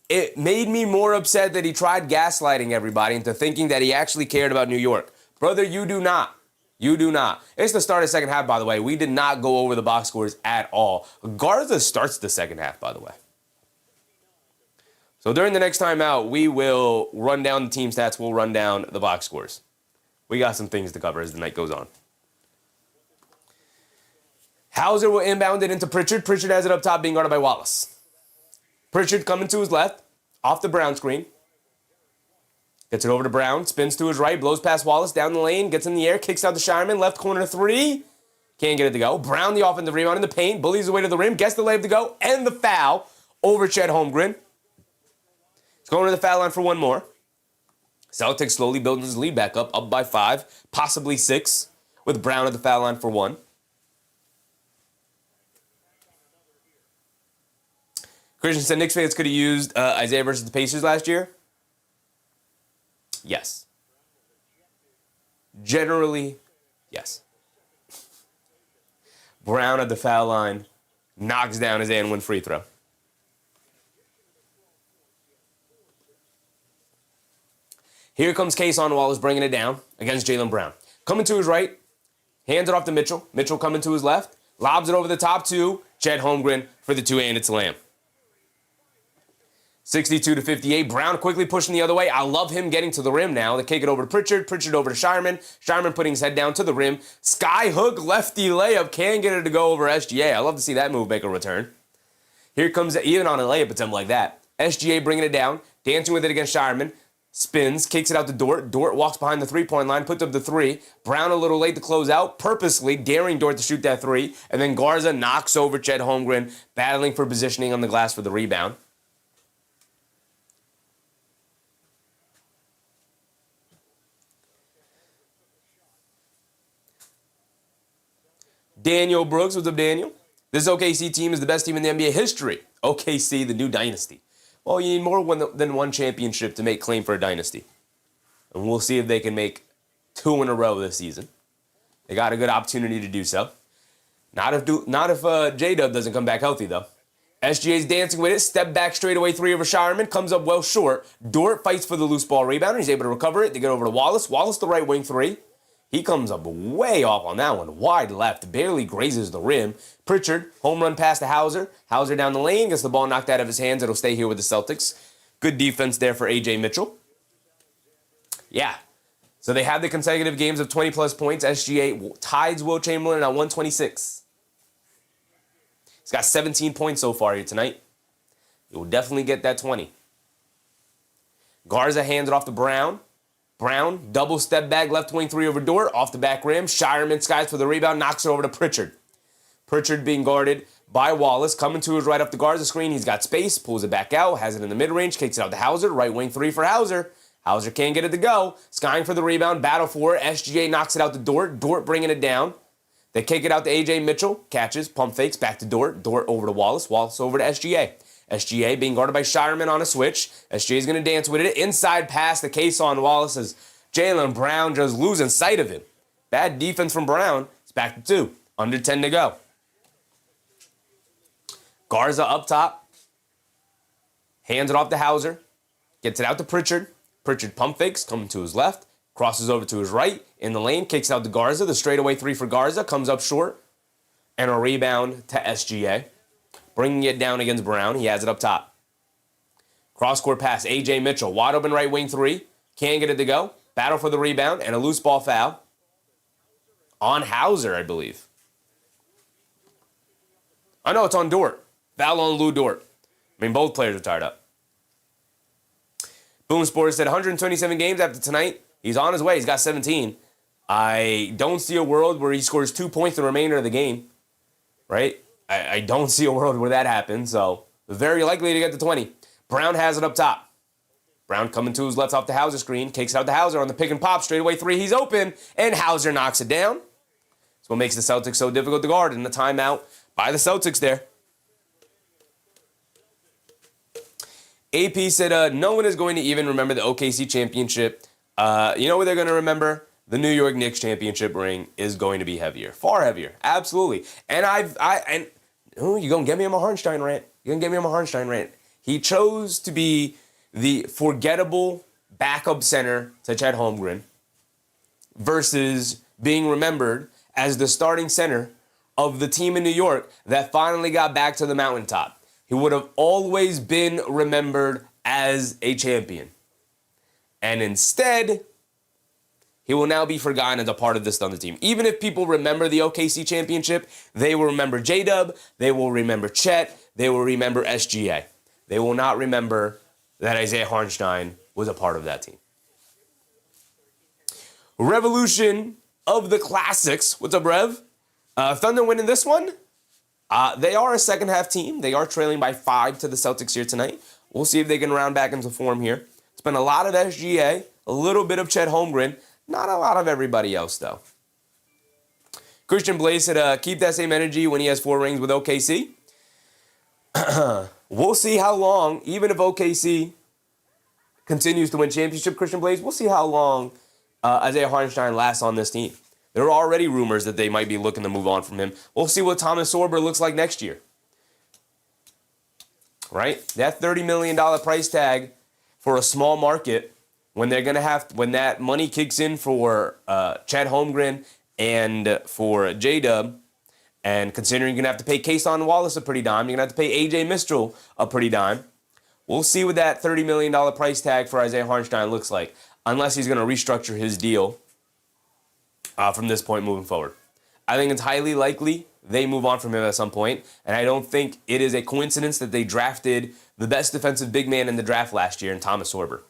It made me more upset that he tried gaslighting everybody into thinking that he actually cared about New York. Brother, you do not. You do not. It's the start of the second half, by the way. We did not go over the box scores at all. Garza starts the second half, by the way. So during the next timeout, we will run down the team stats. We'll run down the box scores. We got some things to cover as the night goes on. Hauser will inbound it into Pritchard. Pritchard has it up top, being guarded by Wallace. Pritchard coming to his left, off the Brown screen. Gets it over to Brown, spins to his right, blows past Wallace, down the lane, gets in the air, kicks out to Shireman, left corner three. Can't get it to go. Brown, the offensive rebound in the paint, bullies the way to the rim, gets the layup to go, and the foul over Chet Holmgren. He's going to the foul line for one more. Celtics slowly building his lead back up by 5, possibly 6, with Brown at the foul line for 1. Christian said Knicks fans could have used Isaiah versus the Pacers last year. Yes. Generally, yes. Brown at the foul line knocks down his and-one free throw. Here comes Kayson Wallace bringing it down against Jaylen Brown. Coming to his right, hands it off to Mitchell. Mitchell coming to his left, lobs it over the top to Chet Holmgren for the two-handed slam. 62-58. Brown quickly pushing the other way. I love him getting to the rim now. They kick it over to Pritchard. Pritchard over to Shireman. Shireman putting his head down to the rim. Sky hook lefty layup. Can't get it to go over SGA. I love to see that move make a return. Here comes, even on a layup attempt like that, SGA bringing it down, dancing with it against Shireman. Spins, kicks it out to Dort. Dort walks behind the three-point line, puts up the 3. Brown a little late to close out, purposely daring Dort to shoot that 3. And then Garza knocks over Chet Holmgren, battling for positioning on the glass for the rebound. Daniel Brooks, what's up, Daniel? This OKC team is the best team in the NBA history. OKC, the new dynasty. Well, you need more than one championship to make claim for a dynasty. And we'll see if they can make 2 in a row this season. They got a good opportunity to do so. Not if J-Dub doesn't come back healthy, though. SGA's dancing with it. Step back straightaway 3 over Shireman. Comes up well short. Dort fights for the loose ball rebound. He's able to recover it. They get over to Wallace. Wallace, the right wing 3. He comes up way off on that one. Wide left. Barely grazes the rim. Pritchard, home run pass to Hauser. Hauser down the lane. Gets the ball knocked out of his hands. It'll stay here with the Celtics. Good defense there for A.J. Mitchell. Yeah. So they have the consecutive games of 20-plus points. SGA ties Will Chamberlain at 126. He's got 17 points so far here tonight. He will definitely get that 20. Garza hands it off to Brown. Brown, double step back, left wing 3 over Dort, off the back rim. Shireman skies for the rebound, knocks it over to Pritchard. Pritchard being guarded by Wallace, coming to his right off the Garza screen. He's got space, pulls it back out, has it in the mid-range, kicks it out to Hauser. Right wing 3 for Hauser. Hauser can't get it to go. Skying for the rebound, battle for it. SGA knocks it out to Dort. Dort bringing it down. They kick it out to A.J. Mitchell. Catches, pump fakes, back to Dort. Dort over to Wallace. Wallace over to SGA. SGA being guarded by Shireman on a switch. SGA is going to dance with it. Inside pass to Kayson Wallace as Jaylen Brown just losing sight of him. Bad defense from Brown. It's back to 2. Under 10 to go. Garza up top. Hands it off to Hauser. Gets it out to Pritchard. Pritchard pump fakes, coming to his left. Crosses over to his right. In the lane, kicks out to Garza. The straightaway 3 for Garza. Comes up short. And a rebound to SGA. Bringing it down against Brown. He has it up top. Cross-court pass. A.J. Mitchell. Wide open right wing 3. Can't get it to go. Battle for the rebound. And a loose ball foul. On Hauser, I believe. I know it's on Dort. Foul on Lou Dort. I mean, both players are tied up. Boom Sports said 127 games after tonight. He's on his way. He's got 17. I don't see a world where he scores 2 points the remainder of the game. Right? I don't see a world where that happens, so very likely to get to 20. Brown has it up top. Brown coming to his left off the Hauser screen, kicks out to Hauser on the pick and pop, straightaway 3, he's open, and Hauser knocks it down. That's what makes the Celtics so difficult to guard, and the timeout by the Celtics there. AP said, no one is going to even remember the OKC championship. You know what they're going to remember? The New York Knicks championship ring is going to be heavier. Far heavier. Absolutely. And you're going to get me on my Hartenstein rant. You're going to get me on my Hartenstein rant. He chose to be the forgettable backup center to Chet Holmgren versus being remembered as the starting center of the team in New York that finally got back to the mountaintop. He would have always been remembered as a champion. And instead, he will now be forgotten as a part of this Thunder team. Even if people remember the OKC championship, they will remember J-Dub, they will remember Chet, they will remember SGA. They will not remember that Isaiah Hartenstein was a part of that team. Revolution of the Classics. What's up, Rev? Thunder winning this one. They are a second-half team. They are trailing by 5 to the Celtics here tonight. We'll see if they can round back into form here. It's been a lot of SGA, a little bit of Chet Holmgren, not a lot of everybody else, though. Christian Blake said, keep that same energy when he has 4 rings with OKC. We'll see how long, even if OKC continues to win championship, Christian Blake, we'll see how long Isaiah Hartenstein lasts on this team. There are already rumors that they might be looking to move on from him. We'll see what Thomas Sorber looks like next year. Right? That $30 million price tag for a small market, when they're gonna when that money kicks in for Chad Holmgren and for J-Dub, and considering you're gonna have to pay Kason Wallace a pretty dime, you're gonna have to pay AJ Mistral a pretty dime. We'll see what that $30 million price tag for Isaiah Hartenstein looks like, unless he's gonna restructure his deal from this point moving forward. I think it's highly likely they move on from him at some point, and I don't think it is a coincidence that they drafted the best defensive big man in the draft last year in Thomas Sorber.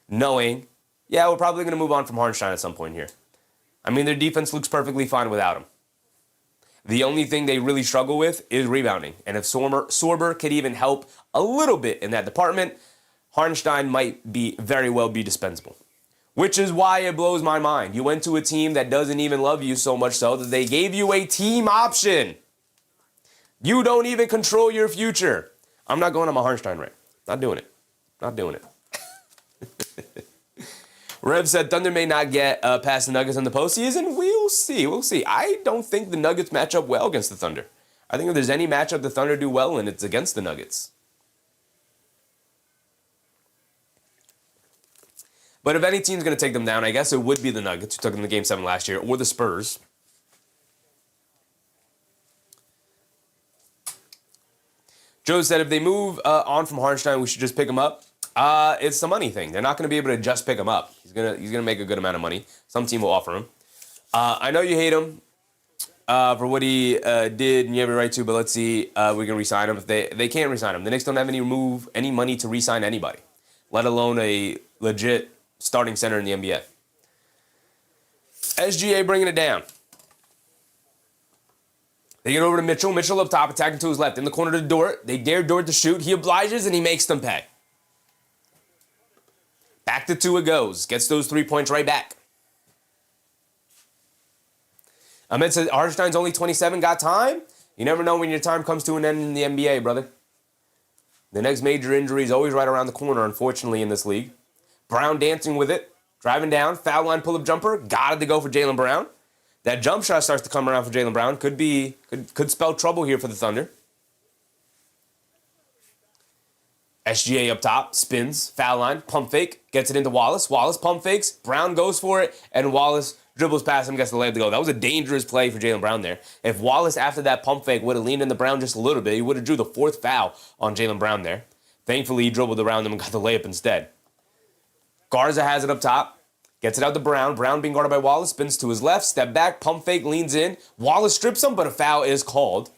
Knowing, yeah, we're probably going to move on from Hartenstein at some point here. I mean, their defense looks perfectly fine without him. The only thing they really struggle with is rebounding, and if Sorber could even help a little bit in that department, Hartenstein might very well be dispensable. Which is why it blows my mind. You went to a team that doesn't even love you so much so that they gave you a team option. You don't even control your future. I'm not going on my Hartenstein rant. Not doing it. Not doing it. Rev said Thunder may not get past the Nuggets in the postseason. We'll see. We'll see. I don't think the Nuggets match up well against the Thunder. I think if there's any matchup the Thunder do well in, it's against the Nuggets. But if any team's going to take them down, I guess it would be the Nuggets, who took them to Game 7 last year, or the Spurs. Joe said if they move on from Hartenstein, we should just pick him up. It's the money thing. They're not going to be able to just pick him up. He's gonna make a good amount of money. Some team will offer him. I know you hate him for what he did, and you have a right to, but let's see we can re-sign him. If they can't re-sign him. The Knicks don't have any money to re-sign anybody, let alone a legit starting center in the NBA. SGA bringing it down. They get over to Mitchell. Mitchell up top, attacking to his left. In the corner to Dort. They dare Dort to shoot. He obliges, and he makes them pay. Back to 2 it goes. Gets those 3 points right back. Ahmed said, Hartenstein's only 27. Got time? You never know when your time comes to an end in the NBA, brother. The next major injury is always right around the corner, unfortunately, in this league. Brown dancing with it. Driving down. Foul line pull-up jumper. Got it to go for Jaylen Brown. That jump shot starts to come around for Jaylen Brown. Could spell trouble here for the Thunder. SGA up top. Spins. Foul line. Pump fake. Gets it into Wallace. Wallace pump fakes. Brown goes for it. And Wallace dribbles past him. Gets the layup to go. That was a dangerous play for Jaylen Brown there. If Wallace, after that pump fake, would have leaned into Brown just a little bit, he would have drew the 4th foul on Jaylen Brown there. Thankfully, he dribbled around him and got the layup instead. Garza has it up top. Gets it out to Brown. Brown being guarded by Wallace. Spins to his left. Step back. Pump fake. Leans in. Wallace strips him, but a foul is called.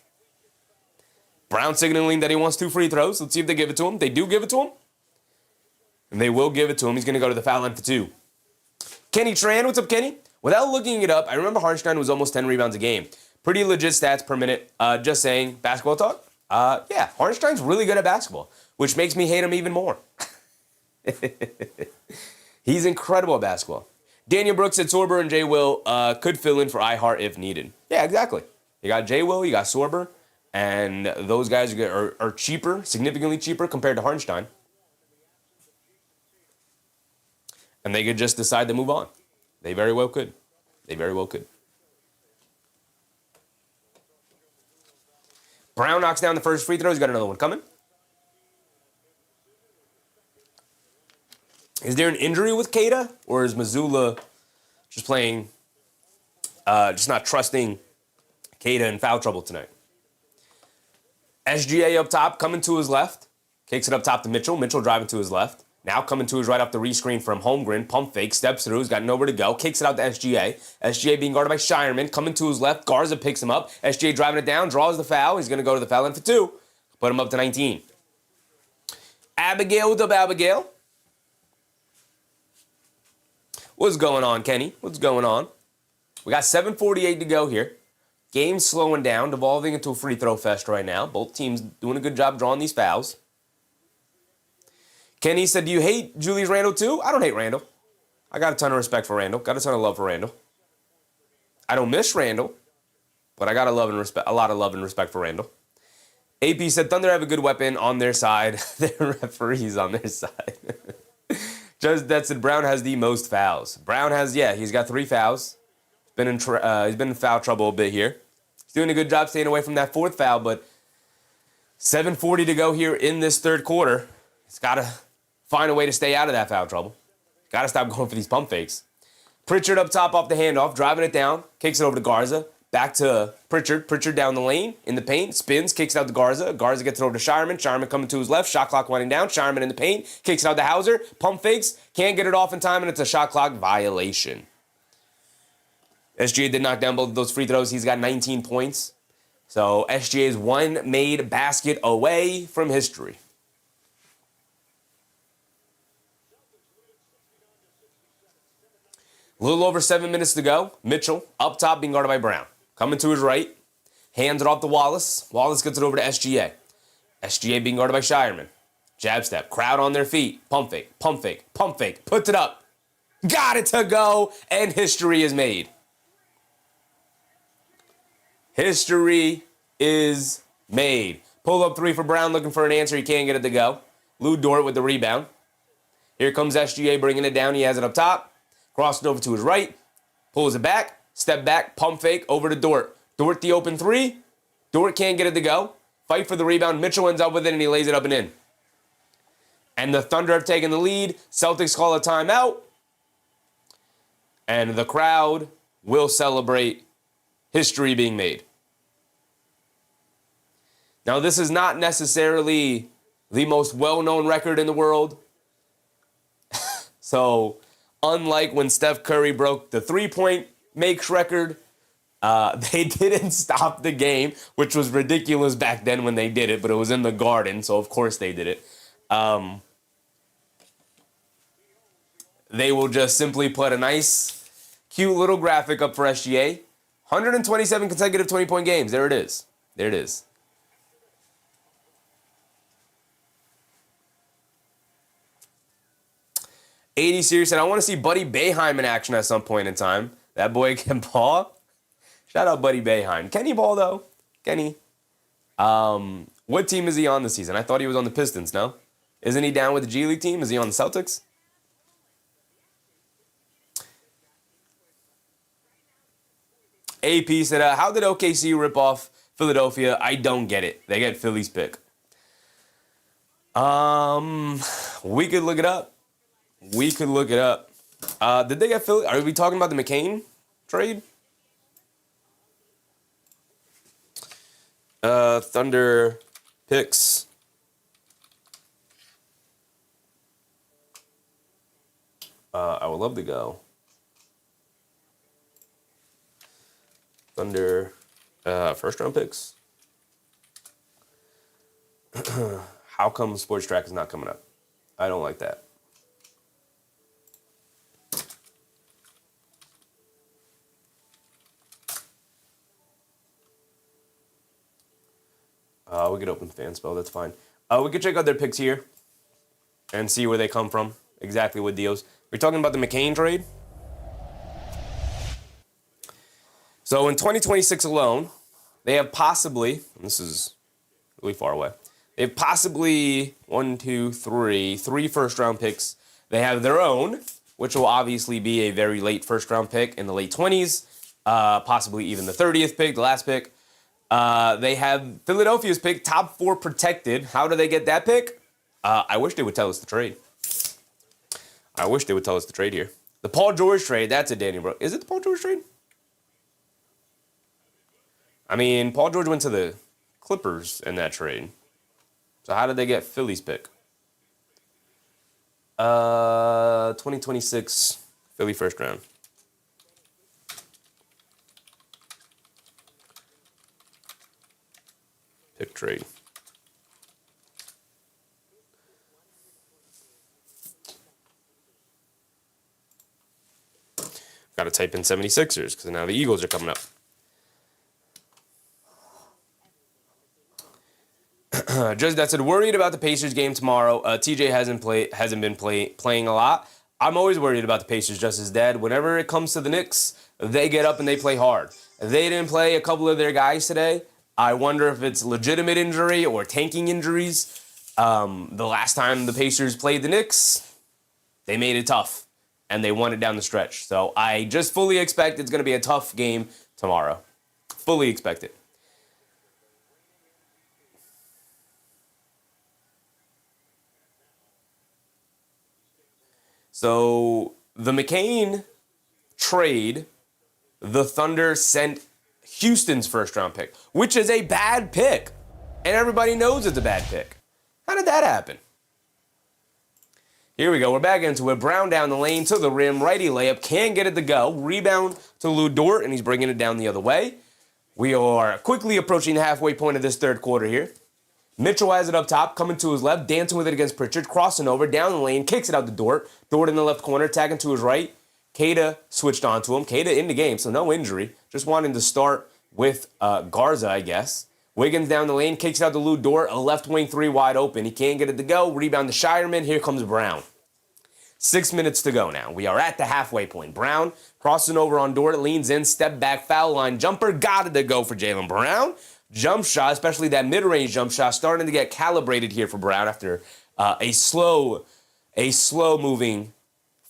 Brown signaling that he wants 2 free throws. Let's see if they give it to him. They do give it to him. And they will give it to him. He's going to go to the foul line for 2. Kenny Tran. What's up, Kenny? Without looking it up, I remember Hartenstein was almost 10 rebounds a game. Pretty legit stats per minute. Just saying. Basketball talk? Yeah. Hartenstein's really good at basketball, which makes me hate him even more. He's incredible at basketball. Daniel Brooks said Sorber and J. Will could fill in for iHeart if needed. Yeah, exactly. You got J. Will, you got Sorber, and those guys are cheaper, significantly cheaper compared to Hartenstein. And they could just decide to move on. They very well could. They very well could. Brown knocks down the first free throw. He's got another one coming. Is there an injury with Queta, or is Mazzulla just playing Just not trusting Queta in foul trouble tonight. SGA up top, coming to his left. Kicks it up top to Mitchell. Mitchell driving to his left. Now coming to his right off the rescreen from Holmgren. Pump fake, steps through. He's got nowhere to go. Kicks it out to SGA. SGA being guarded by Shireman. Coming to his left. Garza picks him up. SGA driving it down. Draws the foul. He's going to go to the foul line for 2. Put him up to 19. Abigail, what's up, Abigail? What's going on, Kenny? What's going on? We got 7:48 to go here. Game slowing down, devolving into a free throw fest right now. Both teams doing a good job drawing these fouls. Kenny said, do you hate Julius Randle too? I don't hate Randle. I got a ton of respect for Randle. Got a ton of love for Randle. I don't miss Randle, but I got a lot of love and respect for Randle. AP said, Thunder have a good weapon on their side. Their referees on their side. Just that said, Brown has the most fouls. Brown has, he's got 3 fouls. He's been in foul trouble a bit here. He's doing a good job staying away from that 4th foul, but 7:40 to go here in this 3rd quarter. He's got to find a way to stay out of that foul trouble. Got to stop going for these pump fakes. Pritchard up top off the handoff, driving it down, kicks it over to Garza. Back to Pritchard. Pritchard down the lane, in the paint, spins, kicks it out to Garza. Garza gets it over to Shireman. Shireman coming to his left, shot clock winding down. Shireman in the paint, kicks it out to Hauser. Pump fakes, can't get it off in time, and it's a shot clock violation. SGA did knock down both of those free throws. He's got 19 points. So SGA is 1 made basket away from history. A little over 7 minutes to go. Mitchell up top being guarded by Brown. Coming to his right. Hands it off to Wallace. Wallace gets it over to SGA. SGA being guarded by Shireman. Jab step. Crowd on their feet. Pump fake. Pump fake. Pump fake. Puts it up. Got it to go. And history is made. History is made. Pull up 3 for Brown, looking for an answer. He can't get it to go. Lou Dort with the rebound. Here comes SGA bringing it down. He has it up top. Crosses over to his right. Pulls it back. Step back. Pump fake over to Dort. Dort the open 3. Dort can't get it to go. Fight for the rebound. Mitchell ends up with it and he lays it up and in. And the Thunder have taken the lead. Celtics call a timeout. And the crowd will celebrate history being made. Now, this is not necessarily the most well-known record in the world. So, unlike when Steph Curry broke the 3-point makes record, they didn't stop the game, which was ridiculous back then when they did it, but it was in the Garden, so of course they did it. They will just simply put a nice, cute little graphic up for SGA. 127 consecutive 20-point games. There it is. There it is. AD Series said, I want to see Buddy Boeheim in action at some point in time. That boy can ball. Shout out Buddy Boeheim. Can he ball, though? Can he? What team is he on this season? I thought he was on the Pistons, no? Isn't he down with the G League team? Is he on the Celtics? AP said, how did OKC rip off Philadelphia? I don't get it. They get Philly's pick. We could look it up. We could look it up. Did they get Philly? Are we talking about the McCain trade? Thunder picks. I would love to go. Thunder first round picks. How come Sports Track is not coming up? I don't like that. We could open fan spell, that's fine. We could check out their picks here and see where they come from, exactly what deals. We're talking about the McCain trade. So in 2026 alone, they have possibly, and this is really far away, they have possibly three first-round picks. They have their own, which will obviously be a very late first-round pick in the late 20s, possibly even the 30th pick, the last pick. They have Philadelphia's pick, top 4 protected. How do they get that pick? I wish they would tell us the trade. I wish they would tell us the trade here. The Paul George trade, that's a Danny Bro. Is it the Paul George trade? I mean, Paul George went to the Clippers in that trade. So how did they get Philly's pick? 2026 Philly first round. Pick trade. Got to type in 76ers because now the Eagles are coming up. Just that said, worried about the Pacers game tomorrow. TJ hasn't been playing a lot. I'm always worried about the Pacers, just as Dad. Whenever it comes to the Knicks, they get up and they play hard. They didn't play a couple of their guys today. I wonder if it's legitimate injury or tanking injuries. The last time the Pacers played the Knicks, they made it tough, and they won it down the stretch. So I just fully expect it's going to be a tough game tomorrow. Fully expect it. So the McCain trade, the Thunder sent Houston's first-round pick, which is a bad pick. And everybody knows it's a bad pick. How did that happen? Here we go. We're back into it. Brown down the lane to the rim. Righty layup. Can't get it to go. Rebound to Lou Dort, and he's bringing it down the other way. We are quickly approaching the halfway point of this third quarter here. Mitchell has it up top, coming to his left, dancing with it against Pritchard, crossing over, down the lane, kicks it out to Dort. Dort in the left corner, tagging to his right. Queta switched onto him. Queta in the game, so no injury. Just wanting to start with Garza, I guess. Wiggins down the lane, kicks it out to Lou Dort, a left wing three wide open. He can't get it to go. Rebound to Shireman. Here comes Brown. 6 minutes to go now. We are at the halfway point. Brown crossing over on Dort, leans in, step back, foul line jumper. Got it to go for Jaylen Brown. Jump shot, especially that mid-range jump shot, starting to get calibrated here for Brown after a slow-moving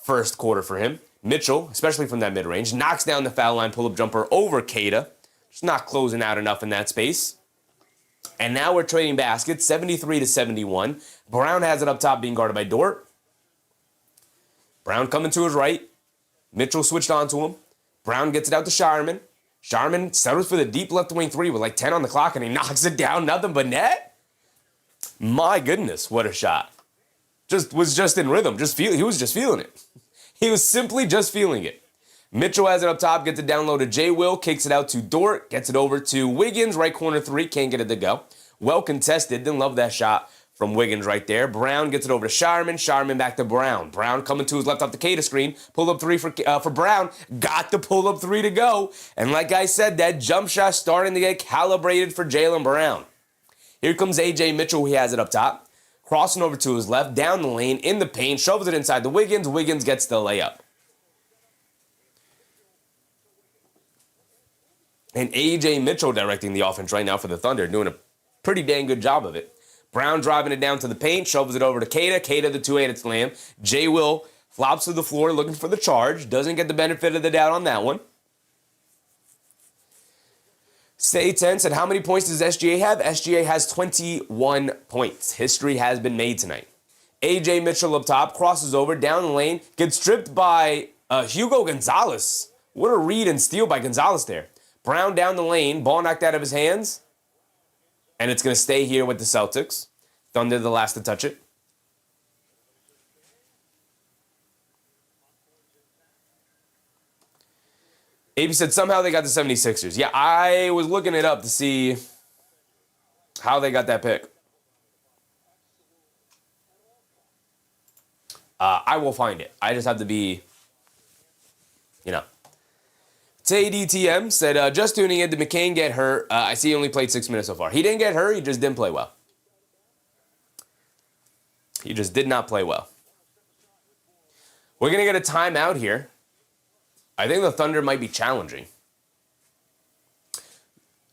first quarter for him. Mitchell, especially from that mid-range, knocks down the foul line pull-up jumper over Queta. Just not closing out enough in that space. And now we're trading baskets, 73-71. Brown has it up top, being guarded by Dort. Brown coming to his right. Mitchell switched onto him. Brown gets it out to Shireman. Shireman settles for the deep left wing three with like 10 on the clock, and he knocks it down. Nothing but net. My goodness, what a shot. Was just in rhythm. He was just feeling it. He was simply just feeling it. Mitchell has it up top, gets it down low to J. Will, kicks it out to Dort, gets it over to Wiggins, right corner three, can't get it to go. Well contested, didn't love that shot from Wiggins right there. Brown gets it over to Shireman. Shireman back to Brown. Brown coming to his left off the Queta screen. Pull-up three for Brown. Got the pull-up three to go. And like I said, that jump shot starting to get calibrated for Jaylen Brown. Here comes A.J. Mitchell. He has it up top. Crossing over to his left, down the lane, in the paint. Shovels it inside to Wiggins. Wiggins gets the layup. And A.J. Mitchell directing the offense right now for the Thunder. Doing a pretty dang good job of it. Brown driving it down to the paint, shovels it over to Queta. Queta, the two-handed slam. J. Will flops to the floor looking for the charge. Doesn't get the benefit of the doubt on that one. Stay tense. And how many points does SGA have? SGA has 21 points. History has been made tonight. A.J. Mitchell up top, crosses over, down the lane, gets stripped by Hugo Gonzalez. What a read and steal by Gonzalez there. Brown down the lane, ball knocked out of his hands. And it's going to stay here with the Celtics. Thunder the last to touch it. AB said somehow they got the 76ers. Yeah, I was looking it up to see how they got that pick. I will find it. I just have to be, TADTM said, just tuning in, did McCain get hurt? I see he only played 6 minutes so far. He didn't get hurt, he just didn't play well. He just did not play well. We're going to get a timeout here. I think the Thunder might be challenging.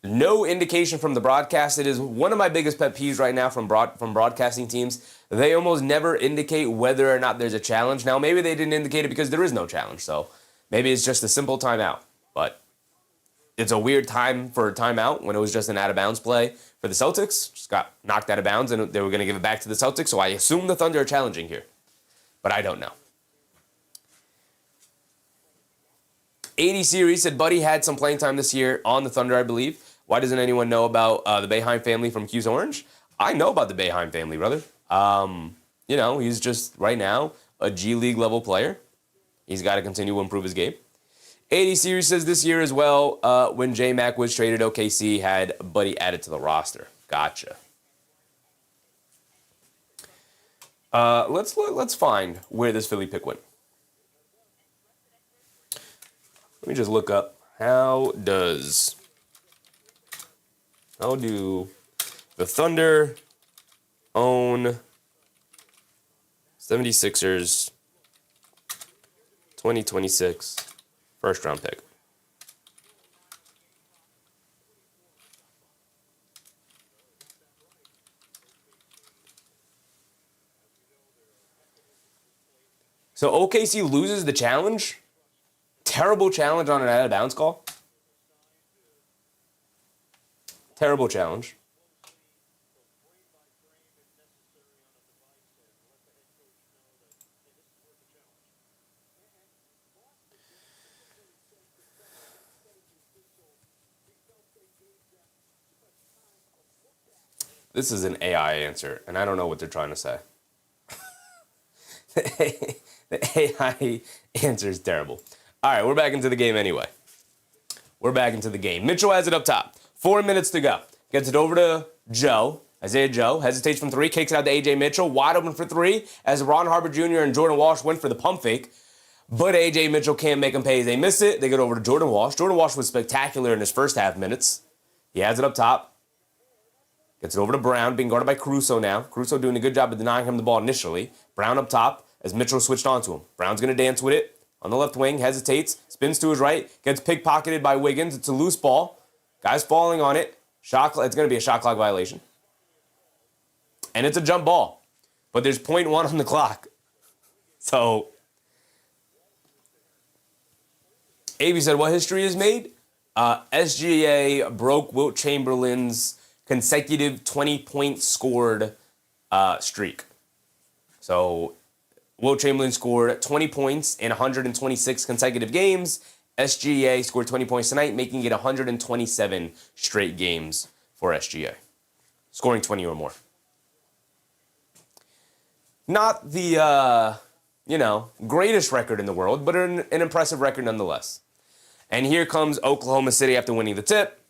No indication from the broadcast. It is one of my biggest pet peeves right now from broadcasting teams. They almost never indicate whether or not there's a challenge. Now, maybe they didn't indicate it because there is no challenge, so maybe it's just a simple timeout. But it's a weird time for a timeout when it was just an out-of-bounds play for the Celtics. Just got knocked out of bounds, and they were going to give it back to the Celtics, so I assume the Thunder are challenging here. But I don't know. 80 series said Buddy had some playing time this year on the Thunder, I believe. Why doesn't anyone know about the Boeheim family from Q's Orange? I know about the Boeheim family, brother. He's just, right now, a G League level player. He's got to continue to improve his game. 80 Series says this year as well, when J-Mac was traded, OKC had Buddy added to the roster. Gotcha. Let's find where this Philly pick went. Let me just look up. How do the Thunder own 76ers 2026 first round pick? So OKC loses the challenge. Terrible challenge on an out of bounds call. Terrible challenge. This is an AI answer, and I don't know what they're trying to say. The AI answer is terrible. All right, we're back into the game anyway. We're back into the game. Mitchell has it up top. 4 minutes to go. Gets it over to Joe. Isaiah Joe hesitates from three, kicks it out to A.J. Mitchell. Wide open for three as Ron Harper Jr. and Jordan Walsh went for the pump fake. But A.J. Mitchell can't make them pay. They miss it. They get over to Jordan Walsh. Jordan Walsh was spectacular in his first half minutes. He has it up top. Gets it over to Brown, being guarded by Caruso now. Caruso doing a good job of denying him the ball initially. Brown up top as Mitchell switched onto him. Brown's going to dance with it. On the left wing, hesitates, spins to his right, gets pickpocketed by Wiggins. It's a loose ball. Guy's falling on it. It's going to be a shot clock violation. And it's a jump ball. But there's 0.1 on the clock. So, Avy said, what history is made? SGA broke Wilt Chamberlain's consecutive 20-point scored streak. So, Wilt Chamberlain scored 20 points in 126 consecutive games. SGA scored 20 points tonight, making it 127 straight games for SGA. Scoring 20 or more. Not the, greatest record in the world, but an impressive record nonetheless. And here comes Oklahoma City after winning the tip.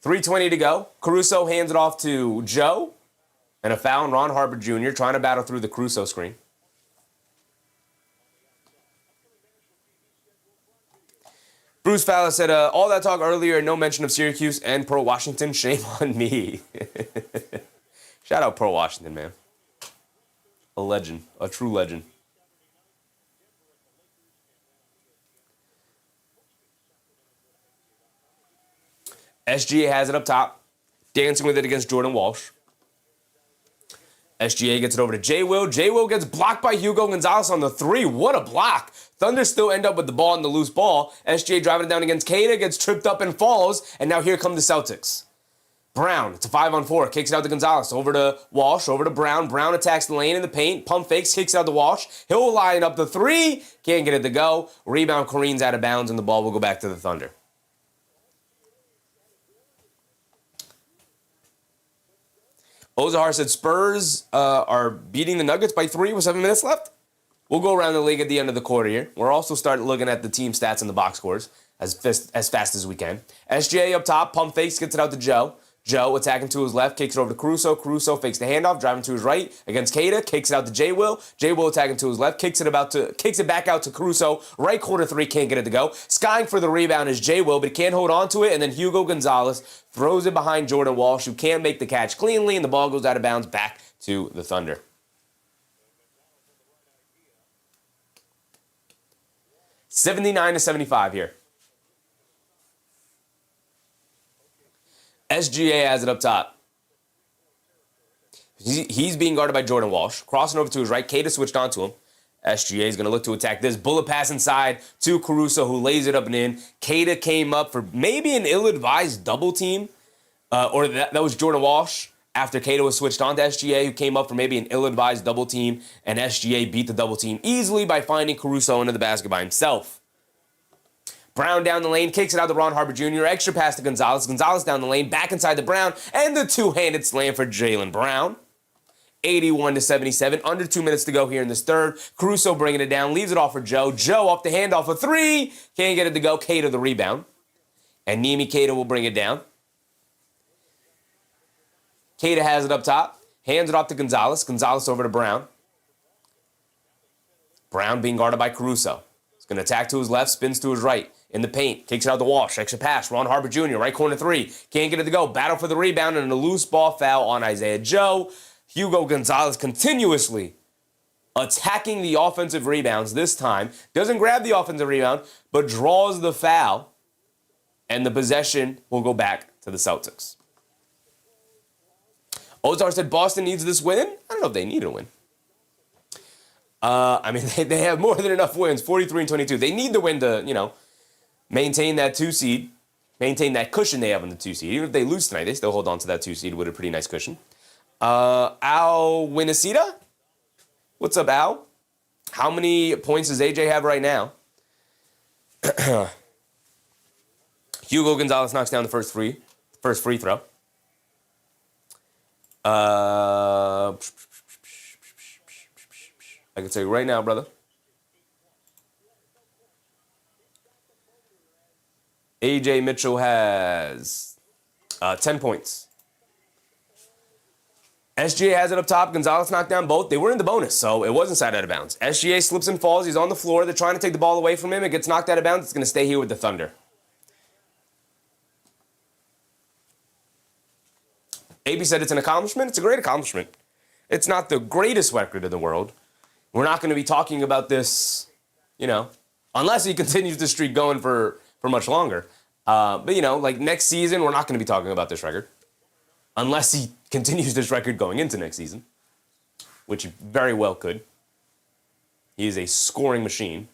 3:20 to go. Caruso hands it off to Joe. And a foul on Ron Harper Jr. trying to battle through the Caruso screen. Bruce Fowler said, all that talk earlier, no mention of Syracuse and Pro Washington. Shame on me. Shout out Pro Washington, man. A legend. A true legend. SGA has it up top. Dancing with it against Jordan Walsh. SGA gets it over to J. Will. J. Will gets blocked by Hugo Gonzalez on the three. What a block. Thunder still end up with the ball in the loose ball. SGA driving it down against Queta, gets tripped up and falls. And now here come the Celtics. Brown, it's a 5-on-4. Kicks it out to Gonzalez. Over to Walsh, over to Brown. Brown attacks the lane in the paint. Pump fakes, kicks out to Walsh. He'll line up the three. Can't get it to go. Rebound, careens out of bounds, and the ball will go back to the Thunder. Ozahar said Spurs are beating the Nuggets by 3 with 7 minutes left. We'll go around the league at the end of the quarter here. We're also starting looking at the team stats and the box scores as fast as we can. SGA up top, pump fakes, gets it out to Joe. Joe attacking to his left, kicks it over to Caruso. Caruso fakes the handoff, driving to his right against Queta, kicks it out to J. Will. J. Will attacking to his left, kicks it back out to Caruso. Right corner three, can't get it to go. Skying for the rebound is J. Will, but he can't hold on to it. And then Hugo Gonzalez throws it behind Jordan Walsh, who can't make the catch cleanly, and the ball goes out of bounds back to the Thunder. $79-75 here. SGA has it up top. He's being guarded by Jordan Walsh. Crossing over to his right. Queta switched onto him. SGA is going to look to attack this. Bullet pass inside to Caruso, who lays it up and in. Queta came up for maybe an ill-advised double team. Or that was Jordan Walsh after Queta was switched on to SGA, who came up for maybe an ill-advised double team. And SGA beat the double team easily by finding Caruso into the basket by himself. Brown down the lane, kicks it out to Ron Harper Jr., extra pass to Gonzalez. Gonzalez down the lane, back inside to Brown, and the two-handed slam for Jaylen Brown. 81-77, under 2 minutes to go here in this third. Caruso bringing it down, leaves it off for Joe. Joe off the handoff for three, can't get it to go. Queta the rebound. And Neemias Queta will bring it down. Queta has it up top, hands it off to Gonzalez. Gonzalez over to Brown. Brown being guarded by Caruso. He's going to attack to his left, spins to his right. In the paint, kicks it out the Walsh. Extra pass, Ron Harper Jr., right corner three. Can't get it to go. Battle for the rebound and a loose ball foul on Isaiah Joe. Hugo Gonzalez continuously attacking the offensive rebounds this time. Doesn't grab the offensive rebound, but draws the foul. And the possession will go back to the Celtics. Ozar said Boston needs this win. I don't know if they need a win. I mean, they have more than enough wins, 43-22. They need the win to, maintain that 2 seed, maintain that cushion they have on the 2 seed. Even if they lose tonight, they still hold on to that 2 seed with a pretty nice cushion. Al Winnacita? What's up, Al? How many points does AJ have right now? Hugo Gonzalez knocks down the first free throw. I can tell you right now, brother. AJ Mitchell has 10 points. SGA has it up top. Gonzalez knocked down both. They were in the bonus, so it wasn't side out of bounds. SGA slips and falls. He's on the floor. They're trying to take the ball away from him. It gets knocked out of bounds. It's going to stay here with the Thunder. AB said it's an accomplishment. It's a great accomplishment. It's not the greatest record in the world. We're not going to be talking about this, unless he continues the streak going for much longer. But like next season, we're not going to be talking about this record. Unless he continues this record going into next season, which he very well could. He is a scoring machine.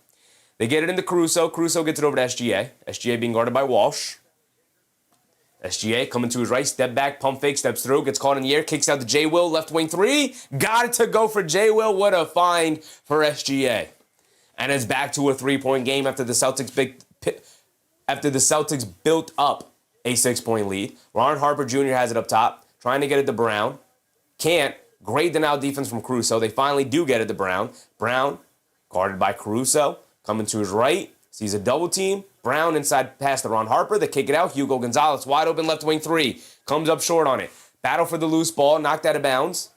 They get it into Caruso. Caruso gets it over to SGA. SGA being guarded by Walsh. SGA coming to his right, step back, pump fake, steps through, gets caught in the air, kicks out to J. Will, left wing three. Got it to go for J. Will. What a find for SGA. And it's back to a three-point game after the Celtics built up a 6-point lead. Ron Harper Jr. has it up top, trying to get it to Brown. Can't. Great denial defense from Caruso. They finally do get it to Brown. Brown, guarded by Caruso, coming to his right, sees a double team. Brown inside pass to Ron Harper. They kick it out. Hugo Gonzalez, wide open left wing three. Comes up short on it. Battle for the loose ball, knocked out of bounds.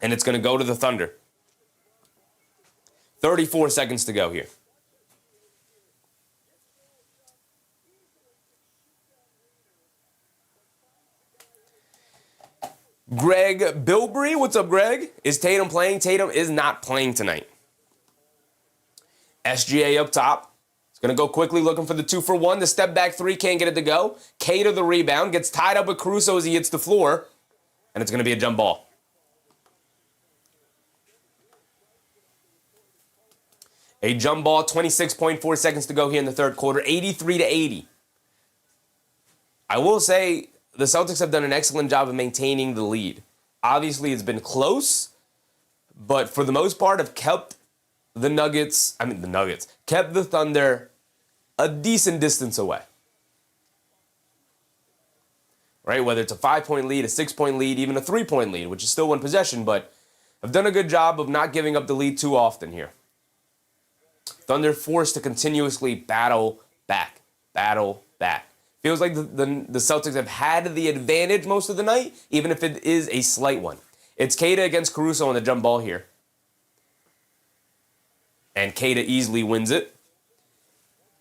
And it's going to go to the Thunder. 34 seconds to go here. Greg Bilbrey, what's up, Greg? Is Tatum playing? Tatum is not playing tonight. SGA up top. It's going to go quickly looking for the 2-for-1. The step back three, can't get it to go. Queta the rebound, gets tied up with Caruso as he hits the floor. And it's going to be a jump ball. A jump ball, 26.4 seconds to go here in the third quarter, 83-80. I will say the Celtics have done an excellent job of maintaining the lead. Obviously, it's been close, but for the most part have kept kept the Thunder a decent distance away. Right? Whether it's a 5-point lead, a 6-point lead, even a 3-point lead, which is still one possession, but have done a good job of not giving up the lead too often here. Thunder forced to continuously battle back. Feels like the Celtics have had the advantage most of the night, even if it is a slight one. It's Queta against Caruso on the jump ball here. And Queta easily wins it.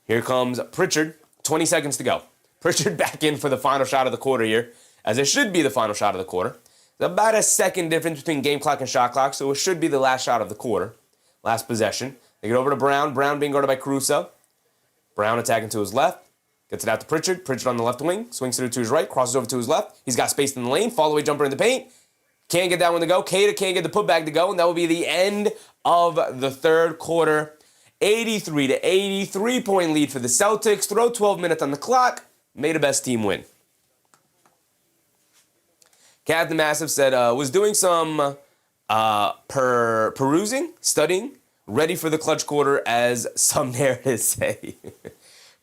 Here comes Pritchard. 20 seconds to go. Pritchard back in for the final shot of the quarter here, as it should be the final shot of the quarter. There's about a second difference between game clock and shot clock, so it should be the last shot of the quarter. Last possession. They get over to Brown. Brown being guarded by Caruso. Brown attacking to his left. Gets it out to Pritchard. Pritchard on the left wing. Swings through to his right. Crosses over to his left. He's got space in the lane. Fall away jumper in the paint. Can't get that one to go. Queta can't get the putback to go. And that will be the end of the third quarter. 83-80. 3-point lead for the Celtics. Throw 12 minutes on the clock. May the best team win. Captain Massive said, was doing some perusing, studying, ready for the clutch quarter, as some narratives say.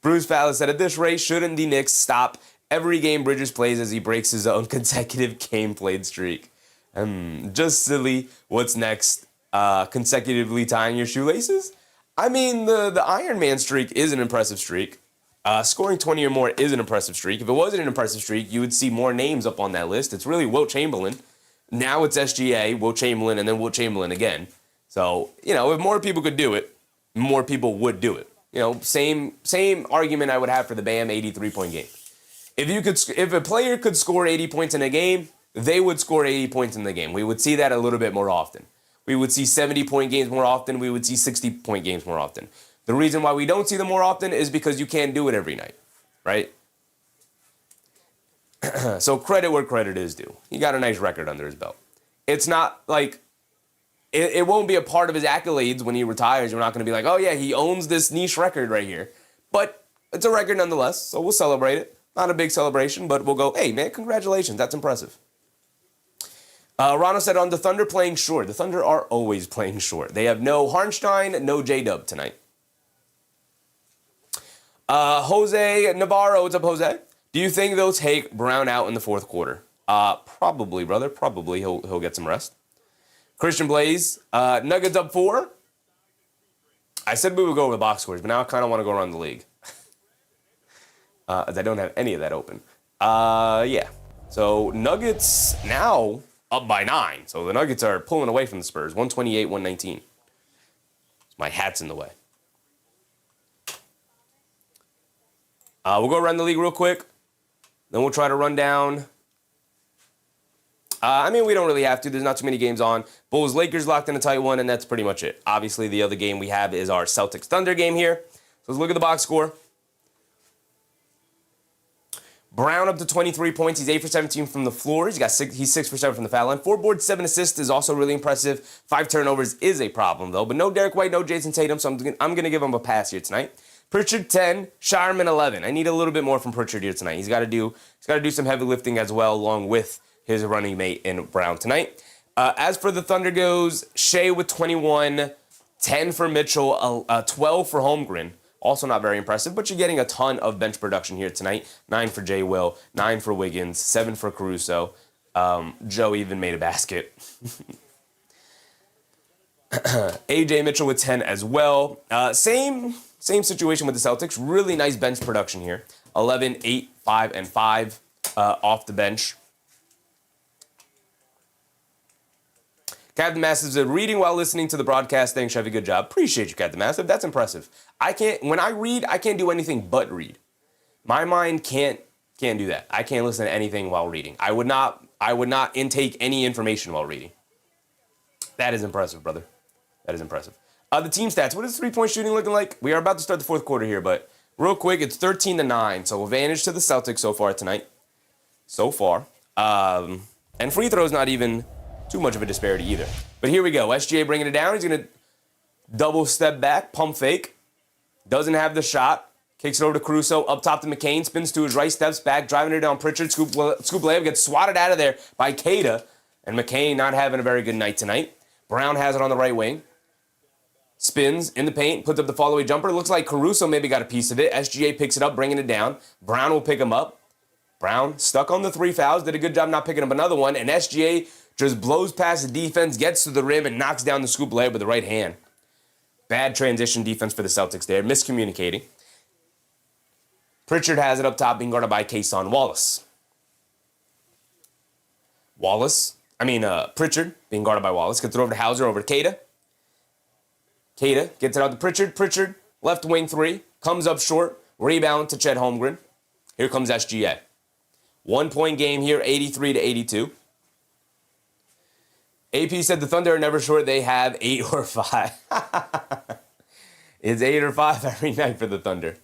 Bruce Fallis said, at this rate, shouldn't the Knicks stop every game Bridges plays as he breaks his own consecutive game played streak? Just silly. What's next? Consecutively tying your shoelaces? I mean, the Iron Man streak is an impressive streak. Scoring 20 or more is an impressive streak. If it wasn't an impressive streak, you would see more names up on that list. It's really Wilt Chamberlain. Now it's SGA, Wilt Chamberlain, and then Wilt Chamberlain again. So, if more people could do it, more people would do it. Same argument I would have for the Bam 83-point game. If a player could score 80 points in a game, they would score 80 points in the game. We would see that a little bit more often. We would see 70-point games more often. We would see 60-point games more often. The reason why we don't see them more often is because you can't do it every night, right? So credit where credit is due. He got a nice record under his belt. It's not like it won't be a part of his accolades when he retires. We're not going to be like, oh yeah, he owns this niche record right here. But it's a record nonetheless, so we'll celebrate it. Not a big celebration, but we'll go, hey man, congratulations, that's impressive. Rano said on the Thunder playing short. The Thunder are always playing short. They have no Harnstein, no J-Dub tonight. Jose Navarro, what's up, Jose? Do you think they'll take Brown out in the fourth quarter? Probably, brother. Probably. He'll get some rest. Christian Blaze, Nuggets up 4. I said we would go over the box scores, but now I kind of want to go around the league. As I don't have any of that open. Yeah. So Nuggets now up by 9. So the Nuggets are pulling away from the Spurs. 128-119. My hat's in the way. We'll go around the league real quick. Then we'll try to run down. We don't really have to. There's not too many games on. Bulls-Lakers locked in a tight one, and that's pretty much it. Obviously, the other game we have is our Celtics-Thunder game here. So let's look at the box score. Brown up to 23 points. He's 8 for 17 from the floor. He's 6 for 7 from the foul line. 4 boards, 7 assists is also really impressive. 5 turnovers is a problem, though. But no Derrick White, no Jayson Tatum, so I'm going to give him a pass here tonight. Pritchard 10, Shireman 11. I need a little bit more from Pritchard here tonight. He's got to do some heavy lifting as well, along with his running mate in Brown tonight. As for the Thunder goes, Shai with 21, 10 for Mitchell, 12 for Holmgren. Also not very impressive, but you're getting a ton of bench production here tonight. 9 for Jay Will, 9 for Wiggins, 7 for Caruso. Joe even made a basket. AJ Mitchell with 10 as well. Same situation with the Celtics. Really nice bench production here. 11, 8, 5, and 5 off the bench. Captain Massive said, reading while listening to the broadcast. Thanks, Chevy. Good job. Appreciate you, Captain Massive. That's impressive. When I read, I can't do anything but read. My mind can't do that. I can't listen to anything while reading. I would not intake any information while reading. That is impressive, brother. That is impressive. The team stats. What is 3-point shooting looking like? We are about to start the fourth quarter here, but real quick, it's 13-9. So advantage to the Celtics so far tonight. So far. And free throws not even too much of a disparity either. But here we go. SGA bringing it down. He's going to double step back, pump fake. Doesn't have the shot. Kicks it over to Caruso. Up top to McCain. Spins to his right, steps back, driving it down Pritchard. Scoop layup, gets swatted out of there by Queta. And McCain not having a very good night tonight. Brown has it on the right wing. Spins in the paint, puts up the fall-away jumper. Looks like Caruso maybe got a piece of it. SGA picks it up, bringing it down. Brown will pick him up. Brown stuck on the 3 fouls. Did a good job not picking up another one. And SGA just blows past the defense, gets to the rim, and knocks down the scoop layup with the right hand. Bad transition defense for the Celtics there. Miscommunicating. Pritchard has it up top, being guarded by Cason Wallace. Pritchard, being guarded by Wallace. Gets it over to Hauser, over to Queta. Queta gets it out to Pritchard. Pritchard, left wing 3, comes up short. Rebound to Chet Holmgren. Here comes SGA. 1-point game here, 83-82. AP said the Thunder are never short. They have 8 or 5. It's 8 or 5 every night for the Thunder.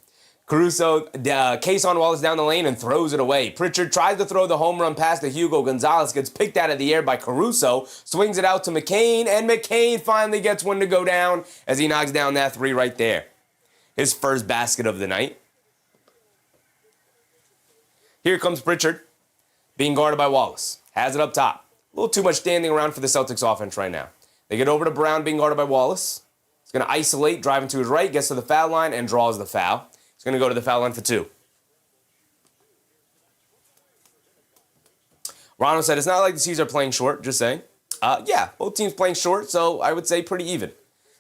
Caruso, Cason Wallace down the lane and throws it away. Pritchard tries to throw the home run pass to Hugo Gonzalez, gets picked out of the air by Caruso, swings it out to McCain, and McCain finally gets one to go down as he knocks down that 3 right there. His first basket of the night. Here comes Pritchard, being guarded by Wallace. Has it up top. A little too much standing around for the Celtics offense right now. They get over to Brown, being guarded by Wallace. He's going to isolate, driving to his right, gets to the foul line, and draws the foul. It's going to go to the foul line for 2. Ronald said, it's not like the C's are playing short, just saying. Yeah, both teams playing short, so I would say pretty even.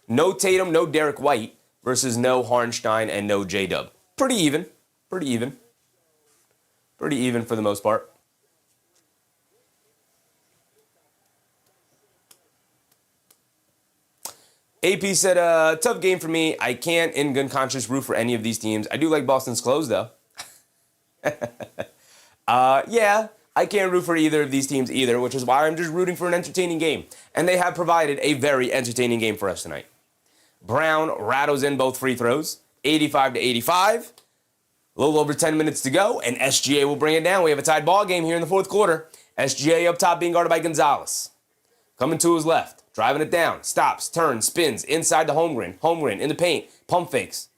No Tatum, no Derrick White versus no Hartenstein and no J-Dub. Pretty even. Pretty even. Pretty even for the most part. AP said, tough game for me. I can't, in good conscience, root for any of these teams. I do like Boston's clothes, though. Yeah, I can't root for either of these teams either, which is why I'm just rooting for an entertaining game. And they have provided a very entertaining game for us tonight. Brown rattles in both free throws, 85-85. A little over 10 minutes to go, and SGA will bring it down. We have a tied ball game here in the fourth quarter. SGA up top being guarded by Gonzalez. Coming to his left, driving it down, stops, turns, spins, inside the Holmgren. Holmgren in the paint, pump fakes.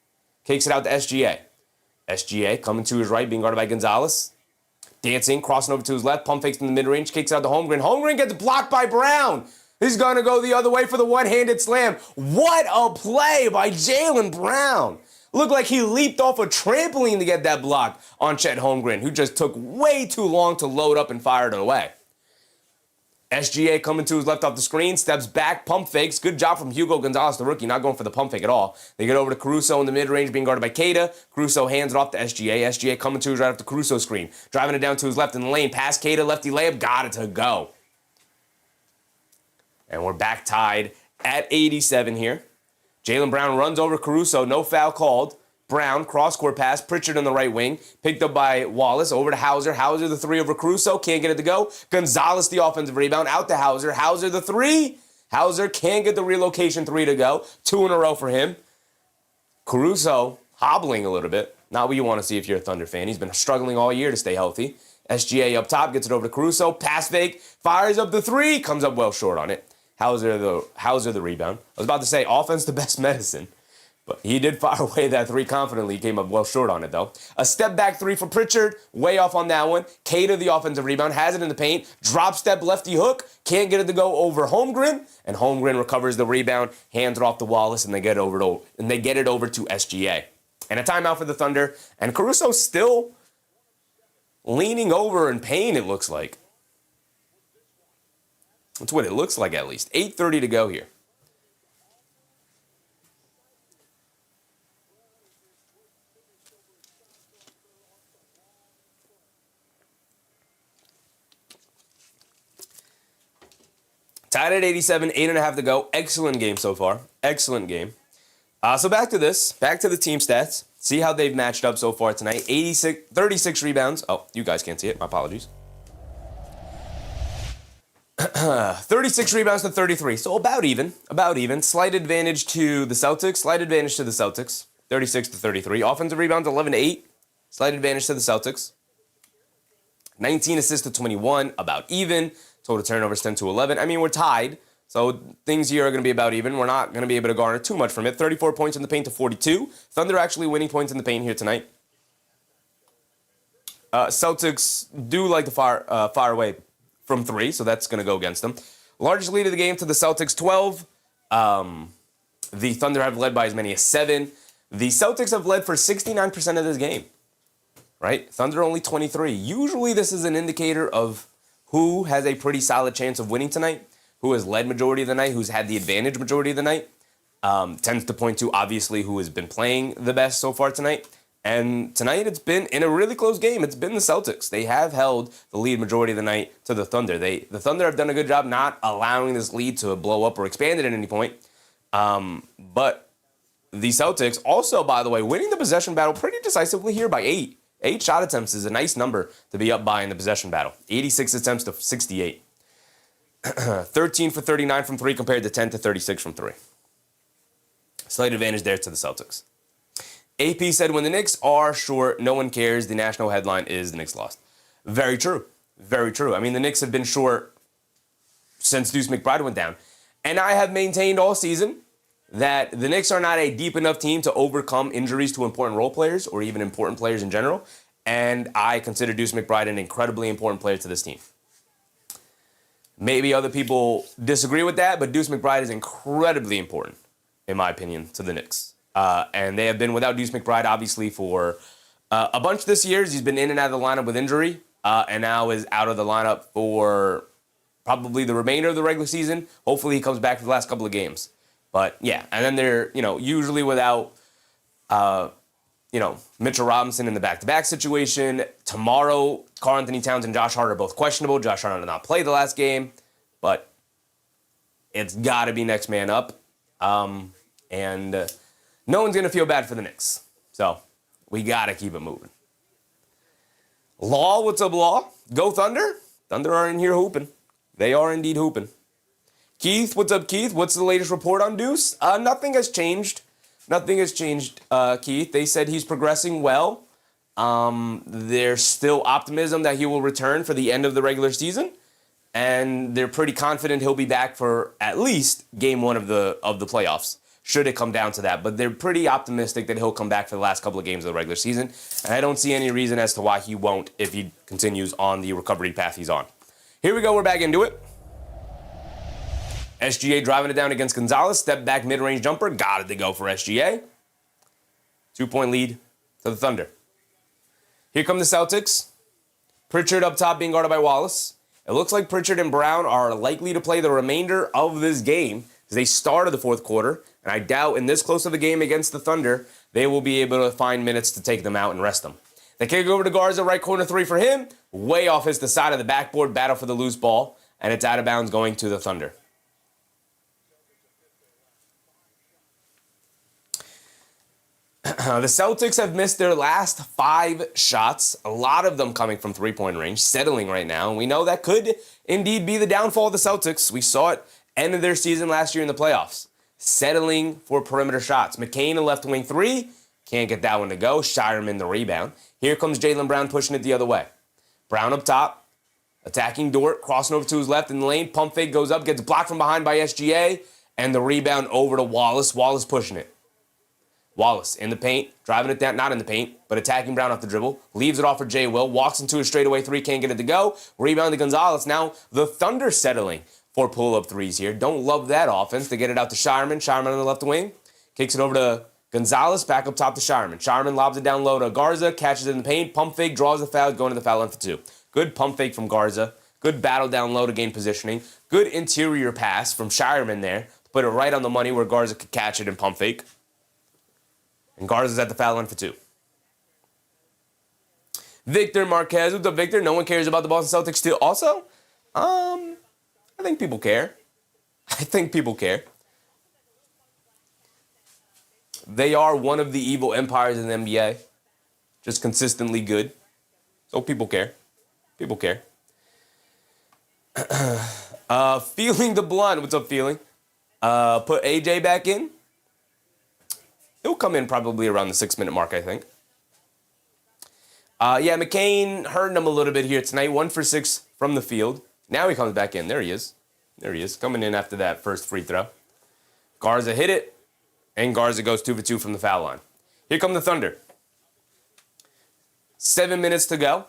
Kicks it out to SGA. SGA coming to his right, being guarded by Gonzalez. Dancing, crossing over to his left, pump fakes in the mid-range, kicks out to Holmgren. Holmgren gets blocked by Brown. He's going to go the other way for the one-handed slam. What a play by Jaylen Brown. Looked like he leaped off a trampoline to get that block on Chet Holmgren, who just took way too long to load up and fire it away. SGA coming to his left off the screen, steps back, pump fakes. Good job from Hugo Gonzalez, the rookie, not going for the pump fake at all. They get over to Caruso in the mid-range, being guarded by Queta. Caruso hands it off to SGA. SGA coming to his right off the Caruso screen. Driving it down to his left in the lane. Past Queta, lefty layup, got it to go. And we're back tied at 87 here. Jaylen Brown runs over Caruso, no foul called. Brown, cross-court pass, Pritchard on the right wing, picked up by Wallace, over to Hauser. Hauser the 3 over Caruso, can't get it to go. Gonzalez the offensive rebound, out to Hauser. Hauser the 3. Hauser can't get the relocation 3 to go. 2 in a row for him. Caruso hobbling a little bit. Not what you want to see if you're a Thunder fan. He's been struggling all year to stay healthy. SGA up top, gets it over to Caruso, pass fake, fires up the 3, comes up well short on it. Hauser the rebound. I was about to say offense the best medicine, but he did fire away that 3 confidently. He came up well short on it, though. A step back 3 for Pritchard, way off on that one. Queta, the offensive rebound, has it in the paint. Drop step lefty hook, can't get it to go over Holmgren, and Holmgren recovers the rebound, hands it off to Wallace, and they get it over to SGA. And a timeout for the Thunder, and Caruso still leaning over in pain, it looks like. That's what it looks like, at least. 8:30 to go here. Tied at 87, 8.5 to go. Excellent game so far. Excellent game. So back to this. Back to the team stats. See how they've matched up so far tonight. 36 rebounds. Oh, you guys can't see it. My apologies. 36 rebounds to 33. So about even. About even. Slight advantage to the Celtics. 36 to 33. Offensive rebounds, 11 to 8. Slight advantage to the Celtics. 19 assists to 21. About even. Total turnovers 10 to 11. I mean, we're tied. So things here are going to be about even. We're not going to be able to garner too much from it. 34 points in the paint to 42. Thunder actually winning points in the paint here tonight. Celtics do like to fire away from 3, so that's going to go against them. Largest lead of the game to the Celtics, 12. The Thunder have led by as many as 7. The Celtics have led for 69% of this game, right? Thunder only 23. Usually this is an indicator of who has a pretty solid chance of winning tonight, who has led majority of the night, who's had the advantage majority of the night. Tends to point to, obviously, who has been playing the best so far tonight. And tonight, it's been, in a really close game, it's been the Celtics. They have held the lead majority of the night to the Thunder. The Thunder have done a good job not allowing this lead to blow up or expand it at any point. But the Celtics also, by the way, winning the possession battle pretty decisively here by 8. 8 shot attempts is a nice number to be up by in the possession battle. 86 attempts to 68. 13 for 39 from 3 compared to 10 to 36 from 3. Slight advantage there to the Celtics. AP said, when the Knicks are short, no one cares. The national headline is the Knicks lost. Very true. Very true. I mean, the Knicks have been short since Deuce McBride went down. And I have maintained all season that the Knicks are not a deep enough team to overcome injuries to important role players or even important players in general. And I consider Deuce McBride an incredibly important player to this team. Maybe other people disagree with that, but Deuce McBride is incredibly important, in my opinion, to the Knicks. And they have been without Deuce McBride, obviously, for a bunch this year. He's been in and out of the lineup with injury, and now is out of the lineup for probably the remainder of the regular season. Hopefully he comes back for the last couple of games. But, yeah, and then they're, usually without, Mitchell Robinson in the back-to-back situation. Tomorrow, Karl-Anthony Towns and Josh Hart are both questionable. Josh Hart did not play the last game, but it's got to be next man up. And no one's going to feel bad for the Knicks. So we got to keep it moving. Law, what's up, Law? Go Thunder. Thunder are in here hooping. They are indeed hooping. Keith, what's up, Keith? What's the latest report on Deuce? Nothing has changed. Nothing has changed, Keith. They said he's progressing well. There's still optimism that he will return for the end of the regular season. And they're pretty confident he'll be back for at least game one of the playoffs, should it come down to that. But they're pretty optimistic that he'll come back for the last couple of games of the regular season. And I don't see any reason as to why he won't if he continues on the recovery path he's on. Here we go. We're back into it. SGA driving it down against Gonzalez. Step back mid-range jumper. Got it to go for SGA. 2-point lead to the Thunder. Here come the Celtics. Pritchard up top being guarded by Wallace. It looks like Pritchard and Brown are likely to play the remainder of this game because they started the fourth quarter. And I doubt in this close of the game against the Thunder, they will be able to find minutes to take them out and rest them. They kick over to Garza, right corner three for him. Way off his the side of the backboard, battle for the loose ball. And it's out of bounds going to the Thunder. The Celtics have missed their last 5 shots, a lot of them coming from three-point range, settling right now. And we know that could indeed be the downfall of the Celtics. We saw it end of their season last year in the playoffs. Settling for perimeter shots. McCain, a left wing three, can't get that one to go. Shireman, the rebound. Here comes Jaylen Brown pushing it the other way. Brown up top, attacking Dort, crossing over to his left in the lane. Pump fake goes up, gets blocked from behind by SGA, and the rebound over to Wallace. Wallace pushing it. Wallace in the paint, driving it down, not in the paint, but attacking Brown off the dribble. Leaves it off for J. Will, walks into a straightaway three, can't get it to go. Rebound to Gonzalez. Now the Thunder settling for pull-up threes here. Don't love that offense. They get it out to Shireman. Shireman on the left wing. Kicks it over to Gonzalez, back up top to Shireman. Shireman lobs it down low to Garza, catches it in the paint, pump fake, draws the foul, going to the foul line for 2. Good pump fake from Garza. Good battle down low to gain positioning. Good interior pass from Shireman there to put it right on the money where Garza could catch it and pump fake. And Garza's at the foul line for 2. Victor Marquez. What's up, Victor? No one cares about the Boston Celtics still. Also, I think people care. They are one of the evil empires in the NBA. Just consistently good. So people care. Feeling the blunt. What's up, Feeling? Put AJ back in. He'll come in probably around the 6-minute mark, I think. McCain hurting him a little bit here tonight. 1 for 6 from the field. Now he comes back in. There he is. Coming in after that first free throw. Garza hit it. And Garza goes 2 for 2 from the foul line. Here come the Thunder. 7 minutes to go.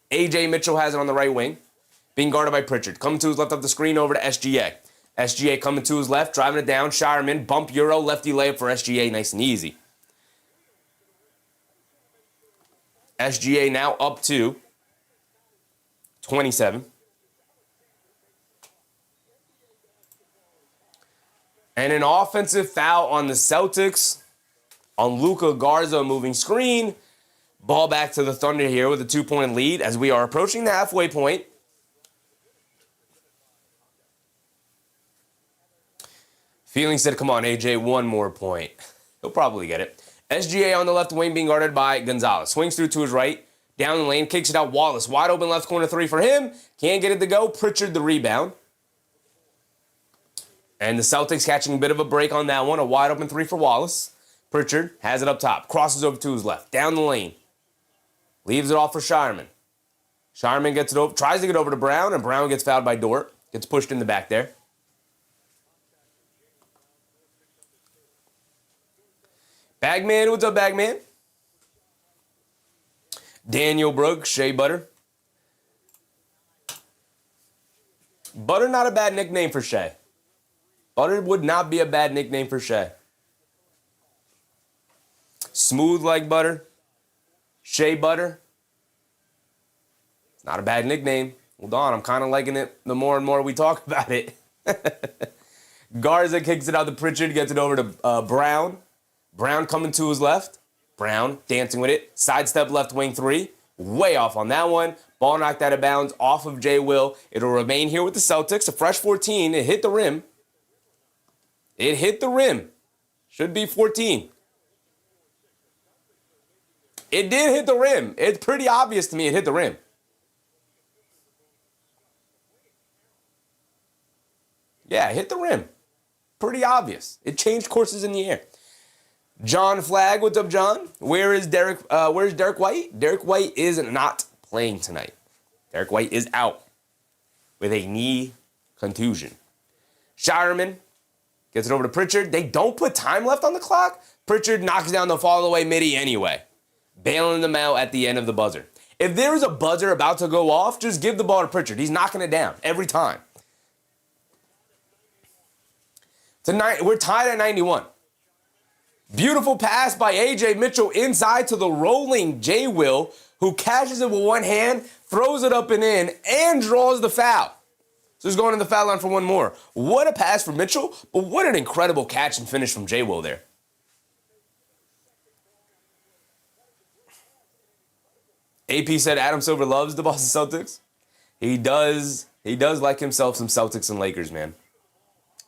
A.J. Mitchell has it on the right wing. Being guarded by Pritchard. Coming to his left up the screen over to SGA. SGA coming to his left, driving it down. Shireman, bump Euro, lefty layup for SGA, nice and easy. SGA now up to 27. And an offensive foul on the Celtics on Luka Garza moving screen. Ball back to the Thunder here with a 2-point lead as we are approaching the halfway point. Feeling said, come on, AJ, one more point. He'll probably get it. SGA on the left wing being guarded by Gonzalez. Swings through to his right. Down the lane, kicks it out. Wallace, wide open left corner three for him. Can't get it to go. Pritchard the rebound. And the Celtics catching a bit of a break on that one. A wide open three for Wallace. Pritchard has it up top. Crosses over to his left. Down the lane. Leaves it off for Shireman. Shireman gets it over, tries to get over to Brown, and Brown gets fouled by Dort. Gets pushed in the back there. Bagman, what's up, Bagman? Daniel Brooks, Shea Butter. Butter, not a bad nickname for Shea. Butter would not be a bad nickname for Shea. Smooth like butter. Shea Butter. It's not a bad nickname. Hold on, I'm kind of liking it the more and more we talk about it. Garza kicks it out to Pritchard, gets it over to Brown. Brown coming to his left. Brown dancing with it. Sidestep left wing 3. Way off on that one. Ball knocked out of bounds off of J. Will. It'll remain here with the Celtics. A fresh 14. It hit the rim. It hit the rim. Should be 14. It did hit the rim. It's pretty obvious to me it hit the rim. Yeah, it hit the rim. Pretty obvious. It changed courses in the air. John Flagg, what's up, John? Where's Derrick White? Derrick White is not playing tonight. Derrick White is out with a knee contusion. Shireman gets it over to Pritchard. They don't put time left on the clock. Pritchard knocks down the fall-away midi anyway, bailing them out at the end of the buzzer. If there is a buzzer about to go off, just give the ball to Pritchard. He's knocking it down every time. Tonight, we're tied at 91. Beautiful pass by A.J. Mitchell inside to the rolling J. Will, who catches it with one hand, throws it up and in, and draws the foul. So he's going to the foul line for one more. What a pass from Mitchell, but what an incredible catch and finish from J. Will there. AP said Adam Silver loves the Boston Celtics. He does like himself some Celtics and Lakers, man.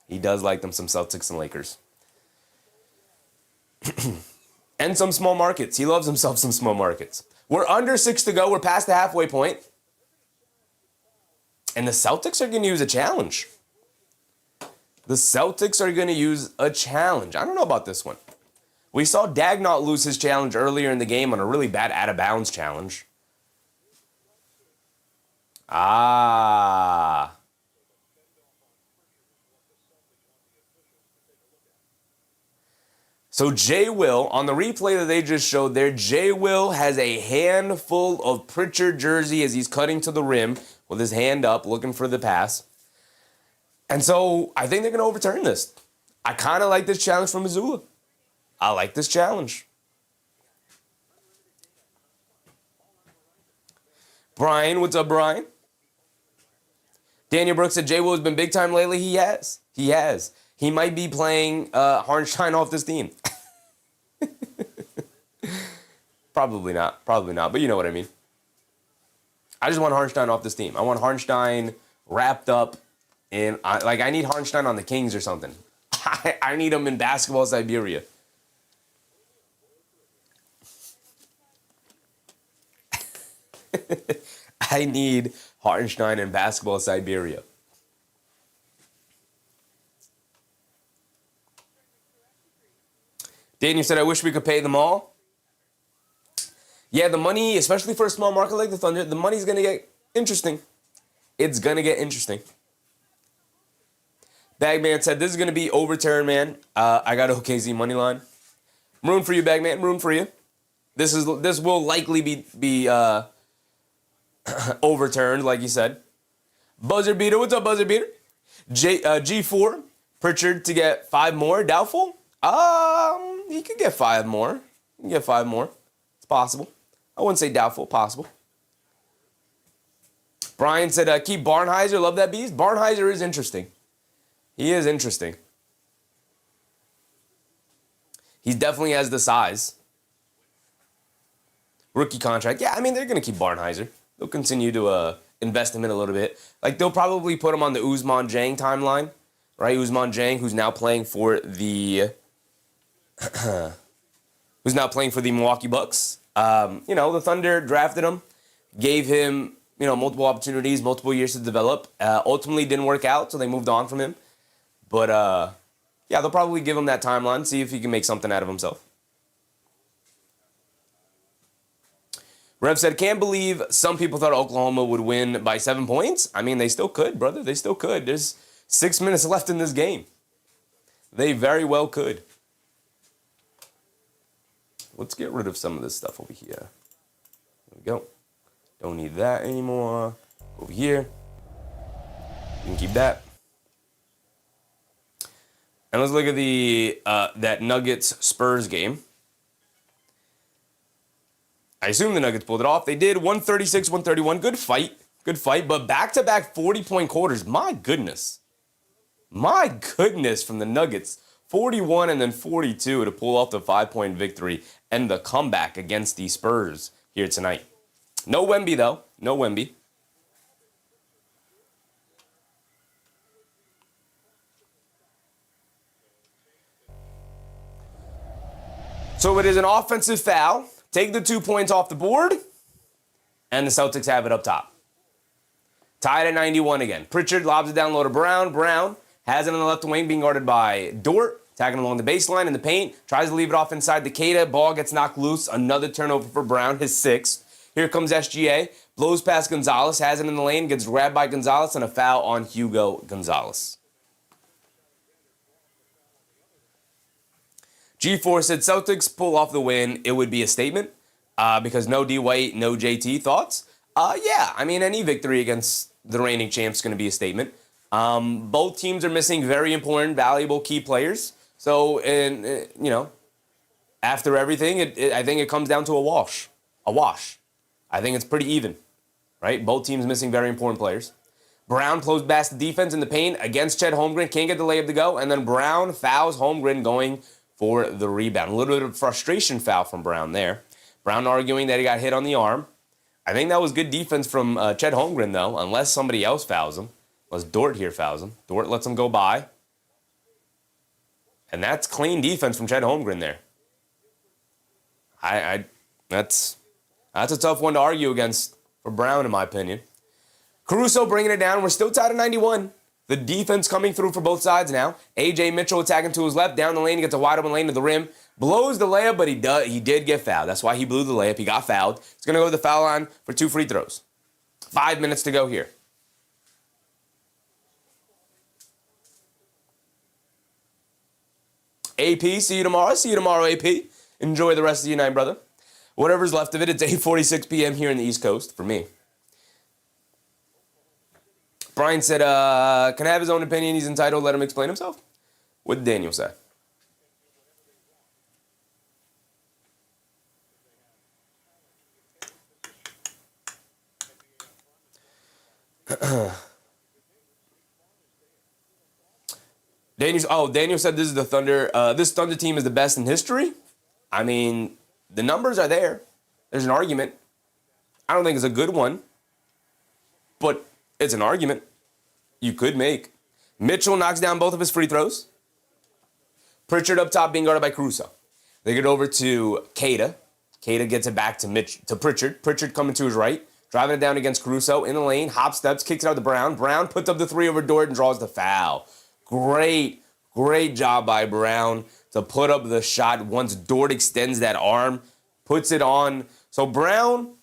He does like them some Celtics and Lakers. And some small markets. He loves himself some small markets. We're under 6 to go. We're past the halfway point. And the Celtics are going to use a challenge. The Celtics are going to use a challenge. I don't know about this one. We saw Dagnall lose his challenge earlier in the game on a really bad out-of-bounds challenge. Ah. So J. Will, on the replay that they just showed there, J. Will has a handful of Pritchard jersey as he's cutting to the rim with his hand up, looking for the pass. And so I think they're going to overturn this. I kind of like this challenge from Missoula. I like this challenge. Brian, what's up, Brian? Daniel Brooks said J. Will has been big time lately. He has. He has. He might be playing Hartenstein off this team. Probably not. Probably not. But you know what I mean. I just want Hartenstein off this team. I want Hartenstein wrapped up in... I need Hartenstein on the Kings or something. I need him in basketball Siberia. I need Hartenstein in basketball Siberia. Daniel said, I wish we could pay them all. Yeah, the money, especially for a small market like the Thunder, the money's going to get interesting. It's going to get interesting. Bagman said, this is going to be overturned, man. I got OKC money line. Maroon for you, Bagman. Maroon for you. This will likely be overturned, like you said. Buzzer beater. What's up, buzzer beater? G4. Pritchard to get 5 more. Doubtful? He could get 5 more. He can get 5 more. It's possible. I wouldn't say doubtful. Possible. Brian said, keep Barnheiser. Love that beast. Barnheiser is interesting. He is interesting. He definitely has the size. Rookie contract. Yeah, I mean, they're going to keep Barnheiser. They'll continue to invest him in a little bit. Like, they'll probably put him on the Ousmane Dieng timeline. Right? Ousmane Dieng, who's now playing for the... who's now playing for the Milwaukee Bucks. The Thunder drafted him. Gave him, multiple opportunities, multiple years to develop. Ultimately didn't work out, so they moved on from him. But, they'll probably give him that timeline, see if he can make something out of himself. Rev said, can't believe some people thought Oklahoma would win by 7 points. I mean, they still could, brother. They still could. There's 6 minutes left in this game. They very well could. Let's get rid of some of this stuff over here. There we go. Don't need that anymore. Over here. You can keep that. And let's look at the that Nuggets-Spurs game. I assume the Nuggets pulled it off. They did 136-131. Good fight. Good fight. But back-to-back 40-point quarters. My goodness. My goodness from the Nuggets. 41 and then 42 to pull off the 5-point victory and the comeback against the Spurs here tonight. No Wemby, though. No Wemby. So it is an offensive foul. Take the 2 points off the board, and the Celtics have it up top. Tied at 91 again. Pritchard lobs it down low to Brown. Brown has it on the left wing, being guarded by Dort. Tagging along the baseline in the paint. Tries to leave it off inside the Queta. Ball gets knocked loose. Another turnover for Brown, his sixth. Here comes SGA. Blows past Gonzalez. Has it in the lane. Gets grabbed by Gonzalez, and a foul on Hugo Gonzalez. G4 said Celtics pull off the win. It would be a statement because no D White, no JT. Thoughts? Yeah, I mean, any victory against the reigning champs is going to be a statement. Both teams are missing very important, valuable key players. So, after everything, I think it comes down to a wash. A wash. I think it's pretty even, right? Both teams missing very important players. Brown blows past the defense in the paint against Chet Holmgren. Can't get the layup to go. And then Brown fouls Holmgren going for the rebound. A little bit of frustration foul from Brown there. Brown arguing that he got hit on the arm. I think that was good defense from Chet Holmgren, though, unless somebody else fouls him. Unless Dort here fouls him. Dort lets him go by. And that's clean defense from Chet Holmgren there. That's a tough one to argue against for Brown, in my opinion. Caruso bringing it down. We're still tied at 91. The defense coming through for both sides now. A.J. Mitchell attacking to his left. Down the lane. He gets a wide open lane to the rim. Blows the layup, but he did get fouled. That's why he blew the layup. He got fouled. He's going to go to the foul line for 2 free throws. 5 minutes to go here. AP, see you tomorrow. See you tomorrow, AP. Enjoy the rest of your night, brother. Whatever's left of it, it's 8:46 p.m. here in the East Coast for me. Brian said, can I have his own opinion? He's entitled. Let him explain himself. What did Daniel say? Daniel said this is the Thunder. This Thunder team is the best in history. I mean, the numbers are there. There's an argument. I don't think it's a good one, but it's an argument you could make. Mitchell knocks down both of his free throws. Pritchard up top being guarded by Caruso. They get over to Queta. Queta gets it back to Pritchard. Pritchard coming to his right. Driving it down against Caruso in the lane. Hop steps, kicks it out to Brown. Brown puts up the three over Dort and draws the foul. Great job by Brown to put up the shot once Dort extends that arm, puts it on. So Brown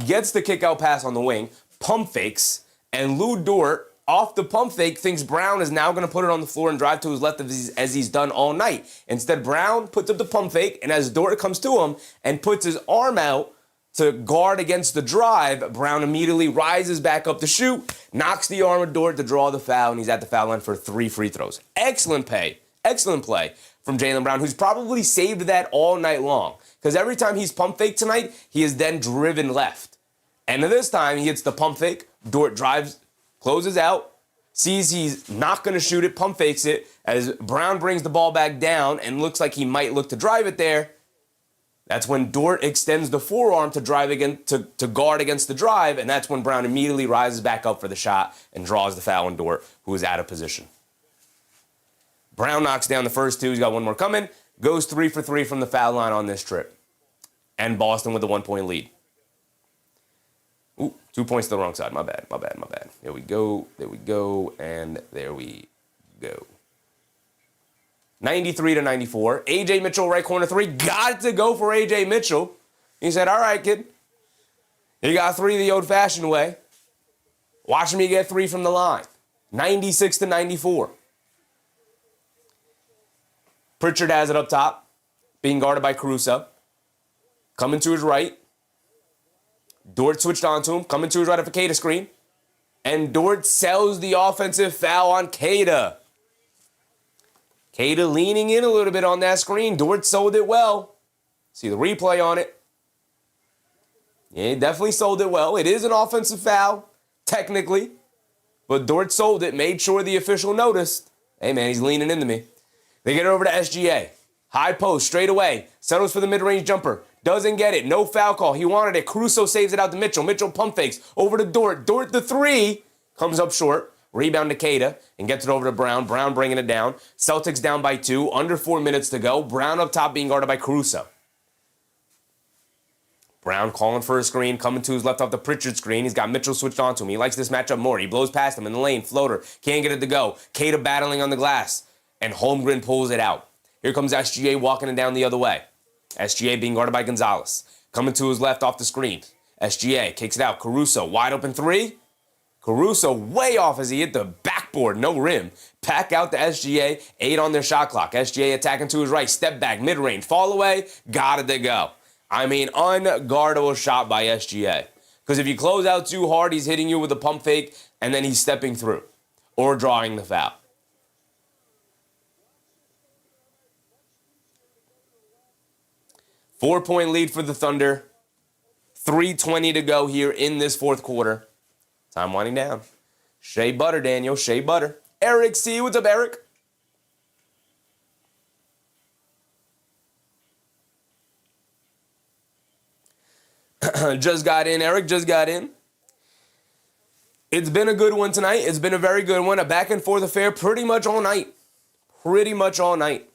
gets the kick out pass on the wing, pump fakes, and Lou Dort, off the pump fake, thinks Brown is now going to put it on the floor and drive to his left as he's done all night. Instead, Brown puts up the pump fake, and as Dort comes to him and puts his arm out to guard against the drive, Brown immediately rises back up to shoot, knocks the arm of Dort to draw the foul, and he's at the foul line for 3 free throws. Excellent play from Jaylen Brown, who's probably saved that all night long. Because every time he's pump faked tonight, he is then driven left. And this time, he hits the pump fake. Dort drives, closes out, sees he's not going to shoot it, pump fakes it, as Brown brings the ball back down and looks like he might look to drive it there. That's when Dort extends the forearm to drive again to guard against the drive, and that's when Brown immediately rises back up for the shot and draws the foul on Dort, who is out of position. Brown knocks down the first 2. He's got one more coming. Goes 3 for 3 from the foul line on this trip. And Boston with a 1-point lead. Ooh, 2 points to the wrong side. My bad. There we go, and there we go. 93-94. A.J. Mitchell, right corner 3. Got it to go for A.J. Mitchell. He said, all right, kid. You got 3 the old-fashioned way. Watch me get 3 from the line. 96-94. Pritchard has it up top, being guarded by Caruso. Coming to his right. Dort switched onto him. Coming to his right off a Queta screen. And Dort sells the offensive foul on Queta. Queta leaning in a little bit on that screen. Dort sold it well. See the replay on it. Yeah, he definitely sold it well. It is an offensive foul, technically. But Dort sold it, made sure the official noticed. Hey, man, he's leaning into me. They get it over to SGA. High post, straight away. Settles for the mid-range jumper. Doesn't get it. No foul call. He wanted it. Caruso saves it out to Mitchell. Mitchell pump fakes. Over to Dort. Dort the three. Comes up short. Rebound to Queta. And gets it over to Brown. Brown bringing it down. Celtics down by 2. Under 4 minutes to go. Brown up top being guarded by Caruso. Brown calling for a screen, coming to his left off the Pritchard screen. He's got Mitchell switched onto him. He likes this matchup more. He blows past him in the lane. Floater. Can't get it to go. Queta battling on the glass. And Holmgren pulls it out. Here comes SGA walking it down the other way. SGA being guarded by Gonzalez. Coming to his left off the screen. SGA kicks it out. Caruso wide open three. Caruso way off as he hit the backboard. No rim. Pack out to SGA. 8 on their shot clock. SGA attacking to his right. Step back. Mid-range. Fall away. Got it to go. I mean, unguardable shot by SGA. Because if you close out too hard, he's hitting you with a pump fake, and then he's stepping through or drawing the foul. Four-point lead for the Thunder. 3:20 to go here in this fourth quarter. Time winding down. Shea Butter, Daniel. Shea Butter. Eric C. What's up, Eric? Just got in, Eric. Just got in. It's been a good one tonight. It's been a very good one. A back and forth affair pretty much all night. Pretty much all night.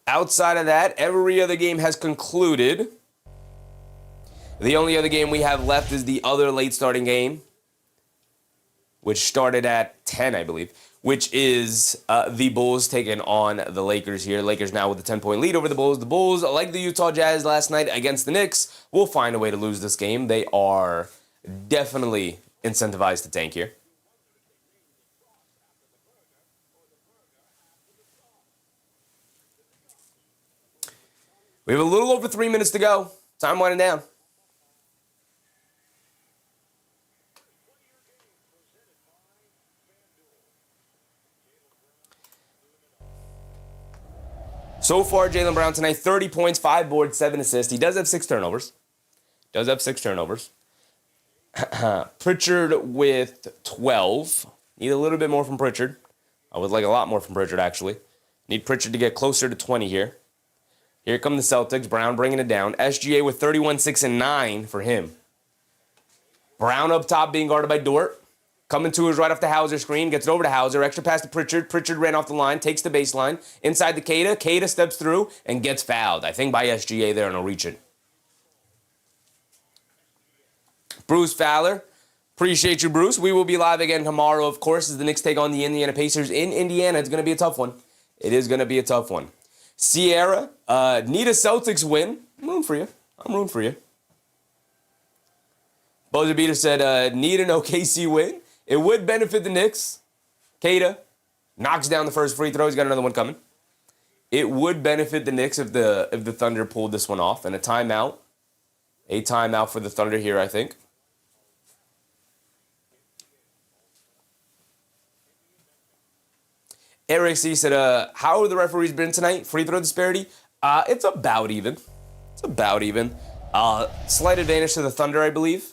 Outside of that, every other game has concluded. The only other game we have left is the other late starting game, which started at 10, I believe, which is the Bulls taking on the Lakers here. Lakers now with a 10-point lead over the Bulls. The Bulls, like the Utah Jazz last night against the Knicks, will find a way to lose this game. They are definitely incentivized to tank here. We have a little over 3 minutes to go. Time winding down. So far, Jaylen Brown tonight, 30 points, 5 boards, 7 assists. He does have 6 turnovers. Pritchard with 12. Need a little bit more from Pritchard. I would like a lot more from Pritchard, actually. Need Pritchard to get closer to 20 here. Here come the Celtics. Brown bringing it down. SGA with 31, 6, and 9 for him. Brown up top being guarded by Dort. Coming to his right off the Hauser screen. Gets it over to Hauser. Extra pass to Pritchard. Pritchard ran off the line. Takes the baseline. Inside the Queta. Queta steps through and gets fouled. I think by SGA there, and he'll reach it. Bruce Fowler. Appreciate you, Bruce. We will be live again tomorrow, of course, as the Knicks take on the Indiana Pacers in Indiana. It's going to be a tough one. It is going to be a tough one. Sierra, need a Celtics win. I'm rooting for you. Buzzer Beater said, need an OKC win. It would benefit the Knicks. Queta knocks down the first free throw. He's got another one coming. It would benefit the Knicks if the Thunder pulled this one off. And a timeout. A timeout for the Thunder here, I think. Eric C. said, how have the referees been tonight? Free throw disparity? It's about even. Slight advantage to the Thunder, I believe.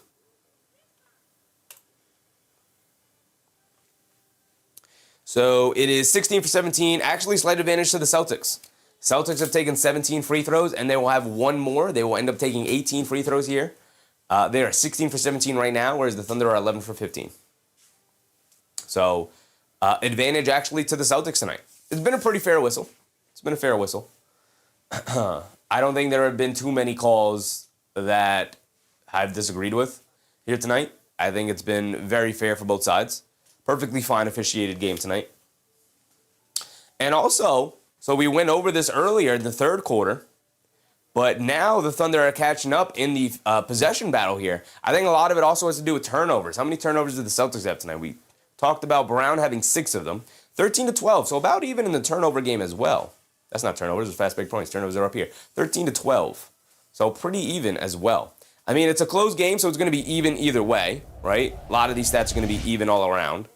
So it is 16 for 17. Actually, slight advantage to the Celtics. Celtics have taken 17 free throws, and they will have one more. They will end up taking 18 free throws here. They are 16 for 17 right now, whereas the Thunder are 11 for 15. So advantage actually to the Celtics tonight. It's been a pretty fair whistle. I don't think there have been too many calls that I've disagreed with here tonight. I think it's been very fair for both sides. Perfectly fine officiated game tonight. And also, so we went over this earlier in the third quarter, but now the Thunder are catching up in the possession battle here. I think a lot of it also has to do with turnovers. How many turnovers did the Celtics have tonight? We talked about Brown having 6 of them. 13 to 12, so about even in the turnover game as well. That's not turnovers, it's fast break points. Turnovers are up here. 13 to 12, so pretty even as well. I mean, it's a close game, so it's going to be even either way, right? A lot of these stats are going to be even all around.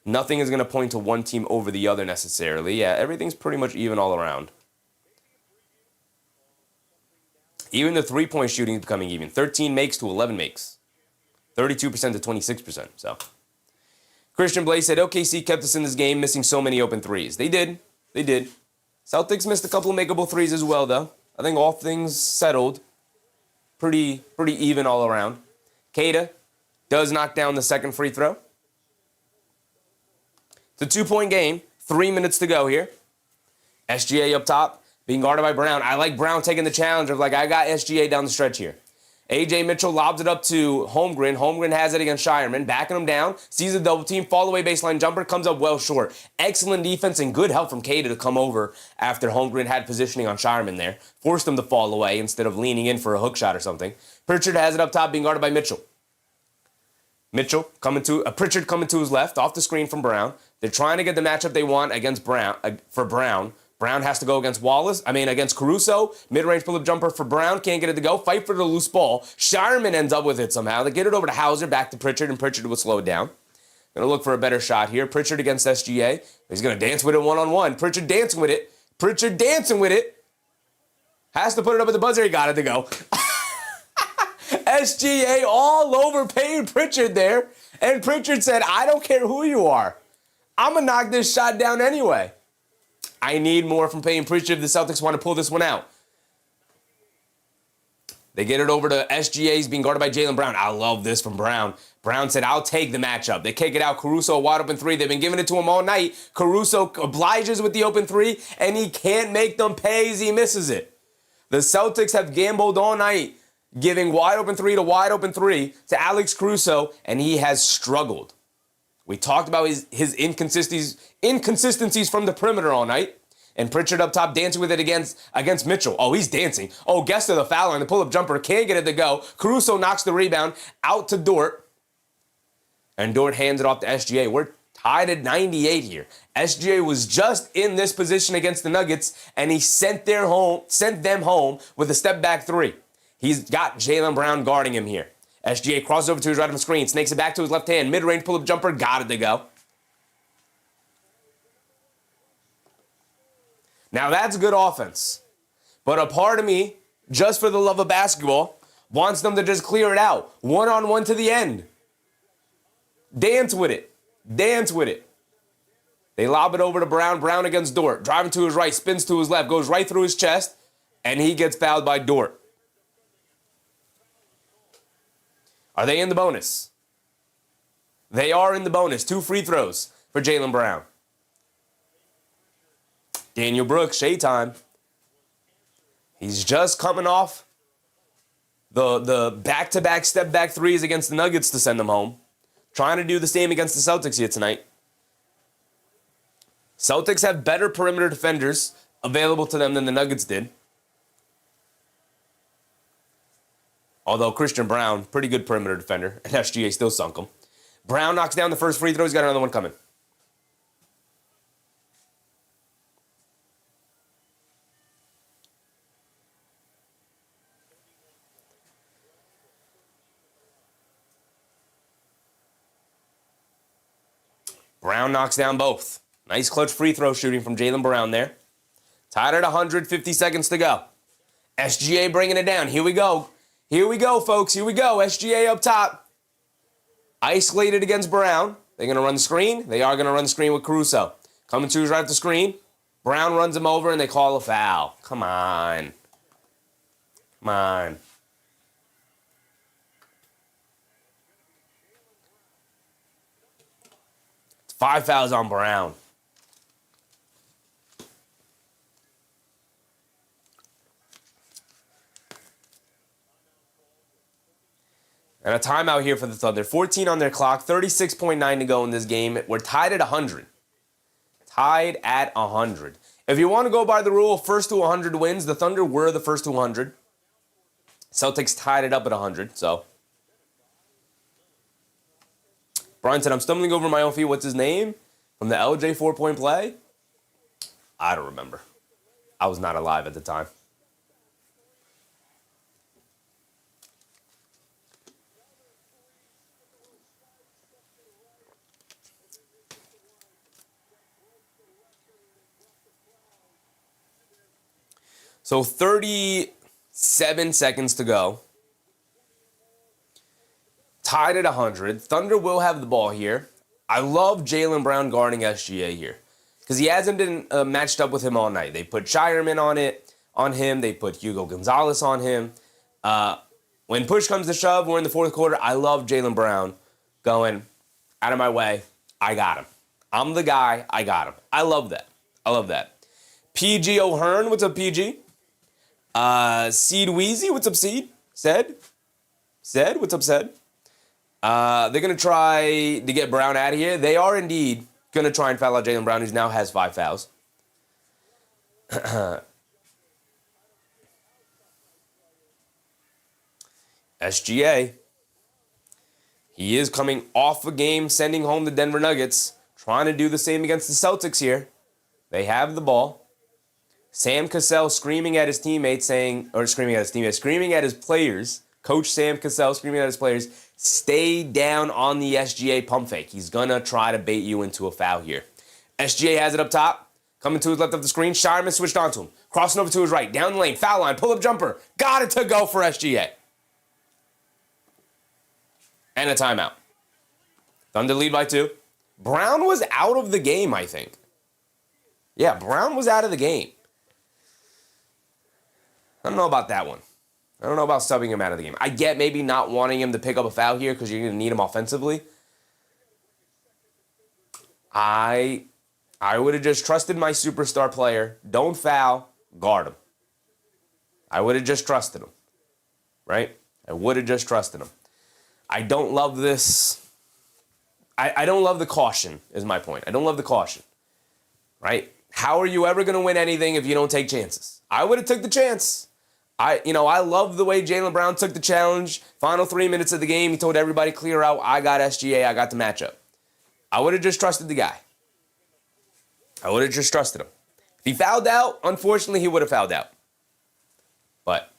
Nothing is going to point to one team over the other necessarily. Yeah, everything's pretty much even all around. Even the three-point shooting is becoming even. 13 makes to 11 makes. 32% to 26%. So, Christian Blay said, OKC kept us in this game, missing so many open threes. They did. They did. Celtics missed a couple of makeable threes as well, though. I think all things settled. Pretty even all around. Queta does knock down the second free throw. It's a 2-point game. 3 minutes to go here. SGA up top, being guarded by Brown. I like Brown taking the challenge of, like, I got SGA down the stretch here. A.J. Mitchell lobs it up to Holmgren. Holmgren has it against Shireman, backing him down, sees a double team, fall away baseline jumper, comes up well short. Excellent defense and good help from Queta to come over after Holmgren had positioning on Shireman there. Forced him to fall away instead of leaning in for a hook shot or something. Pritchard has it up top, being guarded by Mitchell. Pritchard coming to his left, off the screen from Brown. They're trying to get the matchup they want against Brown, for Brown. Brown has to go against Caruso. Mid-range pull-up jumper for Brown. Can't get it to go. Fight for the loose ball. Shireman ends up with it somehow. They get it over to Hauser, back to Pritchard, and Pritchard will slow it down. Going to look for a better shot here. Pritchard against SGA. He's going to dance with it one-on-one. Pritchard dancing with it. Has to put it up at the buzzer. He got it to go. SGA all over Payne Pritchard there. And Pritchard said, I don't care who you are. I'm going to knock this shot down anyway. I need more from Payne Pritchard if the Celtics want to pull this one out. They get it over to SGA's being guarded by Jaylen Brown. I love this from Brown. Brown said, I'll take the matchup. They kick it out. Caruso, wide open three. They've been giving it to him all night. Caruso obliges with the open three, and he can't make them pay as he misses it. The Celtics have gambled all night, giving wide open three to Alex Caruso, and he has struggled. We talked about his inconsistencies from the perimeter all night. And Pritchard up top dancing with it against Mitchell. Oh, he's dancing. Oh, guess to the foul line. The pull-up jumper can't get it to go. Caruso knocks the rebound out to Dort. And Dort hands it off to SGA. We're tied at 98 here. SGA was just in this position against the Nuggets, and he sent them home with a step-back three. He's got Jaylen Brown guarding him here. SGA crosses over to his right of the screen, snakes it back to his left hand, mid-range pull-up jumper, got it to go. Now that's good offense. But a part of me, just for the love of basketball, wants them to just clear it out. One-on-one to the end. Dance with it. They lob it over to Brown. Brown against Dort. Driving to his right, spins to his left, goes right through his chest, and he gets fouled by Dort. Are they in the bonus? They are in the bonus. 2 free throws for Jaylen Brown. Daniel Brooks, Shai time. He's just coming off the back-to-back step-back threes against the Nuggets to send them home. Trying to do the same against the Celtics here tonight. Celtics have better perimeter defenders available to them than the Nuggets did. Although Christian Brown, pretty good perimeter defender, and SGA still sunk him. Brown knocks down the first free throw. He's got another one coming. Brown knocks down both. Nice clutch free throw shooting from Jaylen Brown there. Tied at 150 seconds to go. SGA bringing it down. Here we go. Here we go, folks. Here we go. SGA up top. Isolated against Brown. They're going to run the screen. They are going to run the screen with Caruso. Coming to his right at the screen. Brown runs him over, and they call a foul. Come on. Come on. It's 5 fouls on Brown. And a timeout here for the Thunder. 14 on their clock, 36.9 to go in this game. We're tied at 100. Tied at 100. If you want to go by the rule, first to 100 wins, the Thunder were the first to 100. Celtics tied it up at 100, so. Brian said, I'm stumbling over my own feet. What's his name? From the LJ 4-point play? I don't remember. I was not alive at the time. So 36 7 seconds to go. Tied at 100. Thunder will have the ball here. I love Jaylen Brown guarding SGA here because he hasn't been matched up with him all night. They put Shireman on him. They put Hugo Gonzalez on him. When push comes to shove, we're in the fourth quarter. I love Jaylen Brown going out of my way. I got him. I'm the guy. I got him. I love that. I love that. PG O'Hearn, what's up, PG? Seed Wheezy, what's up, Seed? Said, what's up, Said? They're going to try to get Brown out of here. They are indeed going to try and foul out Jaylen Brown, who now has 5 fouls. SGA. He is coming off a game, sending home the Denver Nuggets, trying to do the same against the Celtics here. They have the ball. Sam Cassell screaming at his teammates, screaming at his players. Coach Sam Cassell screaming at his players, stay down on the SGA pump fake. He's going to try to bait you into a foul here. SGA has it up top. Coming to his left of the screen. Shireman switched onto him. Crossing over to his right. Down the lane. Foul line. Pull-up jumper. Got it to go for SGA. And a timeout. Thunder lead by 2. Brown was out of the game, I think. Yeah, Brown was out of the game. I don't know about that one. I don't know about subbing him out of the game. I get maybe not wanting him to pick up a foul here because you're going to need him offensively. I would have just trusted my superstar player. Don't foul, guard him. I would have just trusted him. Right? I would have just trusted him. I don't love this. I don't love the caution, is my point. I don't love the caution. Right? How are you ever going to win anything if you don't take chances? I would have took the chance. I love the way Jaylen Brown took the challenge. Final 3 minutes of the game, he told everybody, clear out. I got SGA. I got the matchup. I would have just trusted the guy. I would have just trusted him. If he fouled out, unfortunately, he would have fouled out. But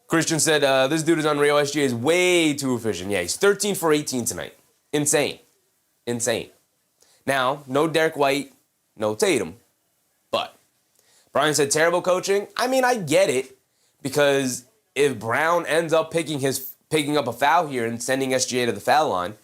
Christian said, this dude is unreal. SGA is way too efficient. Yeah, he's 13 for 18 tonight. Insane. Now, no Derrick White, no Tatum. But Brian said, terrible coaching. I mean, I get it. Because if Brown ends up picking up a foul here and sending SGA to the foul line,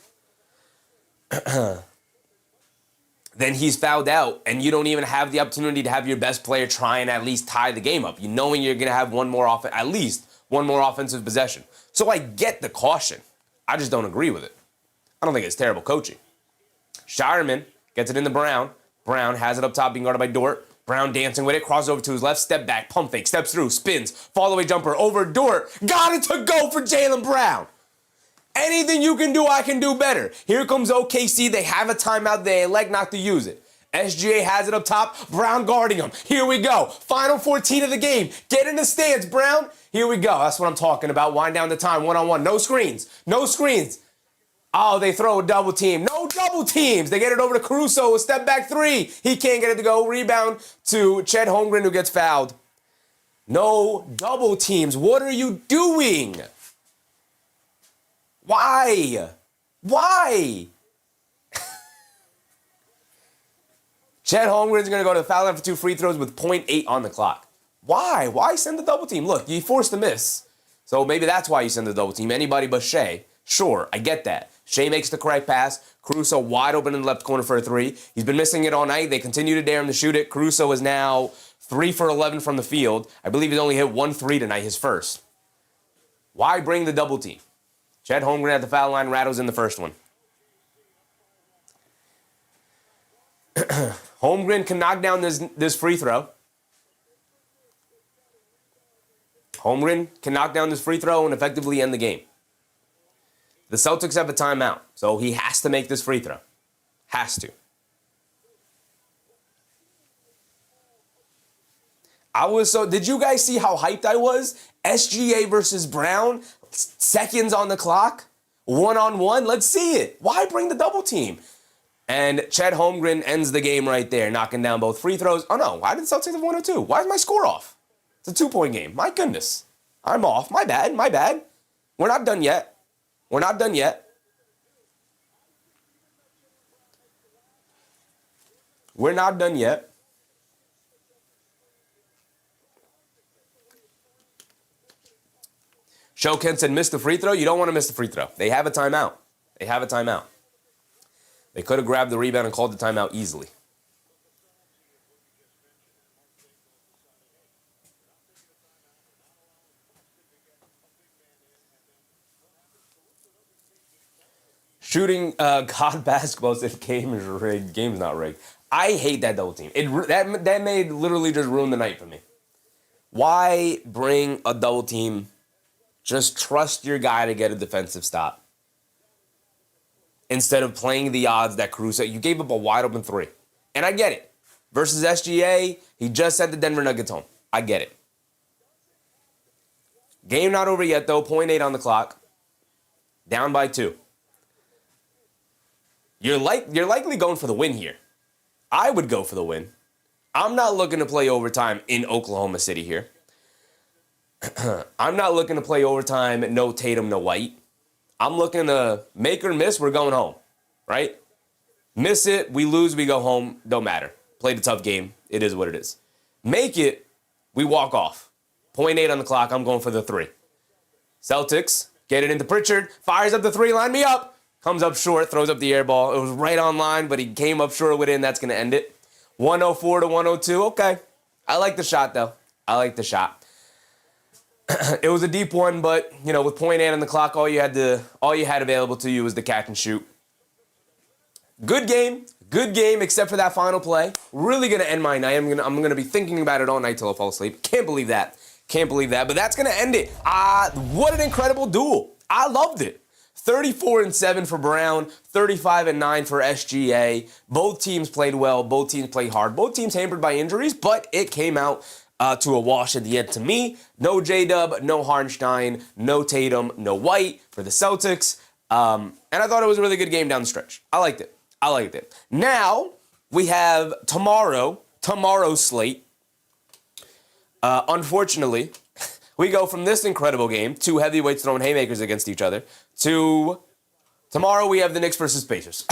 then he's fouled out, and you don't even have the opportunity to have your best player try and at least tie the game up. You knowing you're going to have at least one more offensive possession. So I get the caution. I just don't agree with it. I don't think it's terrible coaching. Shireman gets it into Brown. Brown has it up top, being guarded by Dort. Brown dancing with it, crosses over to his left, step back, pump fake, steps through, spins, fall away jumper over Dort. Got it to go for Jaylen Brown. Anything you can do, I can do better. Here comes OKC. They have a timeout. They elect not to use it. SGA has it up top. Brown guarding him. Here we go. Final 14 of the game. Get in the stands, Brown. Here we go. That's what I'm talking about. Wind down the time. One-on-one. No screens. Oh, they throw a double team. No double teams. They get it over to Caruso. A step back 3. He can't get it to go. Rebound to Chet Holmgren, who gets fouled. No double teams. What are you doing? Why? Chet Holmgren's going to go to the foul line for 2 free throws with 0.8 on the clock. Why? Why send the double team? Look, you forced a miss. So maybe that's why you send the double team. Anybody but Shai. Sure, I get that. Shai makes the correct pass. Caruso wide open in the left corner for a 3. He's been missing it all night. They continue to dare him to shoot it. Caruso is now 3 for 11 from the field. I believe he's only hit 1 3 tonight, his first. Why bring the double team? Chet Holmgren at the foul line, rattles in the first one. Holmgren can knock down this free throw. Holmgren can knock down this free throw and effectively end the game. The Celtics have a timeout, so he has to make this free throw. Has to. Did you guys see how hyped I was? SGA versus Brown, seconds on the clock, 1-on-1, let's see it. Why bring the double team? And Chet Holmgren ends the game right there, knocking down both free throws. Oh no, why did the Celtics have 102? Why is my score off? It's a 2-point game. My goodness. I'm off. My bad. We're not done yet. We're not done yet. Joe Kent said, miss the free throw. You don't want to miss the free throw. They have a timeout. They have a timeout. They could have grabbed the rebound and called the timeout easily. Shooting God basketball said game is rigged. Game's not rigged. I hate that double team. That may literally just ruin the night for me. Why bring a double team? Just trust your guy to get a defensive stop. Instead of playing the odds that Caruso, you gave up a wide open three. And I get it. Versus SGA, he just sent the Denver Nuggets home. I get it. Game not over yet though. 0.8 on the clock. Down by 2. You're likely going for the win here. I would go for the win. I'm not looking to play overtime in Oklahoma City here. I'm not looking to play overtime, no Tatum, no White. I'm looking to make or miss, we're going home, right? Miss it, we lose, we go home, don't matter. Played a tough game, it is what it is. Make it, we walk off. 0.8 on the clock, I'm going for the 3. Celtics, get it into Pritchard, fires up the 3, line me up. Comes up short, throws up the air ball. It was right on line, but he came up short with it, and that's going to end it. 104 to 102, okay. I like the shot, though. I like the shot. It was a deep one, but, with 0.8 on the clock, all you had available to you was the catch and shoot. Good game, except for that final play. Really going to end my night. I'm gonna be thinking about it all night till I fall asleep. Can't believe that. But that's going to end it. What an incredible duel. I loved it. 34-7 for Brown, 35-9 for SGA. Both teams played well. Both teams played hard. Both teams hampered by injuries, but it came out to a wash at the end to me. No J-Dub, no Hartenstein, no Tatum, no White for the Celtics. And I thought it was a really good game down the stretch. I liked it. Now, we have tomorrow's slate. Unfortunately, we go from this incredible game, 2 heavyweights throwing haymakers against each other, to tomorrow we have the Knicks versus Pacers.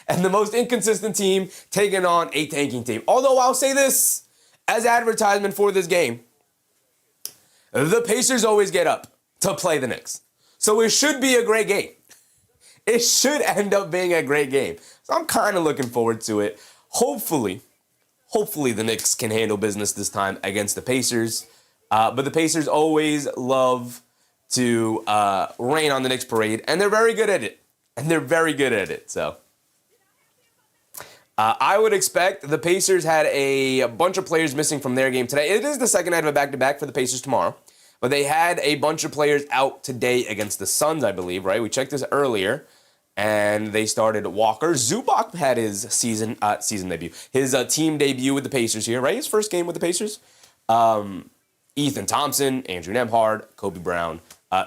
And the most inconsistent team taking on a tanking team. Although I'll say this as advertisement for this game, the Pacers always get up to play the Knicks. So it should be a great game. It should end up being a great game. So I'm kind of looking forward to it. Hopefully the Knicks can handle business this time against the Pacers. But the Pacers always love to rain on the Knicks parade, and they're very good at it. So I would expect the Pacers had a bunch of players missing from their game today. It is the second night of a back-to-back for the Pacers tomorrow. But they had a bunch of players out today against the Suns, I believe, right? We checked this earlier. And they started Walker. Zubac had his season debut. His team debut with the Pacers here, right? His first game with the Pacers. Ethan Thompson, Andrew Nembhard, Kobe Brown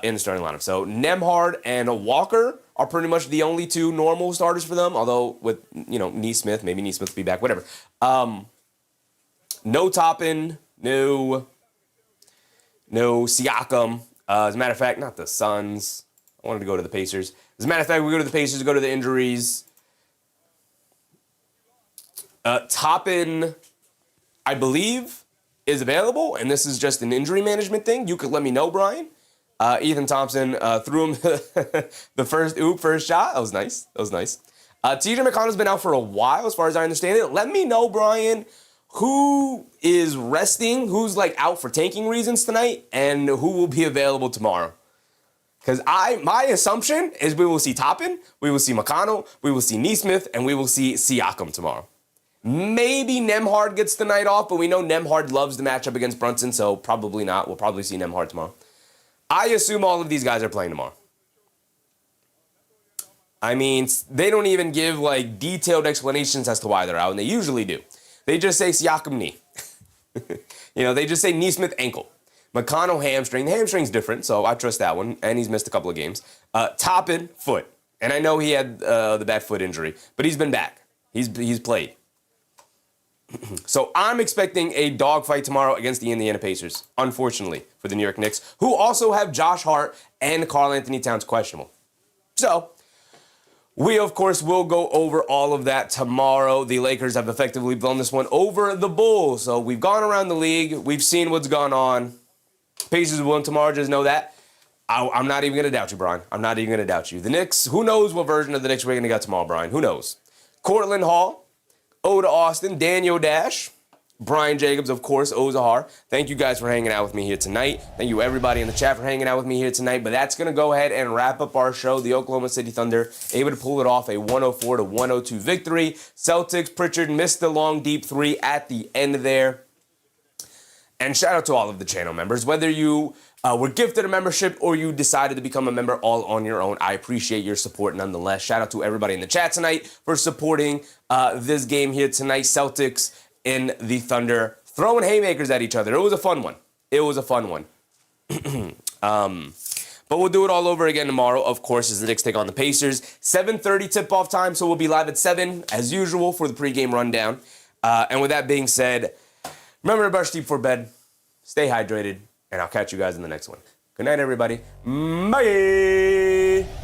in the starting lineup. So Nembhard and Walker are pretty much the only 2 normal starters for them. Although with, Neesmith, maybe Neesmith will be back, whatever. No Toppin, no Siakam. As a matter of fact, not the Suns. I wanted to go to the Pacers. As a matter of fact, we go to the Pacers, go to the injuries. Toppin, I believe, is available, and this is just an injury management thing. You could let me know, Brian. Ethan Thompson threw him the first shot. That was nice. TJ McConnell's been out for a while, as far as I understand it. Let me know, Brian, who is resting, who's out for tanking reasons tonight, and who will be available tomorrow. Because my assumption is we will see Toppin, we will see McConnell, we will see Neesmith, and we will see Siakam tomorrow. Maybe Nembhard gets the night off, but we know Nembhard loves the matchup against Brunson, so probably not. We'll probably see Nembhard tomorrow. I assume all of these guys are playing tomorrow. I mean, they don't even give detailed explanations as to why they're out, and they usually do. They just say Siakam knee. They just say Neesmith ankle. McConnell hamstring. The hamstring's different, so I trust that one. And he's missed a couple of games. Toppin, foot. And I know he had the bad foot injury, but he's been back. He's played. So I'm expecting a dogfight tomorrow against the Indiana Pacers, unfortunately, for the New York Knicks, who also have Josh Hart and Karl Anthony Towns questionable. So we, of course, will go over all of that tomorrow. The Lakers have effectively blown this one over the Bulls. So we've gone around the league. We've seen what's gone on. Pacers will win tomorrow, just know that. I'm not even going to doubt you, Brian. I'm not even going to doubt you. The Knicks, who knows what version of the Knicks we're going to get tomorrow, Brian? Who knows? Cortland Hall, O to Austin, Daniel Dash, Brian Jacobs, of course, Ozahar. Thank you guys for hanging out with me here tonight. Thank you, everybody in the chat, for hanging out with me here tonight. But that's going to go ahead and wrap up our show. The Oklahoma City Thunder able to pull it off, a 104-102 victory. Celtics, Pritchard missed the long, deep three at the end there. And shout out to all of the channel members, whether you were gifted a membership or you decided to become a member all on your own. I appreciate your support nonetheless. Shout out to everybody in the chat tonight for supporting this game here tonight. Celtics in the Thunder throwing haymakers at each other. It was a fun one. It was a fun one. But we'll do it all over again tomorrow, of course, as the Knicks take on the Pacers. 7:30 tip-off time, so we'll be live at 7, as usual, for the pregame rundown. And with that being said, remember to brush deep for bed, stay hydrated, and I'll catch you guys in the next one. Good night, everybody. Bye!